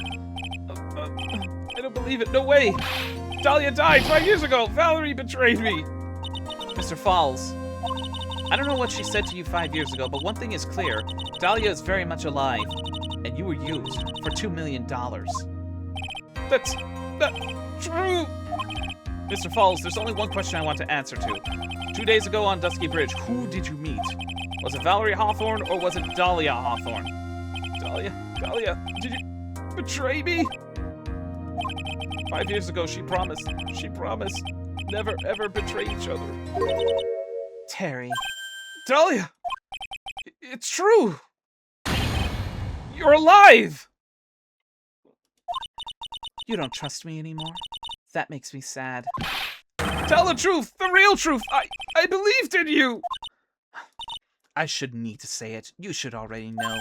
I don't believe it. No way. Dahlia died 5 years ago. Valerie betrayed me. Mr. Falls, I don't know what she said to you 5 years ago, but one thing is clear. Dahlia is very much alive, and you were used for $2 million. That's not true. Mr. Falls, there's only one question I want to answer to. 2 days ago on Dusky Bridge, who did you meet? Was it Valerie Hawthorne or was it Dahlia Hawthorne? Dahlia, did you betray me? 5 years ago, she promised never ever betray each other. Terry. Dahlia! It's true! You're alive! You don't trust me anymore? That makes me sad. Tell the truth! The real truth! I believed in you! I shouldn't need to say it. You should already know.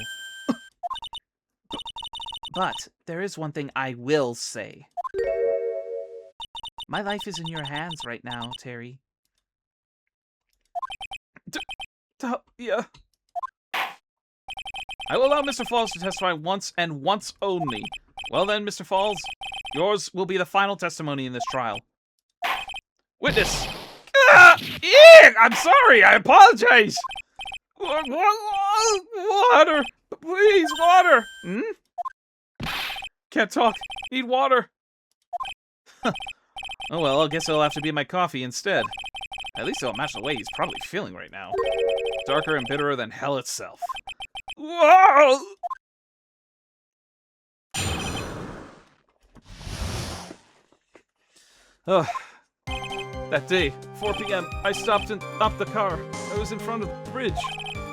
But there is one thing I will say. My life is in your hands right now, Terry. Dahlia. I will allow Mr. Falls to testify once and once only. Well then, Mr. Falls, yours will be the final testimony in this trial. Witness! I'm sorry, I apologize! Water! Please, water! Can't talk. Need water. Oh well, I guess it'll have to be my coffee instead. At least it'll match the way he's probably feeling right now. Darker and bitterer than hell itself. Whoa! Oh, that day, 4 p.m., I stopped the car. I was in front of the bridge.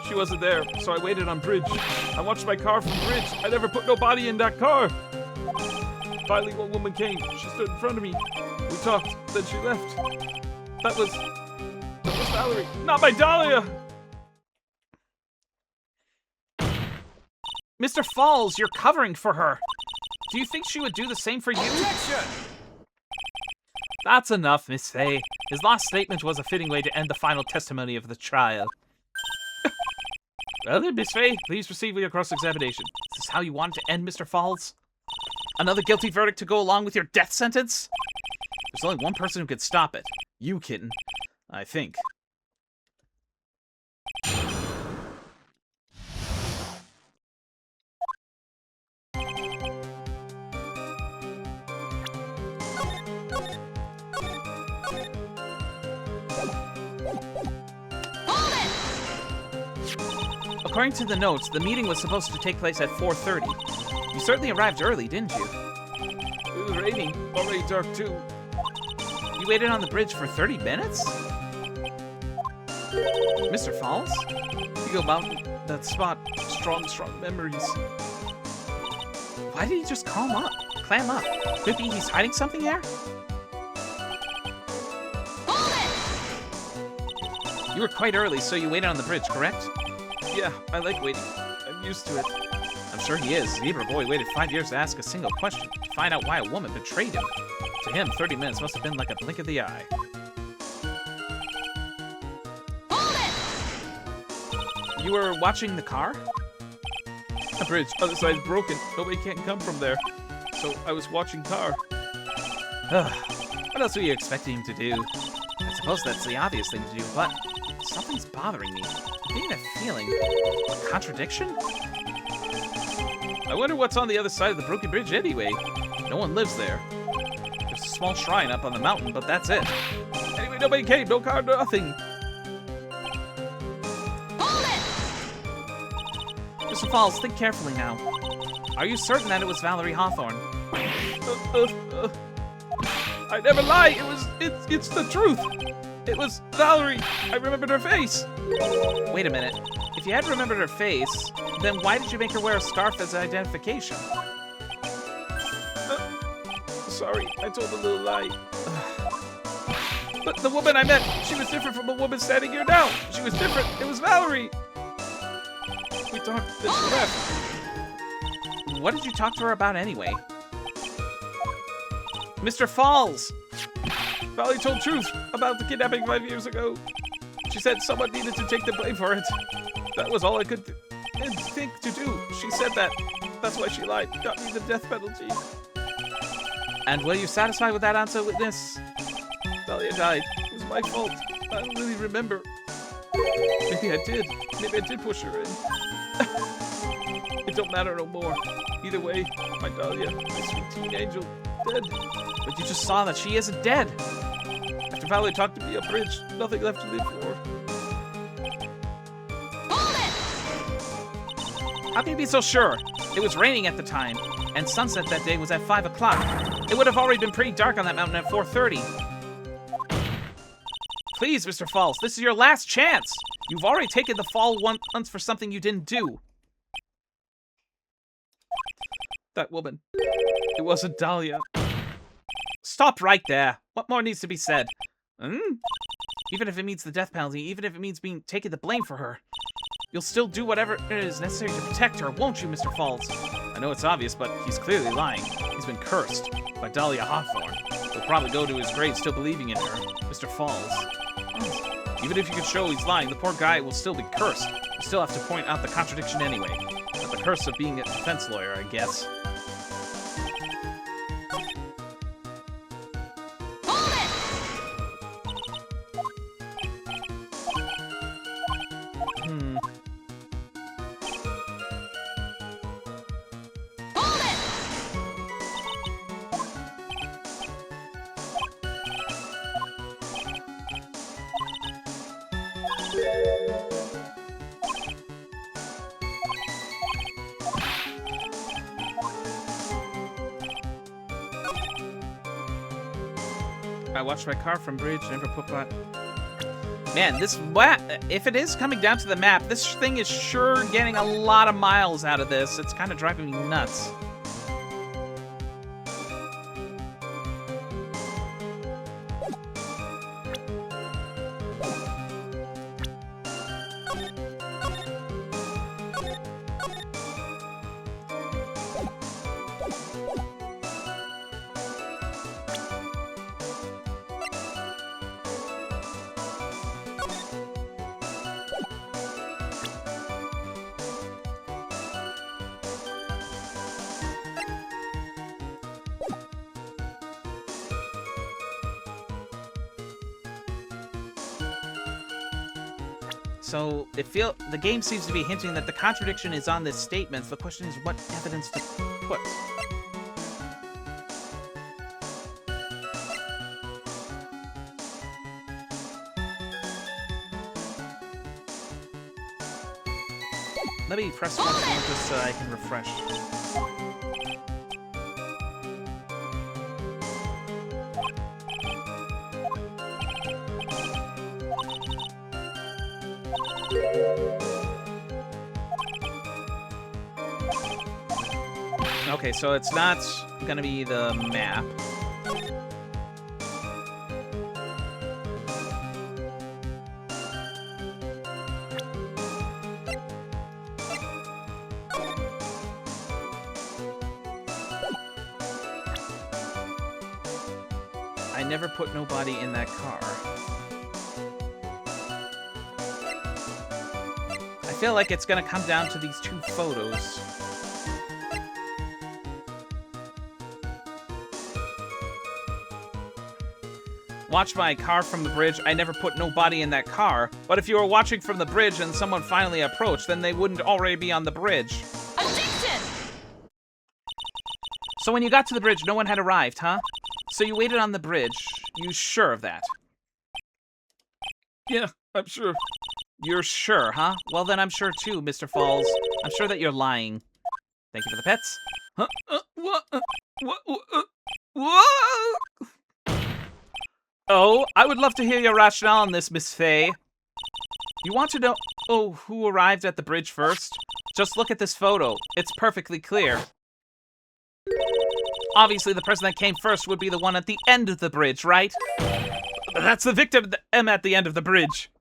She wasn't there, so I waited on bridge. I watched my car from bridge. I never put nobody in that car. Finally, one woman came. She stood in front of me. We talked, then she left. That was Valerie, not my Dahlia! Mr. Falls, you're covering for her. Do you think she would do the same for you? Objection! That's enough, Miss Fay. His last statement was a fitting way to end the final testimony of the trial. Well then, Miss Fay, please proceed with your cross-examination. Is this how you wanted to end Mr. Falls? Another guilty verdict to go along with your death sentence? There's only one person who could stop it. You, kitten. I think. According to the notes, the meeting was supposed to take place at 4:30. You certainly arrived early, didn't you? It was raining. Already dark, too. You waited on the bridge for 30 minutes? Mr. Falls? Eagle Mountain, that spot. Strong memories. Why did he just clam up? Could be he's hiding something here? You were quite early, so you waited on the bridge, correct? Yeah, I like waiting. I'm used to it. I'm sure he is. Zebra Boy waited 5 years to ask a single question, to find out why a woman betrayed him. To him, 30 minutes must have been like a blink of the eye. You were watching the car? The bridge, other side's broken. Nobody can come from there. So I was watching car. What else were you expecting him to do? I suppose that's the obvious thing to do, but something's bothering me. I'm getting a feeling. A contradiction? I wonder what's on the other side of the broken bridge anyway. No one lives there. There's a small shrine up on the mountain, but that's it. Anyway, nobody came, no car, nothing. Hold it! Mr. Falls, think carefully now. Are you certain that it was Valerie Hawthorne? I never lie. It's the truth. It was Valerie. I remembered her face. Wait a minute. If you had remembered her face, then why did you make her wear a scarf as identification? Sorry, I told a little lie. But the woman I met, she was different from the woman standing here now. She was different. It was Valerie. We talked, then she left. What did you talk to her about anyway? Mr. Falls! Valerie told truth about the kidnapping 5 years ago. She said someone needed to take the blame for it. That was all I could think to do. She said that. That's why she lied. Got me the death penalty. And were you satisfied with that answer, witness? Dahlia died. It was my fault. I don't really remember. Maybe I did. Maybe I did push her in. It don't matter no more. Either way, my Dahlia, my sweet teen angel, dead. But you just saw that she isn't dead. After Valerie talked to me up bridge, nothing left to live for. Hold it! How can you be so sure? It was raining at the time, and sunset that day was at 5 o'clock. It would have already been pretty dark on that mountain at 4:30. Please, Mr. Falls, this is your last chance. You've already taken the fall once for something you didn't do. That woman. It wasn't Dahlia. Stop right there. What more needs to be said? Even if it means the death penalty, even if it means being taking the blame for her, you'll still do whatever is necessary to protect her, won't you, Mr. Falls? I know it's obvious, but he's clearly lying. He's been cursed by Dahlia Hawthorne. He'll probably go to his grave still believing in her, Mr. Falls. Even if you can show he's lying, the poor guy will still be cursed. You still have to point out the contradiction anyway. But the curse of being a defense lawyer, I guess. I watched my car from bridge, never put by. Man, if it is coming down to the map, this thing is sure getting a lot of miles out of this. It's kind of driving me nuts. So the game seems to be hinting that the contradiction is on this statement. The question is what evidence to put. Let me press once more just so I can refresh. Okay, so it's not gonna be the map. I never put nobody in that car. I feel like it's gonna come down to these two photos. watched my car from the bridge, I never put no body in that car. But if you were watching from the bridge and someone finally approached, then they wouldn't already be on the bridge. Objection! So when you got to the bridge, no one had arrived, huh? So you waited on the bridge. You sure of that? Yeah, I'm sure. You're sure, huh? Well, then I'm sure too, Mr. Falls. I'm sure that you're lying. Thank you for the pets. Huh? What? Oh, I would love to hear your rationale on this, Miss Fay. You want to know who arrived at the bridge first? Just look at this photo. It's perfectly clear. Obviously, the person that came first would be the one at the end of the bridge, right? That's the victim at the end of the bridge.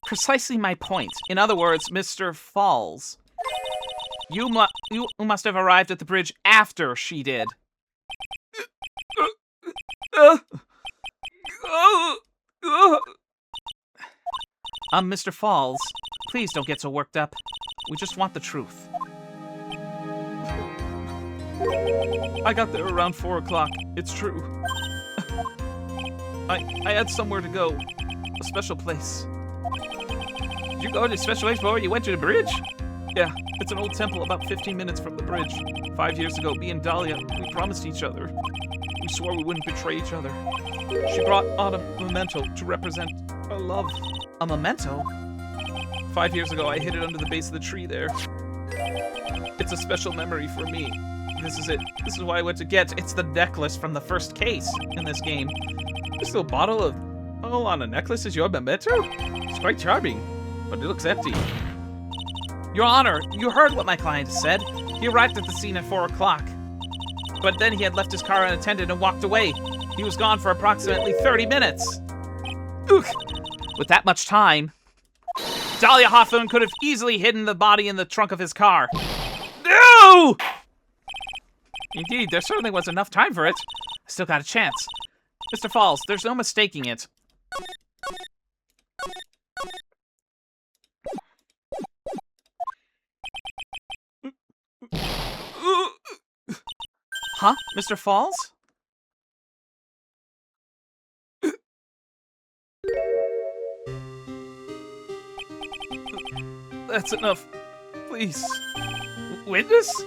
Precisely my point. In other words, Mr. Falls, you must have arrived at the bridge after she did. Mr. Falls, please don't get so worked up. We just want the truth. I got there around 4 o'clock. It's true. I had somewhere to go. A special place. Did you go to a special place before you went to the bridge? Yeah, it's an old temple about 15 minutes from the bridge. 5 years ago, me and Dahlia, we promised each other. We swore we wouldn't betray each other. She brought on a memento to represent our love. A memento? 5 years ago, I hid it under the base of the tree there. It's a special memory for me. This is it. This is what I went to get. It's the necklace from the first case in this game. This little bottle of oil on a necklace is your memento? It's quite charming, but it looks empty. Your Honor, you heard what my client said. He arrived at the scene at 4 o'clock. But then he had left his car unattended and walked away. He was gone for approximately 30 minutes. Ugh. With that much time, Dahlia Hawthorne could have easily hidden the body in the trunk of his car. No! Indeed, there certainly was enough time for it. I still got a chance. Mr. Falls, there's no mistaking it. Huh? Mr. Falls? That's enough. Please. Witness?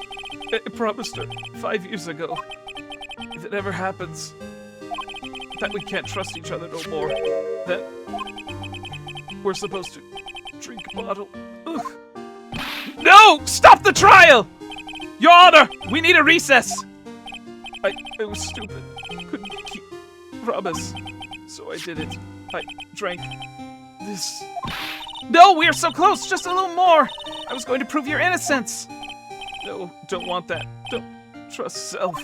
I promised her 5 years ago. If it ever happens, that we can't trust each other no more. That we're supposed to drink a bottle. Ugh. No! Stop the trial! Your Honor, we need a recess. I was stupid. Couldn't keep promise. So I did it. I drank this. No, we are so close. Just a little more. I was going to prove your innocence. No, don't want that. Don't trust self.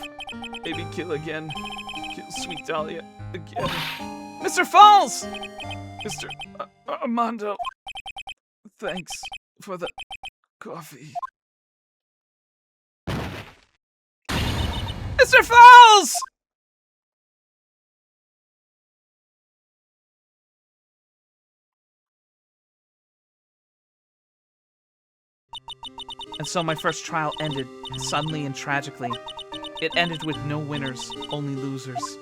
Maybe kill again. Kill sweet Dahlia again. Mr. Falls! Mr. Armando. Thanks for the coffee. Mr. Falls! And so my first trial ended, suddenly and tragically. It ended with no winners, only losers.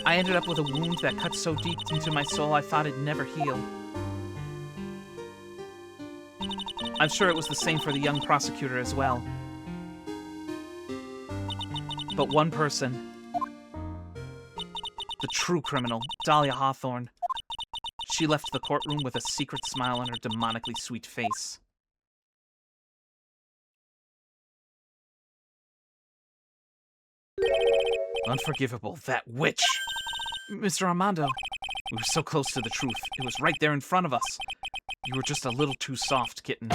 I ended up with a wound that cut so deep into my soul I thought it'd never heal. I'm sure it was the same for the young prosecutor as well. But one person, the true criminal, Dahlia Hawthorne, she left the courtroom with a secret smile on her demonically sweet face. Unforgivable, that witch! Mr. Armando, we were so close to the truth. It was right there in front of us. You were just a little too soft, kitten.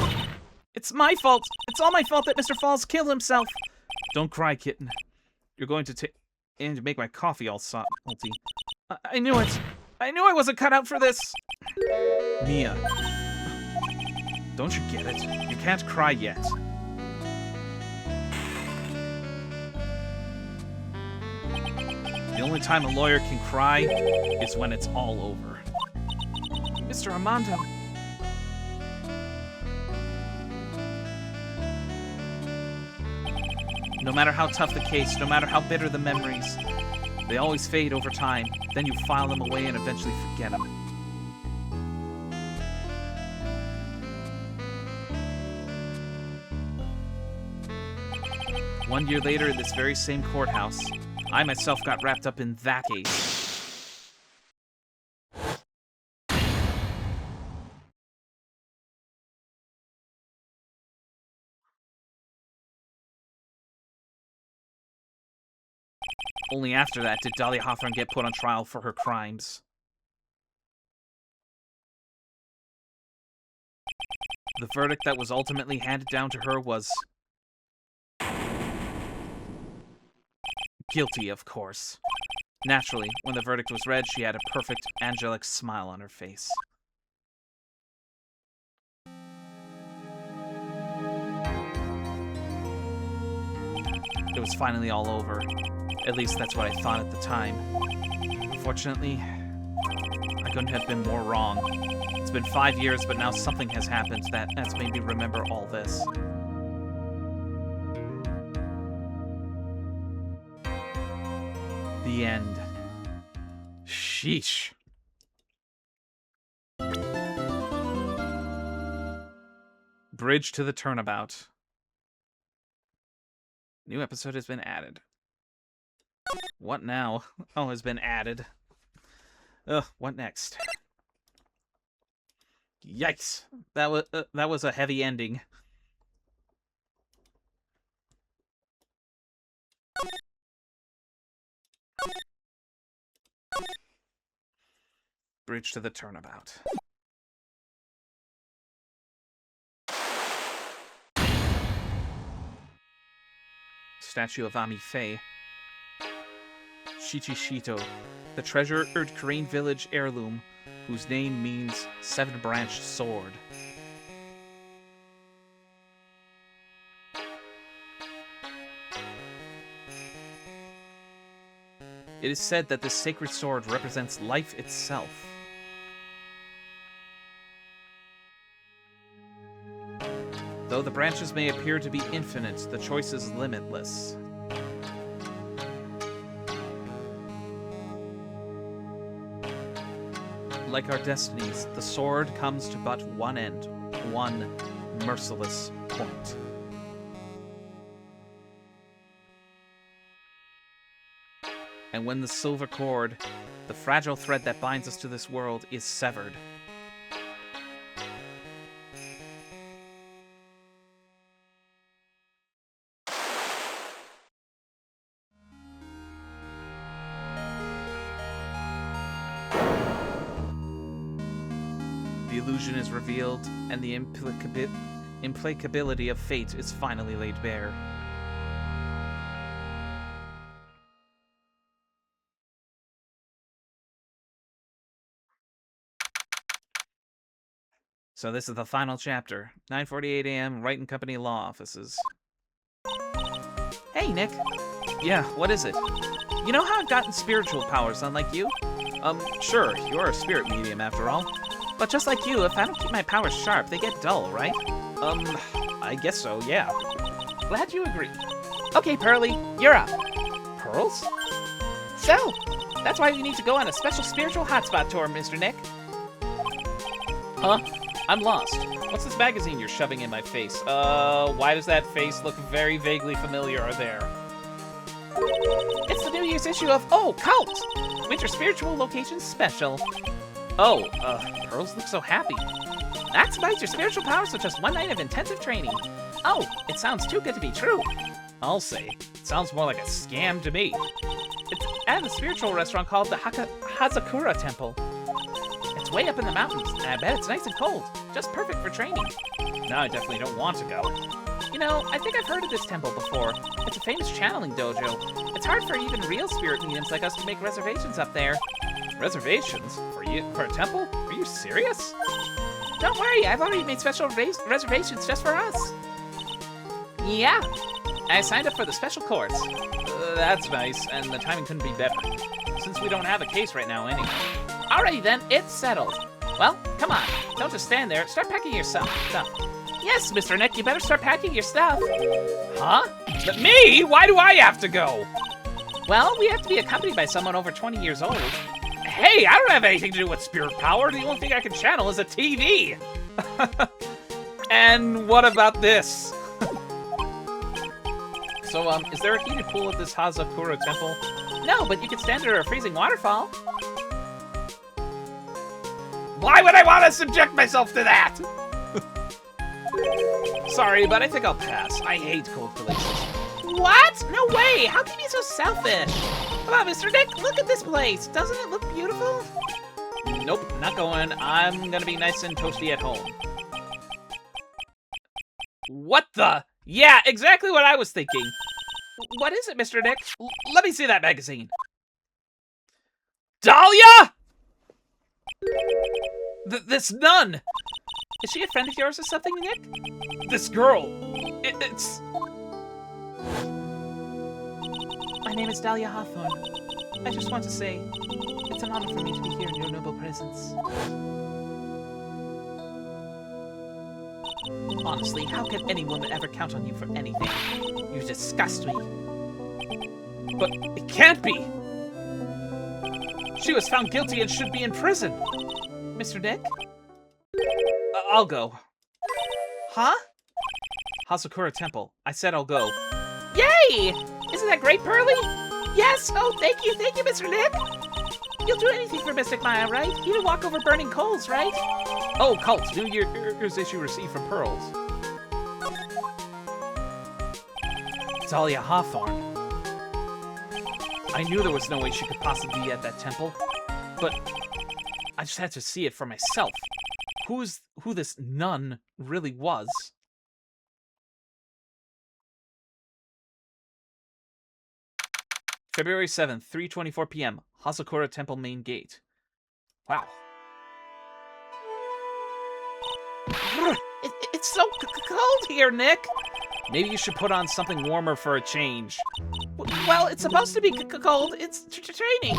It's my fault! It's all my fault that Mr. Falls killed himself! Don't cry, kitten. You're going to take and make my coffee all salty. I knew it! I knew I wasn't cut out for this! Mia. Don't you get it? You can't cry yet. The only time a lawyer can cry is when it's all over. Mr. Armando. No matter how tough the case, no matter how bitter the memories, they always fade over time. Then you file them away and eventually forget them. One year later, in this very same courthouse, I myself got wrapped up in that case. Only after that did Dahlia Hawthorne get put on trial for her crimes. The verdict that was ultimately handed down to her was guilty, of course. Naturally, when the verdict was read, she had a perfect, angelic smile on her face. It was finally all over. At least that's what I thought at the time. Unfortunately, I couldn't have been more wrong. It's been 5 years, but now something has happened that's made me remember all this. The end. Sheesh. Bridge to the Turnabout. New episode has been added. What now? Oh, has been added. Ugh, what next? Yikes. That was a heavy ending. Bridge to the Turnabout. Statue of Ami Faye. Shichishito, the treasured Korean village heirloom, whose name means seven-branched sword. It is said that this sacred sword represents life itself. Though the branches may appear to be infinite, the choice is limitless. Like our destinies, the sword comes to but one end, one merciless point. And when the silver cord, the fragile thread that binds us to this world, is severed, the illusion is revealed, and the implacability of fate is finally laid bare. So this is the final chapter. 9:48 a.m., Wright and Company law offices. Hey, Nick. Yeah, what is it? You know how I've gotten spiritual powers, unlike you? Sure, you're a spirit medium after all. But just like you, if I don't keep my powers sharp, they get dull, right? I guess so, yeah. Glad you agree. Okay, Pearly, you're up. Pearls? So, that's why we need to go on a special spiritual hotspot tour, Mr. Nick. Huh? I'm lost. What's this magazine you're shoving in my face? Why does that face look very vaguely familiar there? It's the New Year's issue of Cult! Winter Spiritual Location Special. Oh, Pearls look so happy. That's about your spiritual powers with just one night of intensive training. Oh, it sounds too good to be true. I'll say. It sounds more like a scam to me. It's at a spiritual restaurant called the Hazakura Temple. It's way up in the mountains, and I bet it's nice and cold. Just perfect for training. Now I definitely don't want to go. You know, I think I've heard of this temple before. It's a famous channeling dojo. It's hard for even real spirit mediums like us to make reservations up there. Reservations? For a temple? Are you serious? Don't worry, I've already made special reservations just for us. Yeah, I signed up for the special course. That's nice, and the timing couldn't be better. Since we don't have a case right now anyway. Alrighty then, it's settled. Well, come on, don't just stand there. Start packing your stuff. Yes, Mr. Nick, you better start packing your stuff. Huh? Me? Why do I have to go? Well, we have to be accompanied by someone over 20 years old. Hey, I don't have anything to do with spirit power. The only thing I can channel is a TV. And what about this? So, is there a heated pool at this Hazakura temple? No, but you could stand under a freezing waterfall. Why would I want to subject myself to that? Sorry, but I think I'll pass. I hate cold places. What? No way! How can you be so selfish? Come on, Mr. Nick, look at this place. Doesn't it look beautiful? Nope, not going. I'm gonna be nice and toasty at home. What the? Yeah, exactly what I was thinking. What is it, Mr. Nick? Let me see that magazine. Dahlia? This nun. Is she a friend of yours or something, Nick? This girl. It's... My name is Dahlia Hawthorne. I just want to say, it's an honor for me to be here in your noble presence. Honestly, how can any woman ever count on you for anything? You disgust me. But it can't be. She was found guilty and should be in prison. Mr. Nick? I'll go. Huh? Hazakura Temple. I said I'll go. Yay! Isn't that great, Pearly? Yes! Oh, thank you, Mr. Nick! You'll do anything for Mystic Maya, right? Even walk over burning coals, right? Oh, Cult. New Year's issue received from Pearls. Dahlia Hawthorne. I knew there was no way she could possibly be at that temple, but I just had to see it for myself. Who this nun really was. February 7th, 3:24 p.m. Hazakura Temple main gate. Wow. It's so cold here, Nick. Maybe you should put on something warmer for a change. Well, it's supposed to be cold. It's training.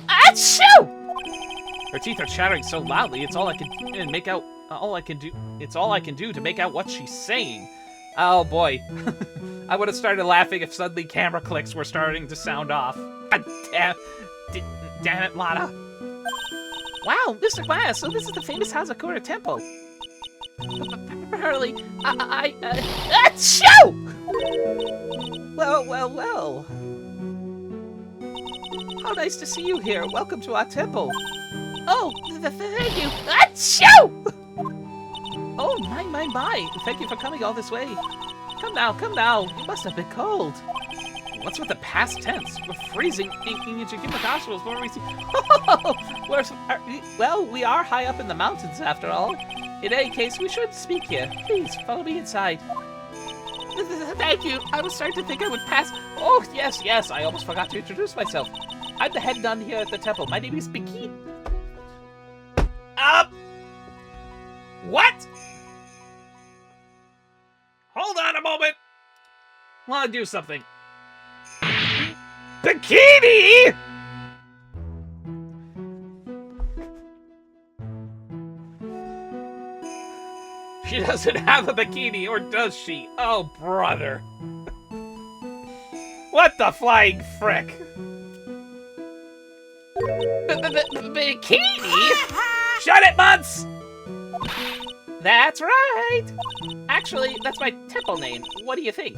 Achoo! Her teeth are chattering so loudly, it's all I can make out. It's all I can do to make out what she's saying. Oh boy, I would have started laughing if suddenly camera clicks were starting to sound off. God damn it, Lana. Wow, Mr. Maya, so this is the famous Hazakura Temple. Pearly, achoo! Well. How nice to see you here. Welcome to our temple. Oh, thank you. Achoo! Oh, my. Thank you for coming all this way. Come now. You must have been cold. What's with the past tense? We're freezing into the Gospels. What are we seeing? Well, we are high up in the mountains after all. In any case, we should speak here. Please, follow me inside. Thank you. I was starting to think I would pass. Oh, yes. I almost forgot to introduce myself. I'm the head nun here at the temple. My name is Bikini. What? Hold on a moment. I want to do something. Bikini! She doesn't have a bikini, or does she? Oh, brother. What the flying frick? Bikini? Shut it, Munts! That's right! Actually, that's my temple name. What do you think?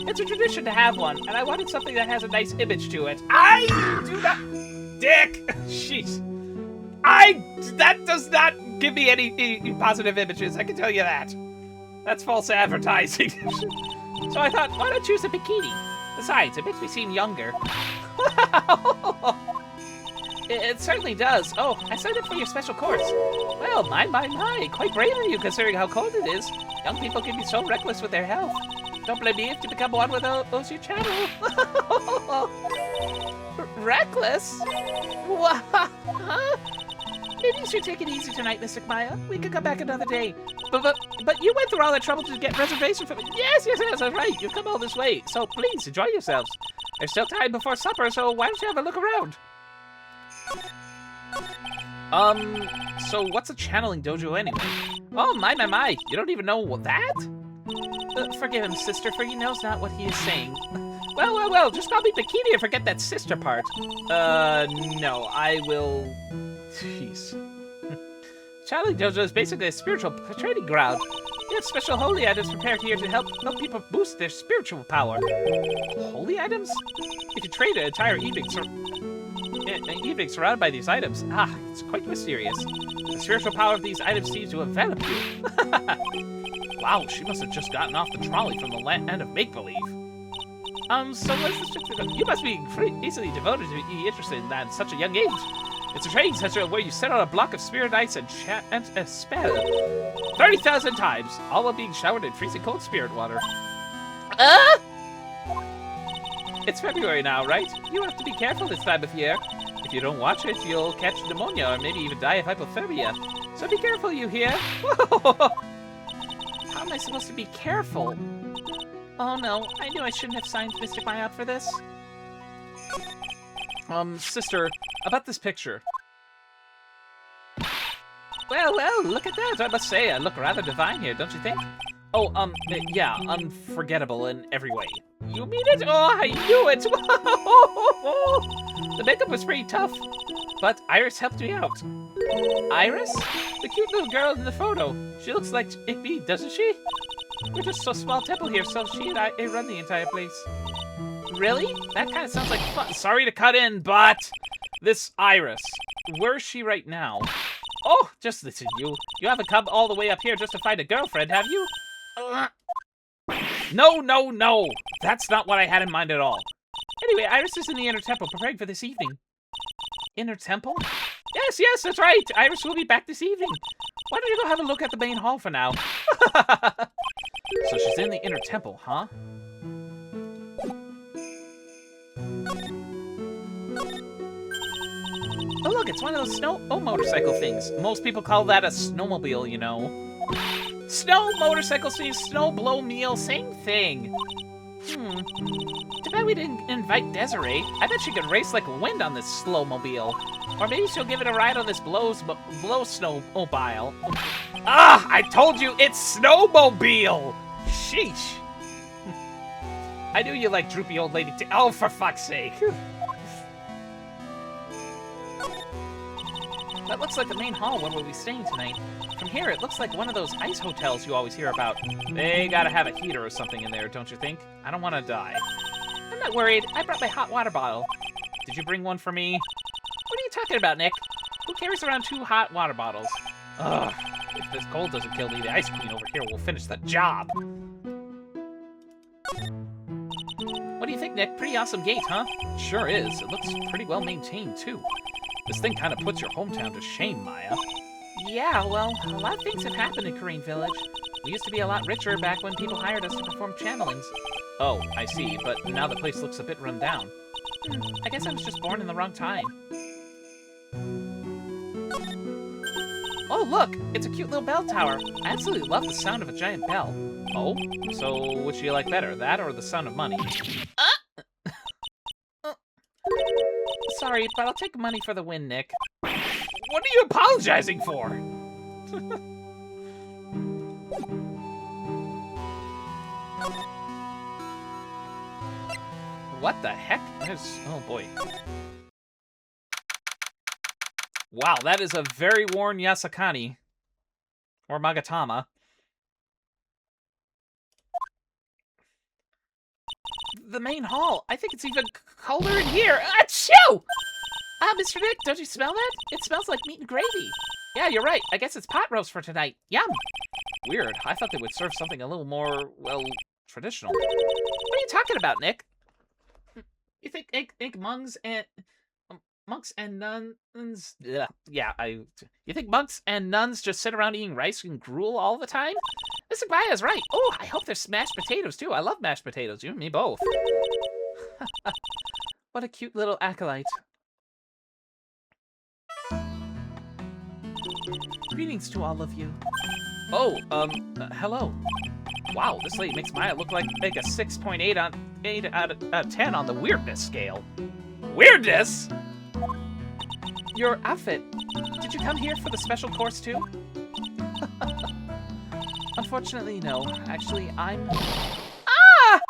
It's a tradition to have one, and I wanted something that has a nice image to it. I do not... Dick! Jeez. That does not give me any positive images, I can tell you that. That's false advertising. So I thought, why not choose a bikini? Besides, it makes me seem younger. It certainly does. Oh, I signed up for your special course. Well, my. Quite brave of you considering how cold it is. Young people can be so reckless with their health. Don't blame me if you become one with those your channel. Reckless? What? Huh? Maybe you should take it easy tonight, Mr. Maya. We could come back another day. But you went through all that trouble to get reservation for me. Yes, that's right. You've come all this way. So please, enjoy yourselves. There's still time before supper, so why don't you have a look around? So what's a channeling dojo anyway? Oh, my. You don't even know that? Forgive him, sister, for he knows not what he is saying. Well, just call me Bikini and forget that sister part. No, I will... Jeez. Charlie Dojo is basically a spiritual training ground. We have special holy items prepared here to help people boost their spiritual power. Holy items? If you trade an entire evening surrounded by these items, it's quite mysterious. The spiritual power of these items seems to envelop you. Wow, she must have just gotten off the trolley from the land of make-believe. So what is this trip to? You must be easily devoted to be interested in that at such a young age. It's a training session where you set on a block of spirit ice and chant a spell 30,000 times, all while being showered in freezing cold spirit water. It's February now, right? You have to be careful this time of year. If you don't watch it, you'll catch pneumonia or maybe even die of hypothermia. So be careful, you hear? How am I supposed to be careful? Oh no, I knew I shouldn't have signed Mystic My out for this. Sister, about this picture. Well, look at that. I must say, I look rather divine here, don't you think? Oh, yeah, unforgettable in every way. You mean it? Oh, I knew it! The makeup was pretty tough, but Iris helped me out. Iris? The cute little girl in the photo. She looks like me, doesn't she? We're just so small temple here, so she and I run the entire place. Really? That kind of sounds like fun. Sorry to cut in, but this Iris, where is she right now? Oh, just listen, you haven't come all the way up here just to find a girlfriend, have you? No. That's not what I had in mind at all. Anyway, Iris is in the inner temple preparing for this evening. Inner temple? Yes, that's right. Iris will be back this evening. Why don't you go have a look at the main hall for now? So she's in the inner temple, huh? Oh look, it's one of those snow motorcycle things. Most people call that a snowmobile, you know. Snow motorcycle sees snow blow meal, same thing. Too bad we didn't invite Desiree. I bet she could race like wind on this slowmobile. Or maybe she'll give it a ride on this blow snowmobile. I told you it's snowmobile! Sheesh. I knew you liked droopy old lady too. Oh, for fuck's sake. That looks like the main hall where we'll be staying tonight. From here, it looks like one of those ice hotels you always hear about. They gotta have a heater or something in there, don't you think? I don't want to die. I'm not worried. I brought my hot water bottle. Did you bring one for me? What are you talking about, Nick? Who carries around 2 hot water bottles? Ugh. If this cold doesn't kill me, the Ice Queen over here will finish the job. What do you think, Nick? Pretty awesome gate, huh? Sure is. It looks pretty well maintained, too. This thing kind of puts your hometown to shame, Maya. Yeah, well, a lot of things have happened in Korean Village. We used to be a lot richer back when people hired us to perform channelings. Oh, I see, but now the place looks a bit run down. I guess I was just born in the wrong time. Oh, look! It's a cute little bell tower. I absolutely love the sound of a giant bell. Oh? So, which do you like better, that or the sound of money? Sorry, but I'll take money for the win, Nick. What are you apologizing for? What the heck? Oh boy. Wow, that is a very worn Yasakani. Or Magatama. The main hall. I think it's even colder in here. Achoo! Mr. Nick, don't you smell that? It smells like meat and gravy. Yeah, you're right. I guess it's pot roast for tonight. Yum. Weird. I thought they would serve something a little more, well, traditional. What are you talking about, Nick? You think monks and nuns? Yeah, you think monks and nuns just sit around eating rice and gruel all the time? Mr. Maya's right. Oh, I hope there's mashed potatoes too. I love mashed potatoes. You and me both. What a cute little acolyte. Greetings to all of you. Oh, hello. Wow, this lady makes Maya look like a 6.8 on 8 out of 10 on the weirdness scale. Weirdness? Your outfit. Did you come here for the special course too? Unfortunately, no. Actually, I'm... Ah!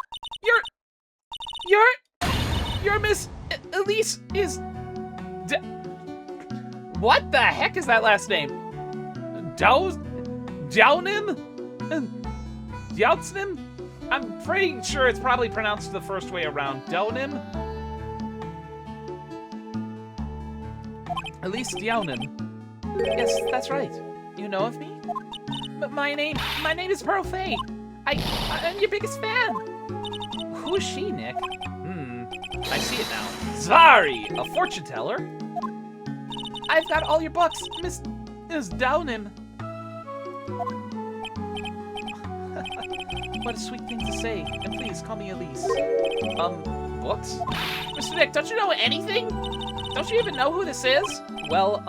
Your Miss Elise is... What the heck is that last name? Downim? Youtsnim? I'm pretty sure it's probably pronounced the first way around. Downim? Elise Downim. Yes, that's right. You know of me? But my name is Pearl Faye. I'm your biggest fan. Who is she, Nick? I see it now. Zari, a fortune teller. I've got all your books, Miss Downim. What a sweet thing to say. And please call me Elise. Books? Mr. Nick, don't you know anything? Don't you even know who this is? Well,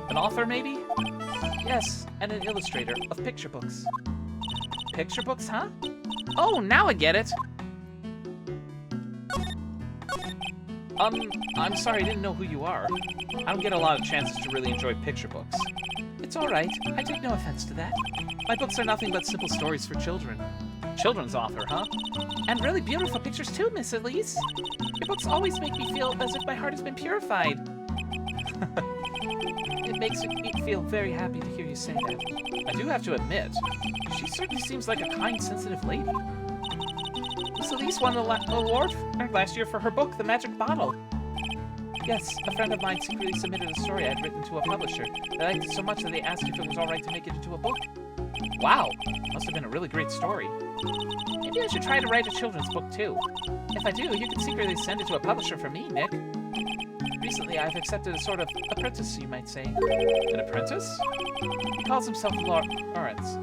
an author maybe? Yes, and an illustrator of picture books. Picture books, huh? Oh, now I get it. I'm sorry, I didn't know who you are. I don't get a lot of chances to really enjoy picture books. It's all right. I take no offense to that. My books are nothing but simple stories for children. Children's author, huh? And really beautiful pictures too, Miss Elise. Your books always make me feel as if my heart has been purified. It makes me feel very happy to hear you say that. I do have to admit, she certainly seems like a kind, sensitive lady. Miss Elise won the award last year for her book, The Magic Bottle. Yes, a friend of mine secretly submitted a story I'd written to a publisher. They liked it so much that they asked if it was all right to make it into a book. Wow, must have been a really great story. Maybe I should try to write a children's book too. If I do, you can secretly send it to a publisher for me, Nick. Recently, I've accepted a sort of apprentice, you might say. An apprentice? He calls himself Lawrence.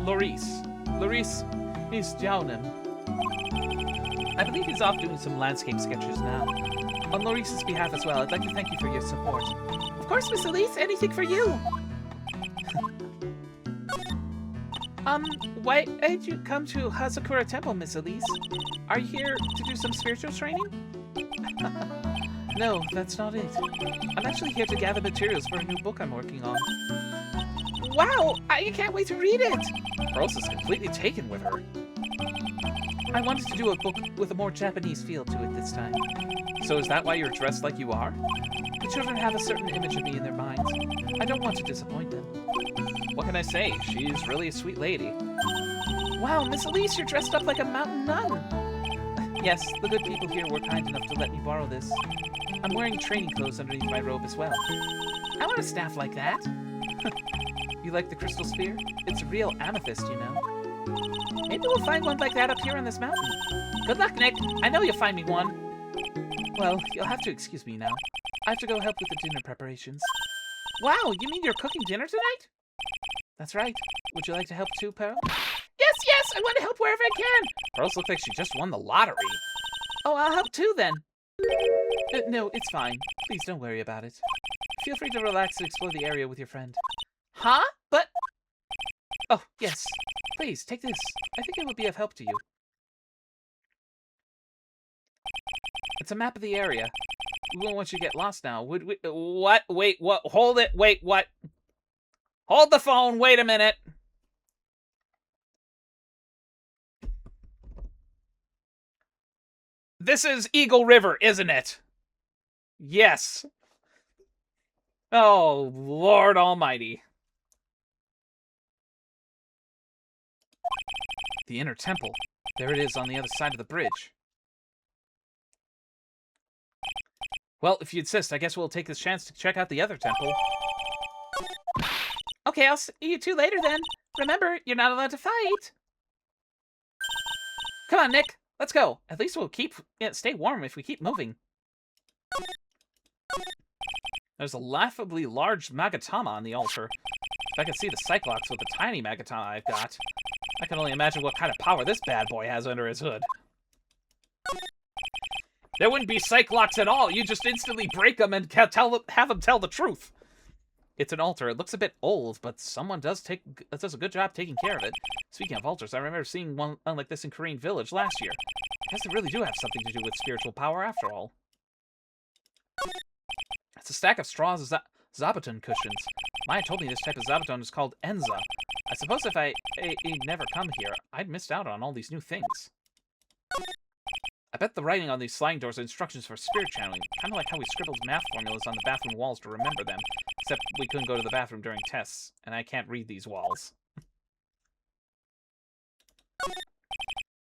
Lorice. He's Jounim. I believe he's off doing some landscape sketches now. On Lorice's behalf as well, I'd like to thank you for your support. Of course, Miss Elise, anything for you! Why did you come to Hazakura Temple, Miss Elise? Are you here to do some spiritual training? No, that's not it. I'm actually here to gather materials for a new book I'm working on. Wow! I can't wait to read it! Pearls is completely taken with her. I wanted to do a book with a more Japanese feel to it this time. So is that why you're dressed like you are? The children have a certain image of me in their minds. I don't want to disappoint them. What can I say? She's really a sweet lady. Wow, Miss Elise, you're dressed up like a mountain nun! Yes, the good people here were kind enough to let me borrow this. I'm wearing training clothes underneath my robe as well. I want a staff like that. You like the crystal sphere? It's a real amethyst, you know. Maybe we'll find one like that up here on this mountain. Good luck, Nick. I know you'll find me one. Well, you'll have to excuse me now. I have to go help with the dinner preparations. Wow, you mean you're cooking dinner tonight? That's right. Would you like to help too, Pearl? Yes, I want to help wherever I can. Pearls look like she just won the lottery. Oh, I'll help too then. No, it's fine. Please don't worry about it. Feel free to relax and explore the area with your friend. Huh? But... Oh, yes. Please, take this. I think it would be of help to you. It's a map of the area. We won't want you to get lost now. Would we... What? Wait, what? Hold it. Wait, what? Hold the phone. Wait a minute. This is Eagle River, isn't it? Yes. Oh, Lord Almighty. The inner temple. There it is on the other side of the bridge. Well, if you insist, I guess we'll take this chance to check out the other temple. Okay, I'll see you two later then. Remember, you're not allowed to fight. Come on, Nick. Let's go. At least we'll stay warm if we keep moving. There's a laughably large Magatama on the altar. If I could see the Cyclops with the tiny Magatama I've got, I can only imagine what kind of power this bad boy has under his hood. There wouldn't be Cyclops at all. You just instantly break them and have them tell the truth. It's an altar. It looks a bit old, but someone does a good job taking care of it. Speaking of altars, I remember seeing one like this in Korean Village last year. I guess they really do have something to do with spiritual power after all. It's a stack of straw zabuton cushions. Maya told me this type of zabuton is called Enza. I suppose if I never come here, I'd missed out on all these new things. I bet the writing on these sliding doors are instructions for spirit channeling, kind of like how we scribbled math formulas on the bathroom walls to remember them, except we couldn't go to the bathroom during tests, and I can't read these walls.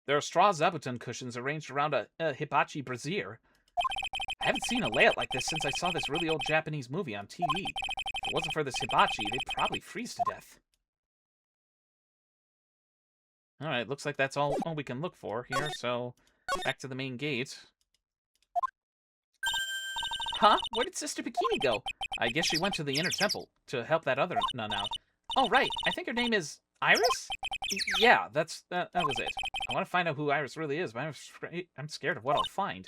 There are straw zabuton cushions arranged around a hibachi brazier. I haven't seen a layout like this since I saw this really old Japanese movie on TV. If it wasn't for this hibachi, they'd probably freeze to death. Alright, looks like that's all we can look for here, so back to the main gate. Huh? Where did Sister Bikini go? I guess she went to the inner temple to help that other nun out. Oh, right. I think her name is Iris? Yeah, that was it. I want to find out who Iris really is, but I'm scared of what I'll find.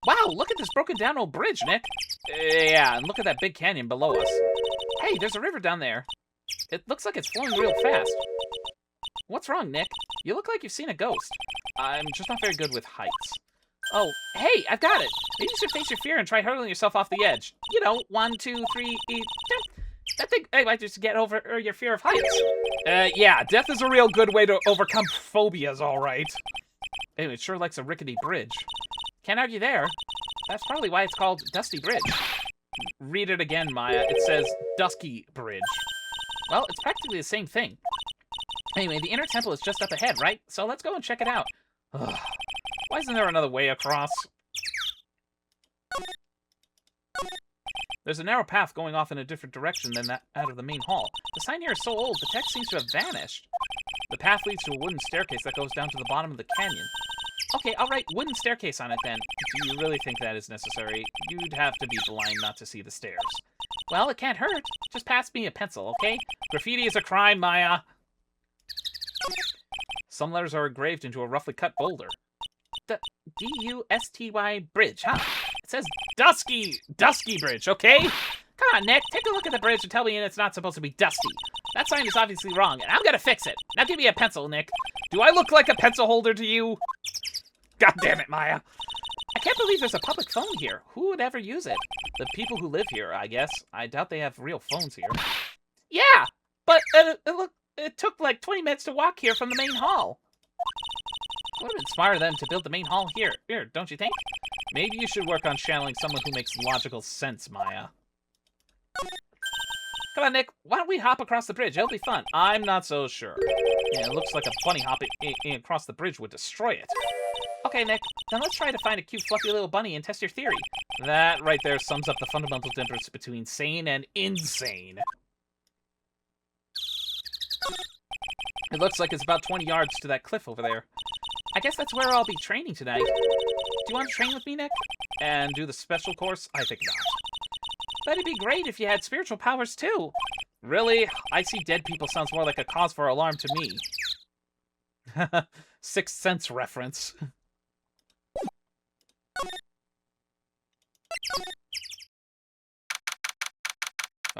Wow, look at this broken down old bridge, Nick. Yeah, and look at that big canyon below us. Hey, there's a river down there. It looks like it's flowing real fast. What's wrong, Nick? You look like you've seen a ghost. I'm just not very good with heights. Oh, hey, I've got it. Maybe you should face your fear and try hurling yourself off the edge. You know, 1, 2, 3, I think I might just get over your fear of heights. Yeah, death is a real good way to overcome phobias, all right. Anyway, it sure likes a rickety bridge. Can't argue there. That's probably why it's called Dusty Bridge. Read it again, Maya. It says Dusky Bridge. Well, it's practically the same thing. Anyway, the inner temple is just up ahead, right? So let's go and check it out. Ugh. Why isn't there another way across? There's a narrow path going off in a different direction than that out of the main hall. The sign here is so old, the text seems to have vanished. The path leads to a wooden staircase that goes down to the bottom of the canyon. Okay, I'll write wooden staircase on it then. Do you really think that is necessary? You'd have to be blind not to see the stairs. Well, it can't hurt. Just pass me a pencil, okay? Graffiti is a crime, Maya. Some letters are engraved into a roughly cut boulder. D-U-S-T-Y bridge, huh? It says Dusky Bridge, okay? Come on, Nick, take a look at the bridge and tell me it's not supposed to be dusty. That sign is obviously wrong, and I'm gonna fix it. Now give me a pencil, Nick. Do I look like a pencil holder to you? God damn it, Maya. I can't believe there's a public phone here. Who would ever use it? The people who live here, I guess. I doubt they have real phones here. Yeah, but it took like 20 minutes to walk here from the main hall. It would have been smarter then to build the main hall here, don't you think? Maybe you should work on channeling someone who makes logical sense, Maya. Come on, Nick. Why don't we hop across the bridge? It'll be fun. I'm not so sure. Yeah, it looks like a bunny hopping across the bridge would destroy it. Okay, Nick. Then let's try to find a cute, fluffy little bunny and test your theory. That right there sums up the fundamental difference between sane and insane. It looks like it's about 20 yards to that cliff over there. I guess that's where I'll be training tonight. Do you want to train with me, Nick? And do the special course? I think not. That'd be great if you had spiritual powers, too. Really? I see dead people sounds more like a cause for alarm to me. Sixth Sense reference.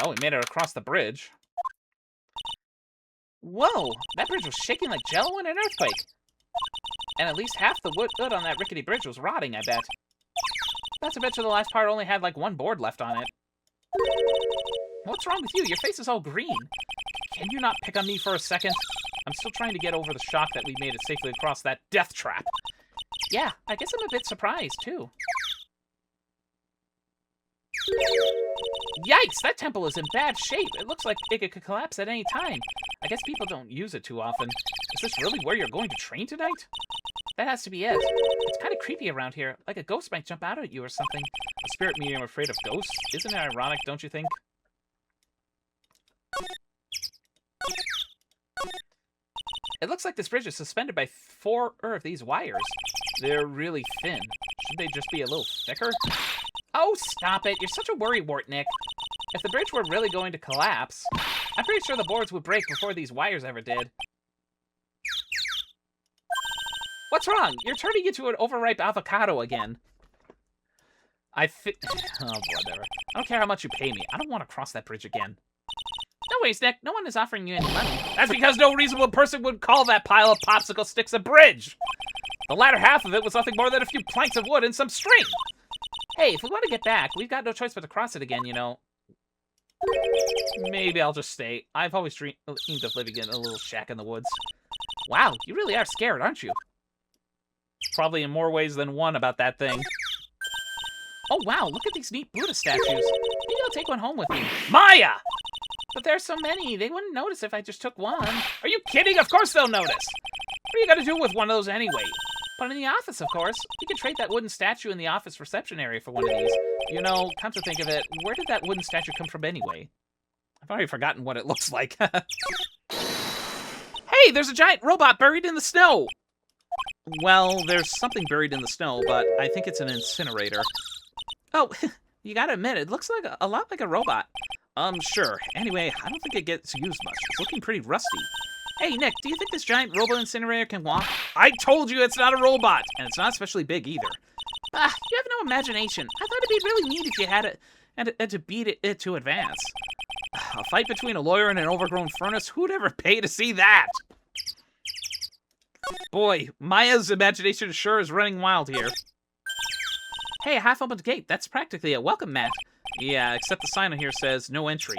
Oh, we made it across the bridge. Whoa! That bridge was shaking like jello in an earthquake. And at least half the wood on that rickety bridge was rotting, I bet. That's a bet you the last part only had like one board left on it. What's wrong with you? Your face is all green. Can you not pick on me for a second? I'm still trying to get over the shock that we made it safely across that death trap. Yeah, I guess I'm a bit surprised, too. Yikes, that temple is in bad shape. It looks like it could collapse at any time. I guess people don't use it too often. Is this really where you're going to train tonight? That has to be it. It's kind of creepy around here, like a ghost might jump out at you or something. A spirit medium afraid of ghosts? Isn't it ironic, don't you think? It looks like this bridge is suspended by 4 of these wires. They're really thin. Shouldn't they just be a little thicker? Oh, stop it. You're such a worrywart, Nick. If the bridge were really going to collapse, I'm pretty sure the boards would break before these wires ever did. What's wrong? You're turning into an overripe avocado again. Oh, whatever. I don't care how much you pay me. I don't want to cross that bridge again. No worries, Nick. No one is offering you any money. That's because no reasonable person would call that pile of popsicle sticks a bridge. The latter half of it was nothing more than a few planks of wood and some string. Hey, if we want to get back, we've got no choice but to cross it again, you know. Maybe I'll just stay. I've always dreamed of living in a little shack in the woods. Wow, you really are scared, aren't you? Probably in more ways than one about that thing. Oh, wow, look at these neat Buddha statues. Maybe I'll take one home with me. Maya! But there's so many, they wouldn't notice if I just took one. Are you kidding? Of course they'll notice. What are you gonna do with one of those anyway? Put it in the office, of course. We could trade that wooden statue in the office reception area for one of these. You know, come to think of it, where did that wooden statue come from anyway? I've already forgotten what it looks like. Hey, there's a giant robot buried in the snow! Well, there's something buried in the snow, but I think it's an incinerator. Oh, you gotta admit, it looks like a lot like a robot. Sure. Anyway, I don't think it gets used much. It's looking pretty rusty. Hey, Nick, do you think this giant robo-incinerator can walk? I told you it's not a robot! And it's not especially big, either. You have no imagination. I thought it'd be really neat if you had it, and to beat it to advance. A fight between a lawyer and an overgrown furnace? Who'd ever pay to see that? Boy, Maya's imagination sure is running wild here. Hey, a half-opened gate. That's practically a welcome mat. Yeah, except the sign on here says no entry.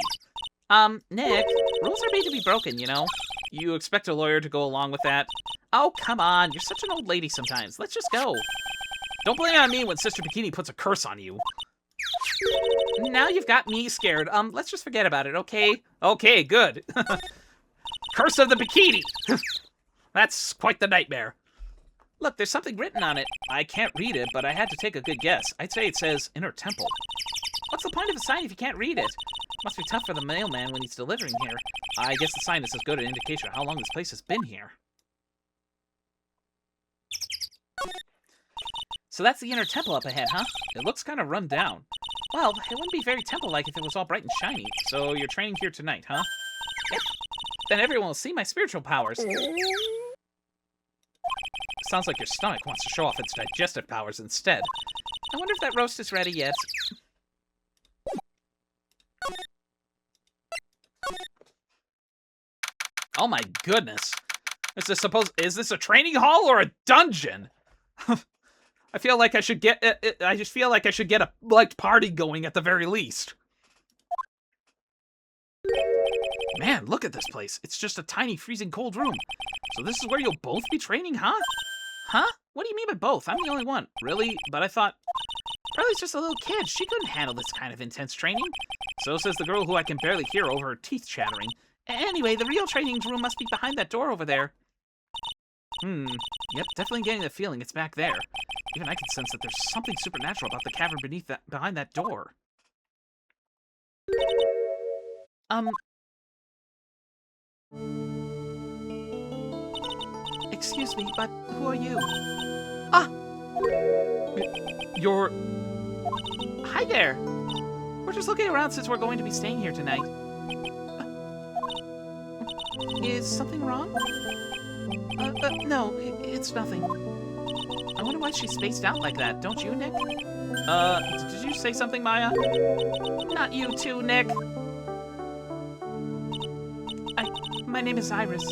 Nick, rules are made to be broken, you know? You expect a lawyer to go along with that? Oh, come on. You're such an old lady sometimes. Let's just go. Don't blame it on me when Sister Bikini puts a curse on you. Now you've got me scared. Let's just forget about it, okay? Okay, good. Curse of the Bikini! That's quite the nightmare. Look, there's something written on it. I can't read it, but I had to take a good guess. I'd say it says Inner Temple. What's the point of a sign if you can't read it? Must be tough for the mailman when he's delivering here. I guess the sign is as good an indication of how long this place has been here. So that's the Inner Temple up ahead, huh? It looks kind of run down. Well, it wouldn't be very temple-like if it was all bright and shiny. So you're training here tonight, huh? Yep. Then everyone will see my spiritual powers. Sounds like your stomach wants to show off its digestive powers instead. I wonder if that roast is ready yet. Oh my goodness. Is this a training hall or a dungeon? I feel like I should get I just feel like I should get a party going at the very least. Man, look at this place. It's just a tiny freezing cold room. So this is where you'll both be training, huh? Huh? What do you mean by both? I'm the only one. Really? But I thought Pearlie's just a little kid. She couldn't handle this kind of intense training. So says the girl who I can barely hear over her teeth chattering. Anyway, the real training room must be behind that door over there. Yep, definitely getting the feeling it's back there. Even I can sense that there's something supernatural about the cavern behind that door. Excuse me, but who are you? Ah! You're... Hi there! We're just looking around since we're going to be staying here tonight. Is something wrong? No, it's nothing. I wonder why she's spaced out like that, don't you, Nick? Did you say something, Maya? Not you too, Nick. My name is Iris.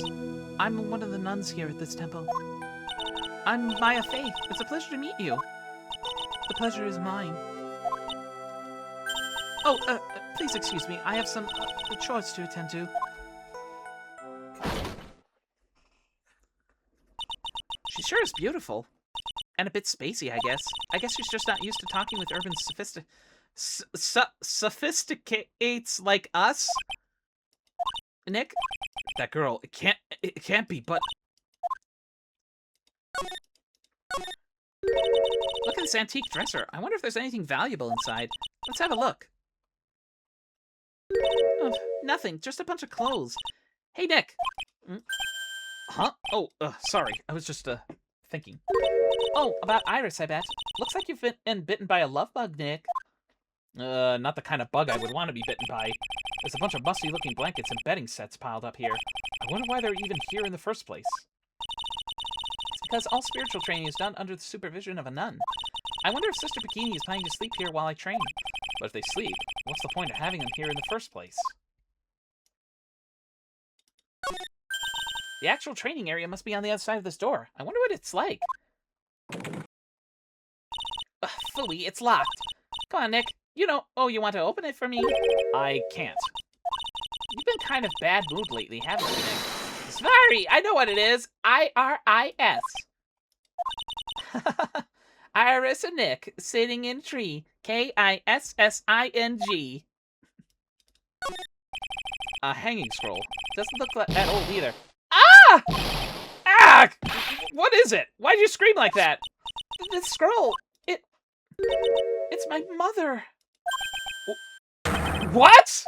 I'm one of the nuns here at this temple. I'm Maya Faith. It's a pleasure to meet you. The pleasure is mine. Oh, please excuse me. I have some chores to attend to. She sure is beautiful. And a bit spacey, I guess. I guess she's just not used to talking with urban sophisticates like us. Nick? That girl, it can't be, but... Look at this antique dresser. I wonder if there's anything valuable inside. Let's have a look. Oh, nothing, just a bunch of clothes. Hey, Nick. Huh? Oh, sorry. I was just, thinking. Oh, about Iris, I bet. Looks like you've been bitten by a love bug, Nick. Not the kind of bug I would want to be bitten by. There's a bunch of musty-looking blankets and bedding sets piled up here. I wonder why they're even here in the first place. It's because all spiritual training is done under the supervision of a nun. I wonder if Sister Bikini is planning to sleep here while I train. But if they sleep, what's the point of having them here in the first place? The actual training area must be on the other side of this door. I wonder what it's like. Ugh, phooey, it's locked. Come on, Nick. You want to open it for me? I can't. You've been kind of bad mood lately, haven't you, Nick? Sorry, I know what it is. IRIS. Iris and Nick sitting in tree. KISSING. A hanging scroll. Doesn't look like that old either. Ah! Ah! What is it? Why'd you scream like that? The scroll. It's my mother. What?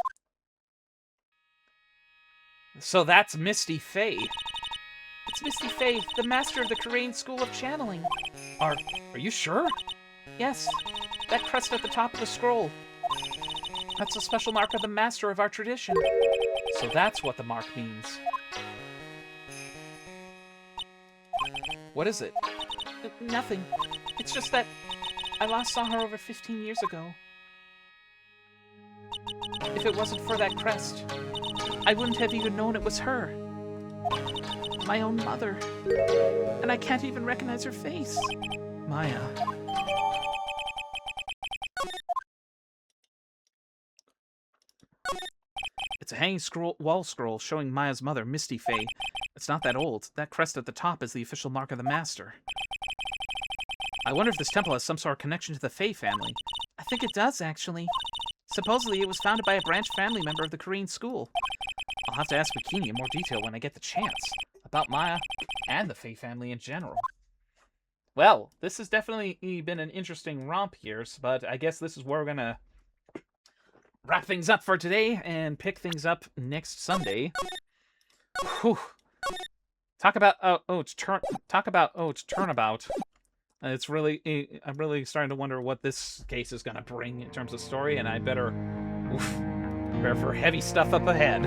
So that's Misty Faye. It's Misty Faye, the master of the Korean School of Channeling. Are you sure? Yes, that crest at the top of the scroll. That's a special mark of the master of our tradition. So that's what the mark means. What is it? Nothing. It's just that I last saw her over 15 years ago. If it wasn't for that crest, I wouldn't have even known it was her. My own mother. And I can't even recognize her face. Maya. It's a hanging wall scroll showing Maya's mother, Misty Faye. It's not that old. That crest at the top is the official mark of the master. I wonder if this temple has some sort of connection to the Faye family. I think it does, actually. Supposedly, it was founded by a branch family member of the Korean school. I'll have to ask Bikini in more detail when I get the chance. About Maya and the Faye family in general. Well, this has definitely been an interesting romp here, but I guess this is where we're gonna wrap things up for today and pick things up next Sunday. Whew. Talk about it's turnabout. It's really I'm really starting to wonder what this case is gonna bring in terms of story, and I better prepare for heavy stuff up ahead.